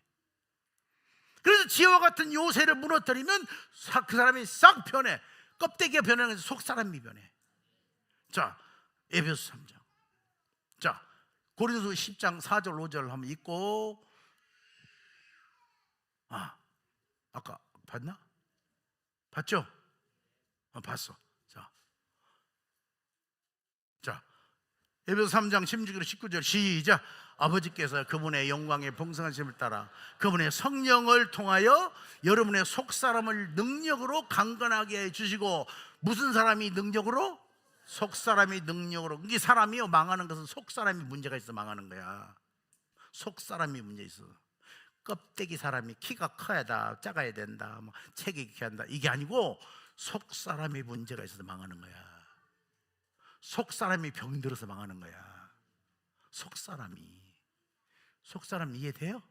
그래서 지혜와 같은 요새를 무너뜨리면 그 사람이 싹 변해. 껍데기가 변하는 것이 속사람이 변해. 자, 에베소 3장. 자, 고린도서 10장 4절 5절 한번 읽고 아까 봤나? 봤죠? 봤어. 자, 에베소 3장 16절 19절 시작. 아버지께서 그분의 영광의 풍성하심을 따라 그분의 성령을 통하여 여러분의 속사람을 능력으로 강건하게 해주시고, 무슨 사람이 능력으로? 속사람이 능력으로. 이게 사람이요, 망하는 것은 속사람이 문제가 있어 망하는 거야. 속사람이 문제 있어. 껍데기 사람이 키가 커야 다 작아야 된다, 뭐 체격이 이렇게 한다, 이게 아니고 속사람이 문제가 있어서 망하는 거야. 속사람이 병들어서 망하는 거야. 속사람 이해돼요?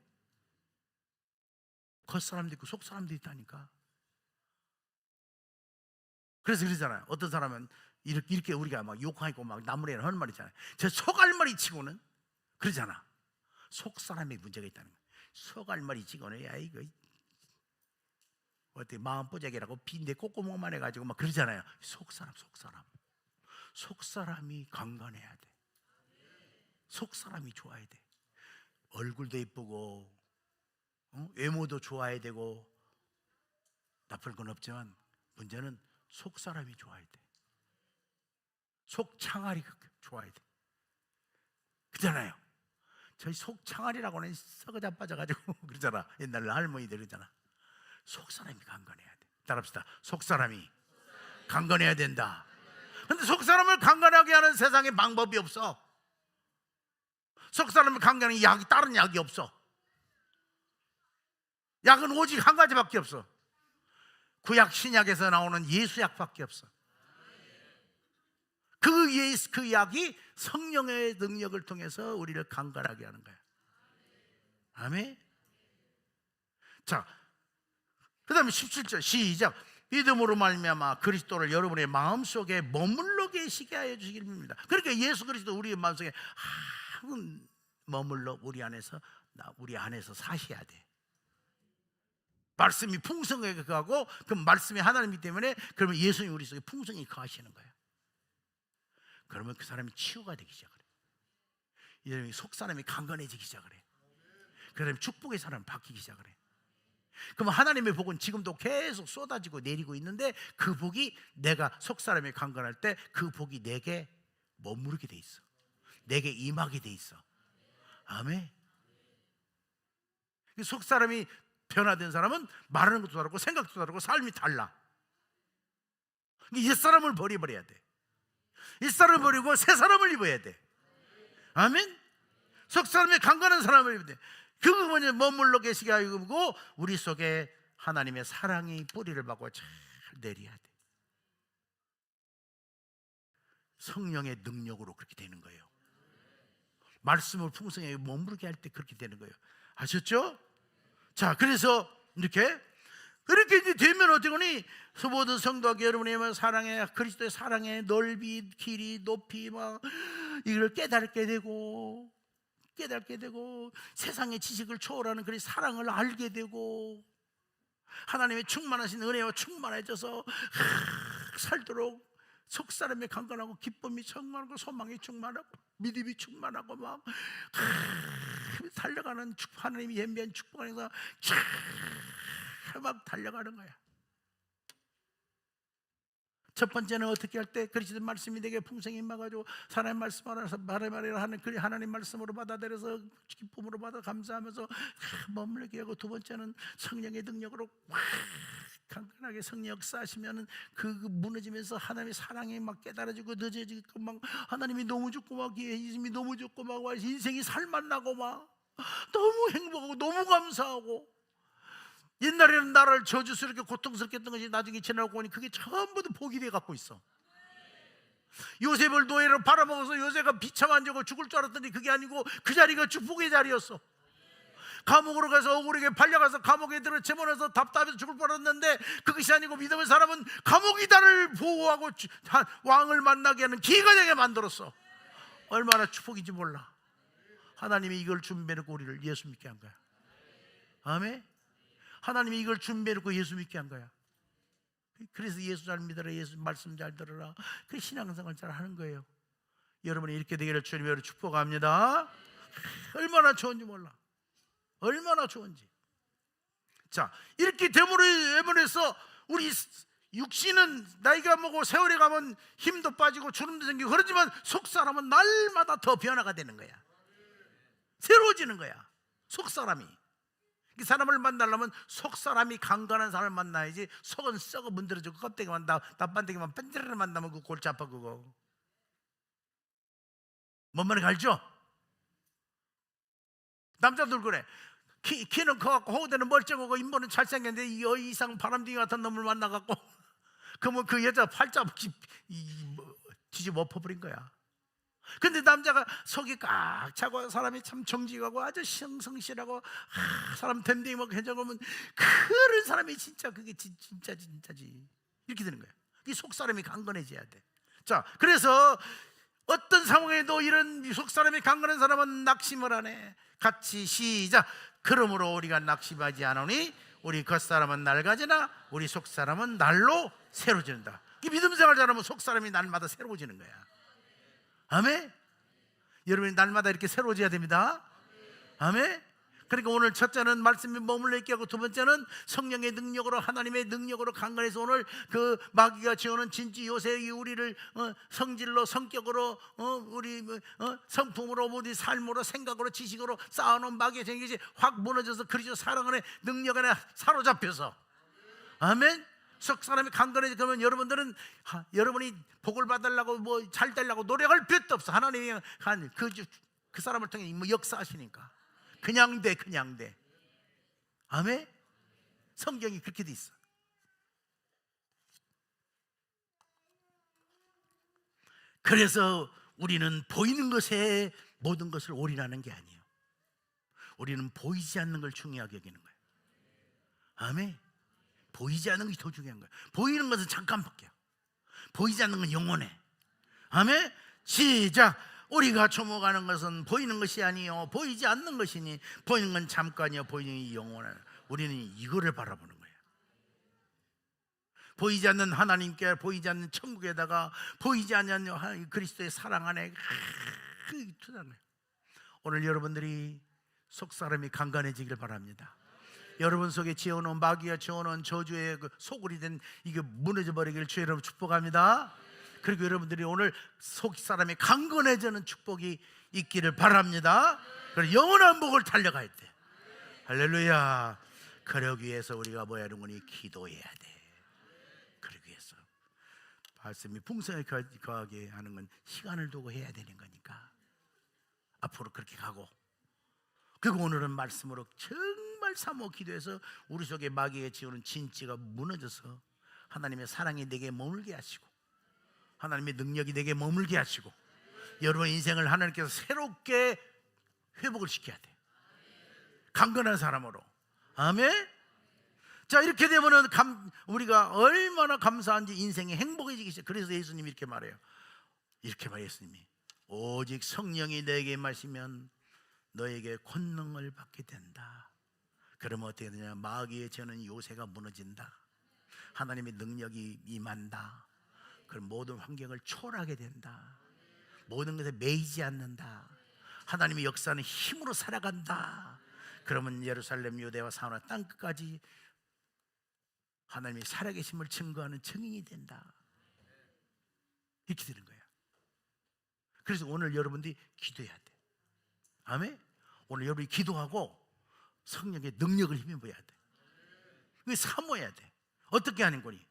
겉사람도 있고 속사람도 있다니까. 그래서 그러잖아요. 어떤 사람은 이렇게 우리가 막 욕하고 막 나무래를 하는 말 있잖아요. 저 속알머리 치고는 그러잖아. 속사람에 문제가 있다는 거야. 속알머리 치고는 야 이거 어떻게 마음보자기라고 빈대 콧구멍만 해가지고 막 그러잖아요. 속사람이 강건해야 돼. 속사람이 좋아야 돼. 얼굴도 예쁘고 외모도 좋아야 되고 나쁠 건 없지만 문제는 속사람이 좋아야 돼. 속창아리가 좋아야 돼. 그잖아요. 저희 속창아리라고는 썩어자 빠져가지고 그러잖아. 옛날 할머니들 그러잖아. 속사람이 강건해야 돼. 따라합시다. 속사람이 강건해야 된다. 근데 속사람을 강건하게 하는 세상에 방법이 없어. 속사람을 강건하는 약이, 다른 약이 없어. 약은 오직 한 가지밖에 없어. 구약 신약에서 나오는 예수약밖에 없어. 그 약이 성령의 능력을 통해서 우리를 강건하게 하는 거야. 아멘. 자, 그 다음에 17절 시작. 믿음으로 말미암아 그리스도를 여러분의 마음속에 머물러 계시게 하여 주시길 빕니다. 그러니까 예수 그리스도 우리의 마음속에 머물러 우리 안에서 사셔야 돼. 말씀이 풍성하게 거하고, 그 말씀이 하나님이기 때문에 그러면 예수님이 우리 속에 풍성히 거하시는 거예요. 그러면 그 사람이 치유가 되기 시작을 해. 이 사람이 속사람이 강건해지기 시작을 해. 그 다음에 축복의 사람이 바뀌기 시작을 해. 그러면 하나님의 복은 지금도 계속 쏟아지고 내리고 있는데, 그 복이 내가 속사람이 강건할 때 그 복이 내게 머무르게 돼 있어. 내게 임하게 돼 있어. 아멘. 속사람이 변화된 사람은 말하는 것도 다르고 생각도 다르고 삶이 달라. 옛사람을 버려야 돼. 옛사람을 버리고 새사람을 입어야 돼. 아멘. 속사람이 강건한 사람을 입어야 돼. 그분이 머물러 계시게 하고 우리 속에 하나님의 사랑이 뿌리를 박고 잘 내려야 돼. 성령의 능력으로 그렇게 되는 거예요. 말씀을 풍성하게 머무르게 할 때 그렇게 되는 거예요. 아셨죠? 자, 그래서 이렇게 이제 되면 어떠니? 모든 성도와 여러분의 사랑의, 그리스도의 사랑의 넓이, 길이, 높이 막 이걸 깨닫게 되고 세상의 지식을 초월하는 그런 사랑을 알게 되고, 하나님의 충만하신 은혜와 충만해져서 살도록 속사람이 강건하고 기쁨이 충만하고 소망이 충만하고 믿음이 충만하고 막 달려가는 하나님이 예비한 축복 안에서 막 달려가는 거야. 첫 번째는 어떻게 할 때? 그리스도 말씀이 내게 풍성히 임하가지고 하나님 말씀 알아서 말해라 하는 그 하나님 말씀으로 받아들여서 기쁨으로 받아 감사하면서 머물게 하고, 두 번째는 성령의 능력으로 강건하게 성령 역사하시면은 그 무너지면서 하나님의 사랑이 막 깨달아지고 늦어지고 막 하나님이 너무 좋고 막 예수님이 너무 좋고 막 인생이 살맛나고 막 너무 행복하고 너무 감사하고, 옛날에는 나를 저주스럽게 고통스럽게 했던 것이 나중에 지나고 보니 그게 전부 다 복이 돼 갖고 있어. 요셉을 노예로 팔아먹어서 요셉가 비참한 적을 죽을 줄 알았더니 그게 아니고 그 자리가 축복의 자리였어. 감옥으로 가서 억울하게 팔려가서 감옥에 들어 집어넣어서 답답해서 죽을 뻔했는데 그것이 아니고 믿음의 사람은 감옥이 나를 보호하고 왕을 만나게 하는 기회가 되게 만들었어. 얼마나 축복인지 몰라. 하나님이 이걸 준비해놓고 우리를 예수 믿게 한 거야. 아멘. 하나님이 이걸 준비해놓고 예수 믿게 한 거야. 그래서 예수 잘 믿어라, 예수 말씀 잘 들어라, 그 신앙생활 잘 하는 거예요. 여러분이 이렇게 되기를 주님으로 축복합니다. 얼마나 좋은지 몰라. 얼마나 좋은지. 자, 이렇게 됨으로 해서 우리 육신은 나이가 먹고 세월이 가면 힘도 빠지고 주름도 생기고 그러지만 속사람은 날마다 더 변화가 되는 거야. 새로워지는 거야. 속사람이. 이 사람을 만나려면 속사람이 강건한 사람을 만나야지. 속은 썩어 문드러지고 껍데기만 나빤데기만 뺀드르르 만나면 그 골치 아파. 그거 뭔 말인지 알죠? 남자들 그래. 키는 커갖고 호대는 멀쩡하고 인물은 잘생겼는데 이 이상 바람둥이 같은 놈을 만나갖고 그러면 그 여자 팔자 뒤집어 엎어버린 거야. 근데 남자가 속이 꽉 차고 사람이 참 정직하고 아주 성실하고 사람 됨됨이 먹고 해적으면 그런 사람이 진짜 그게 진짜지 이렇게 되는 거야. 이 속사람이 강건해져야 돼. 자, 그래서 어떤 상황에도 이런 속사람이 강건한 사람은 낙심을 안 해. 같이 시작. 그러므로 우리가 낙심하지 않으니 우리 겉사람은 낡아지나 우리 속사람은 날로 새로워진다. 이 믿음 생활 잘하면 속사람이 날마다 새로워지는 거야. 아멘. 여러분이 날마다 이렇게 새로워져야 됩니다. 아멘. 그러니까 오늘 첫째는 말씀이 머물러 있게 하고 두 번째는 성령의 능력으로 하나님의 능력으로 강건해서 오늘 그 마귀가 지어오는 진지 요새 우리를 성질로 성격으로 우리 성품으로 우리 삶으로 생각으로 지식으로 쌓아놓은 마귀의 생각이 확 무너져서 그리스도 사랑 안에 능력 안에 사로잡혀서 아멘. 속 사람이 강건해지. 그러면 여러분들은 여러분이 복을 받으려고 뭐 잘 되려고 노력할 필요도 없어. 하나님이 한 그 사람을 통해 뭐 역사하시니까 그냥 돼. 아멘. 성경이 그렇게 돼 있어. 그래서 우리는 보이는 것에 모든 것을 올인하는 게 아니에요. 우리는 보이지 않는 걸 중요하게 여기는 거예요. 아멘. 보이지 않는 것이 더 중요한 거예요. 보이는 것은 잠깐 바뀌어. 보이지 않는 건 영원해. 아멘. 시작. 우리가 주목하는 것은 보이는 것이 아니요 보이지 않는 것이니 보이는 건 잠깐이요 보이는 이 영원해. 우리는 이거를 바라보는 거예요. 보이지 않는 하나님께, 보이지 않는 천국에다가 보이지 않는 그리스도의 사랑 안에 오늘 여러분들이 속사람이 강건해지길 바랍니다. 여러분 속에 지어놓은 마귀가 지어놓은 저주의 그 소굴이 된 이게 무너져 버리길 주의 이름으로 축복합니다. 그리고 여러분들이 오늘 속사람이 강건해지는 축복이 있기를 바랍니다. 그리고 영원한 복을 달려가야 돼. 할렐루야. 그러기 위해서 우리가 뭐야 하는거니 기도해야 돼. 그러기 위해서 말씀이 풍성하게 거하게 하는 건 시간을 두고 해야 되는 거니까 앞으로 그렇게 가고, 그리고 오늘은 말씀으로 정말 사모 기도해서 우리 속에 마귀의 지어오는 진지가 무너져서 하나님의 사랑이 내게 머물게 하시고 하나님의 능력이 내게 머물게 하시고 여러분 인생을 하나님께서 새롭게 회복을 시켜야 돼. 강건한 사람으로. 아멘. 자, 이렇게 되면은 우리가 얼마나 감사한지 인생이 행복해지기 시작. 그래서 예수님이 이렇게 말해요. 이렇게 말해요. 예수님이 오직 성령이 내게 마시면 너에게 권능을 받게 된다. 그러면 어떻게 되냐? 마귀의 저는 요새가 무너진다. 하나님의 능력이 임한다. 그럼 모든 환경을 초월하게 된다. 모든 것에 매이지 않는다. 하나님의 역사는 힘으로 살아간다. 그러면 예루살렘, 유대와 사마리아 땅끝까지 하나님의 살아계심을 증거하는 증인이 된다. 이렇게 되는 거예요. 그래서 오늘 여러분들이 기도해야 돼. 아멘. 오늘 여러분이 기도하고 성령의 능력을 힘입어야 돼. 그게 사모해야 돼. 어떻게 하는 거니?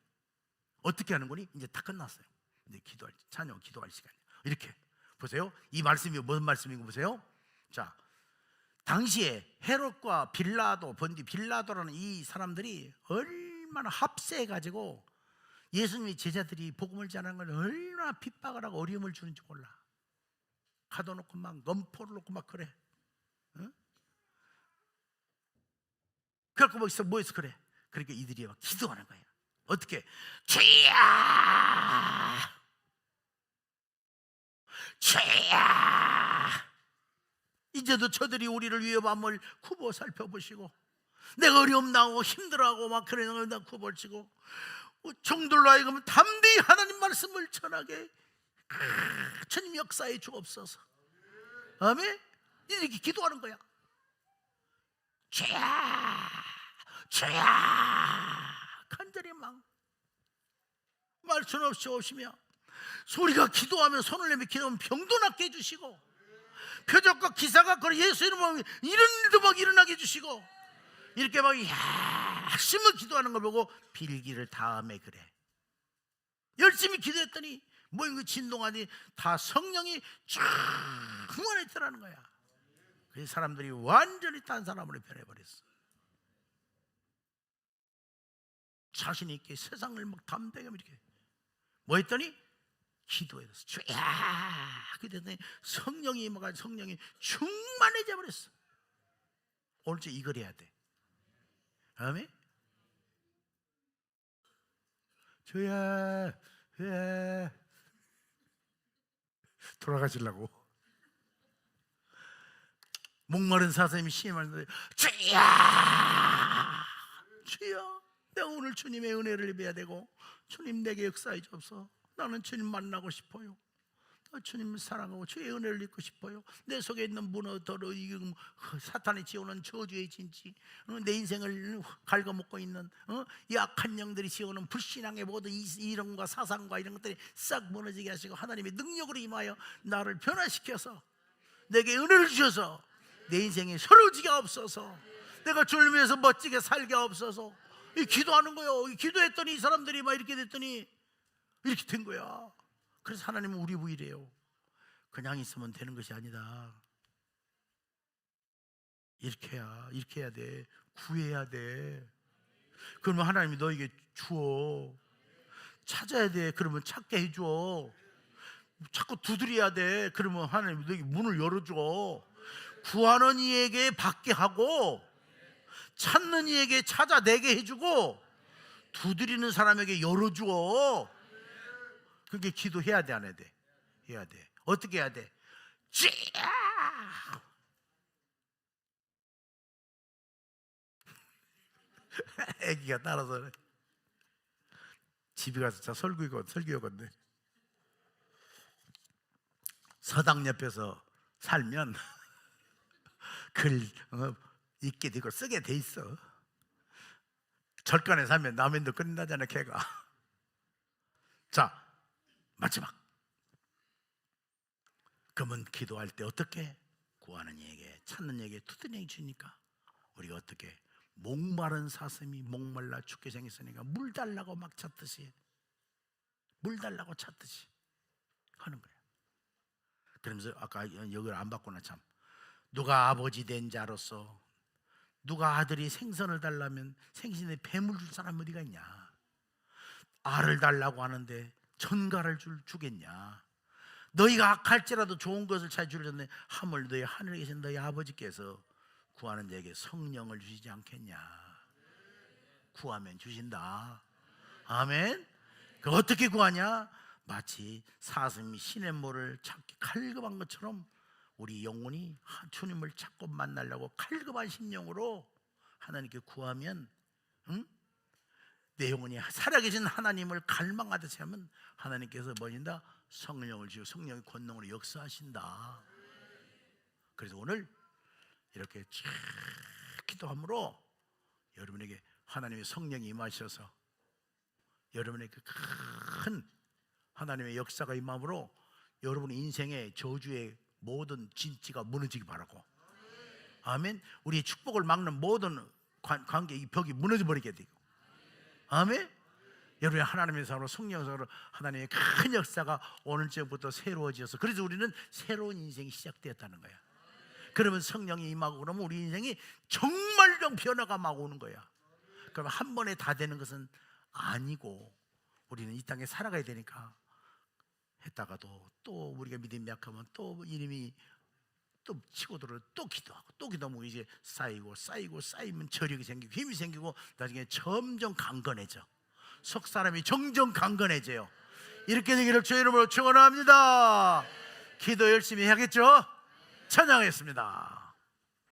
어떻게 하는 거니? 이제 다 끝났어요. 이제 기도할 찬양, 기도할 시간이에요. 이렇게 보세요. 이 말씀이 무슨 말씀인가 보세요. 자, 당시에 헤롯과 빌라도라는 이 사람들이 얼마나 합세해가지고 예수님의 제자들이 복음을 전하는 걸 얼마나 핍박을 하고 어려움을 주는지 몰라. 가둬놓고 막 넘포를 놓고 막 그래. 응? 그래갖고 뭐해서 그래. 그러니까 이들이 막 기도하는 거예요. 어떻게? 주야, 주야, 이제도 저들이 우리를 위협함을 굽어 살펴보시고 내가 어려움 나오고 힘들어하고 막 그러는 걸 굽어치고 종들로 하여금 담대히 하나님 말씀을 전하게 주님 역사에 주옵소서. 아멘. 이렇게 기도하는 거야. 주야, 주야, 간절히 막 말씀 없이 오시며 우리가 기도하면 손을 내밀 기도하면 병도 낫게 해주시고 표적과 기사가 그런 예수 이름으로 이런 일도 막 일어나게 해주시고 이렇게 막 열심히 기도하는 걸 보고 빌기를 다음에 그래 열심히 기도했더니 뭐 이거 진동하니 다 성령이 충만했더라는 거야. 그 사람들이 완전히 딴 사람으로 변해버렸어. 자신 있게 세상을 막 담대하게 이렇게 뭐 했더니 기도해서 그랬더니 성령이 임하가 성령이 충만해져 버렸어. 오늘 이걸 해야 돼. 아멘. 주야 왜 돌아가시려고 목마른 사슴이 심하는데 주여 주여 내가 오늘 주님의 은혜를 입어야 되고 주님 내게 역사해 주옵소서. 나는 주님 만나고 싶어요. 주님을 사랑하고 주의 은혜를 입고 싶어요. 내 속에 있는 문어 더러 사탄이 지어오는 저주의 진지 내 인생을 갉아먹고 있는 이 악한 영들이 지어오는 불신앙의 모든 이론과 사상과 이런 것들이 싹 무너지게 하시고 하나님의 능력으로 임하여 나를 변화시켜서 내게 은혜를 주셔서 내 인생에 서러지게 없어서 내가 주를 위해서 멋지게 살게 없어서 이 기도하는 거예요. 이 기도했더니 이 사람들이 막 이렇게 됐더니 이렇게 된 거야. 그래서 하나님은 우리 부이래요. 그냥 있으면 되는 것이 아니다. 이렇게 해야 돼. 구해야 돼. 그러면 하나님이 너에게 주어. 찾아야 돼. 그러면 찾게 해줘. 자꾸 두드려야 돼. 그러면 하나님이 너에게 문을 열어줘. 구하는 이에게 받게 하고 찾는 이에게 찾아내게 해주고 두드리는 사람에게 열어주어. 그게 기도해야 돼, 안 해야 돼? 해야 돼. 어떻게 해야 돼? 애기가 따라서 집에 가서 자 설교하건데 서당 옆에서 살면 글 읽게 되고 쓰게 돼 있어. 절간에 살면 남인도 끝나잖아 걔가. 자 마지막. 그러면 기도할 때 어떻게? 구하는 이에게 찾는 이에게 두드리는 이에게 주니까 우리가 어떻게? 목마른 사슴이 목말라 죽게 생겼으니까 물 달라고 막 찾듯이 물 달라고 찾듯이 하는 거야. 그러면서 아까 여기를 안 받구나 참. 누가 아버지 된 자로서 누가 아들이 생선을 달라면 생신에 뱀을 줄 사람 어디가 있냐? 알을 달라고 하는데 전갈을 주겠냐? 너희가 악할지라도 좋은 것을 찾으려는데 하물 너희 하늘에 계신 너희 아버지께서 구하는 자에게 성령을 주시지 않겠냐? 구하면 주신다. 아멘. 그 어떻게 구하냐? 마치 사슴이 시냇물을 찾기 칼급한 것처럼 우리 영혼이 주님을 찾고 만나려고 칼급한 심령으로 하나님께 구하면 내 영혼이 살아계신 하나님을 갈망하듯이 하면 하나님께서 뭐인다? 성령을 주시고 성령의 권능으로 역사하신다. 그래서 오늘 이렇게 쫙 기도함으로 여러분에게 하나님의 성령이 임하셔서 여러분에게 큰 하나님의 역사가 임함으로 여러분의 인생의 저주의 모든 진지가 무너지기 바라고. 아멘. 우리의 축복을 막는 모든 관계 이 벽이 무너져 버리게 되고. 아멘. 여러분의 하나님의 사랑으로 성령으로 하나님의 큰 역사가 오늘쯤부터 새로워져서 그래서 우리는 새로운 인생이 시작되었다는 거야. 그러면 성령이 임하고 그러면 우리 인생이 정말로 변화가 막 오는 거야. 그럼 한 번에 다 되는 것은 아니고 우리는 이 땅에 살아가야 되니까 했다가도 또 우리가 믿음이 약하면 또 이름이 또 치고 들어 또 기도하고 또 기도하면 이제 쌓이면 저력이 생기고 힘이 생기고 나중에 점점 강건해져. 속 사람이 점점 강건해져요. 이렇게 되기를 주의 이름으로 축원합니다. 기도 열심히 해야겠죠? 찬양하겠습니다.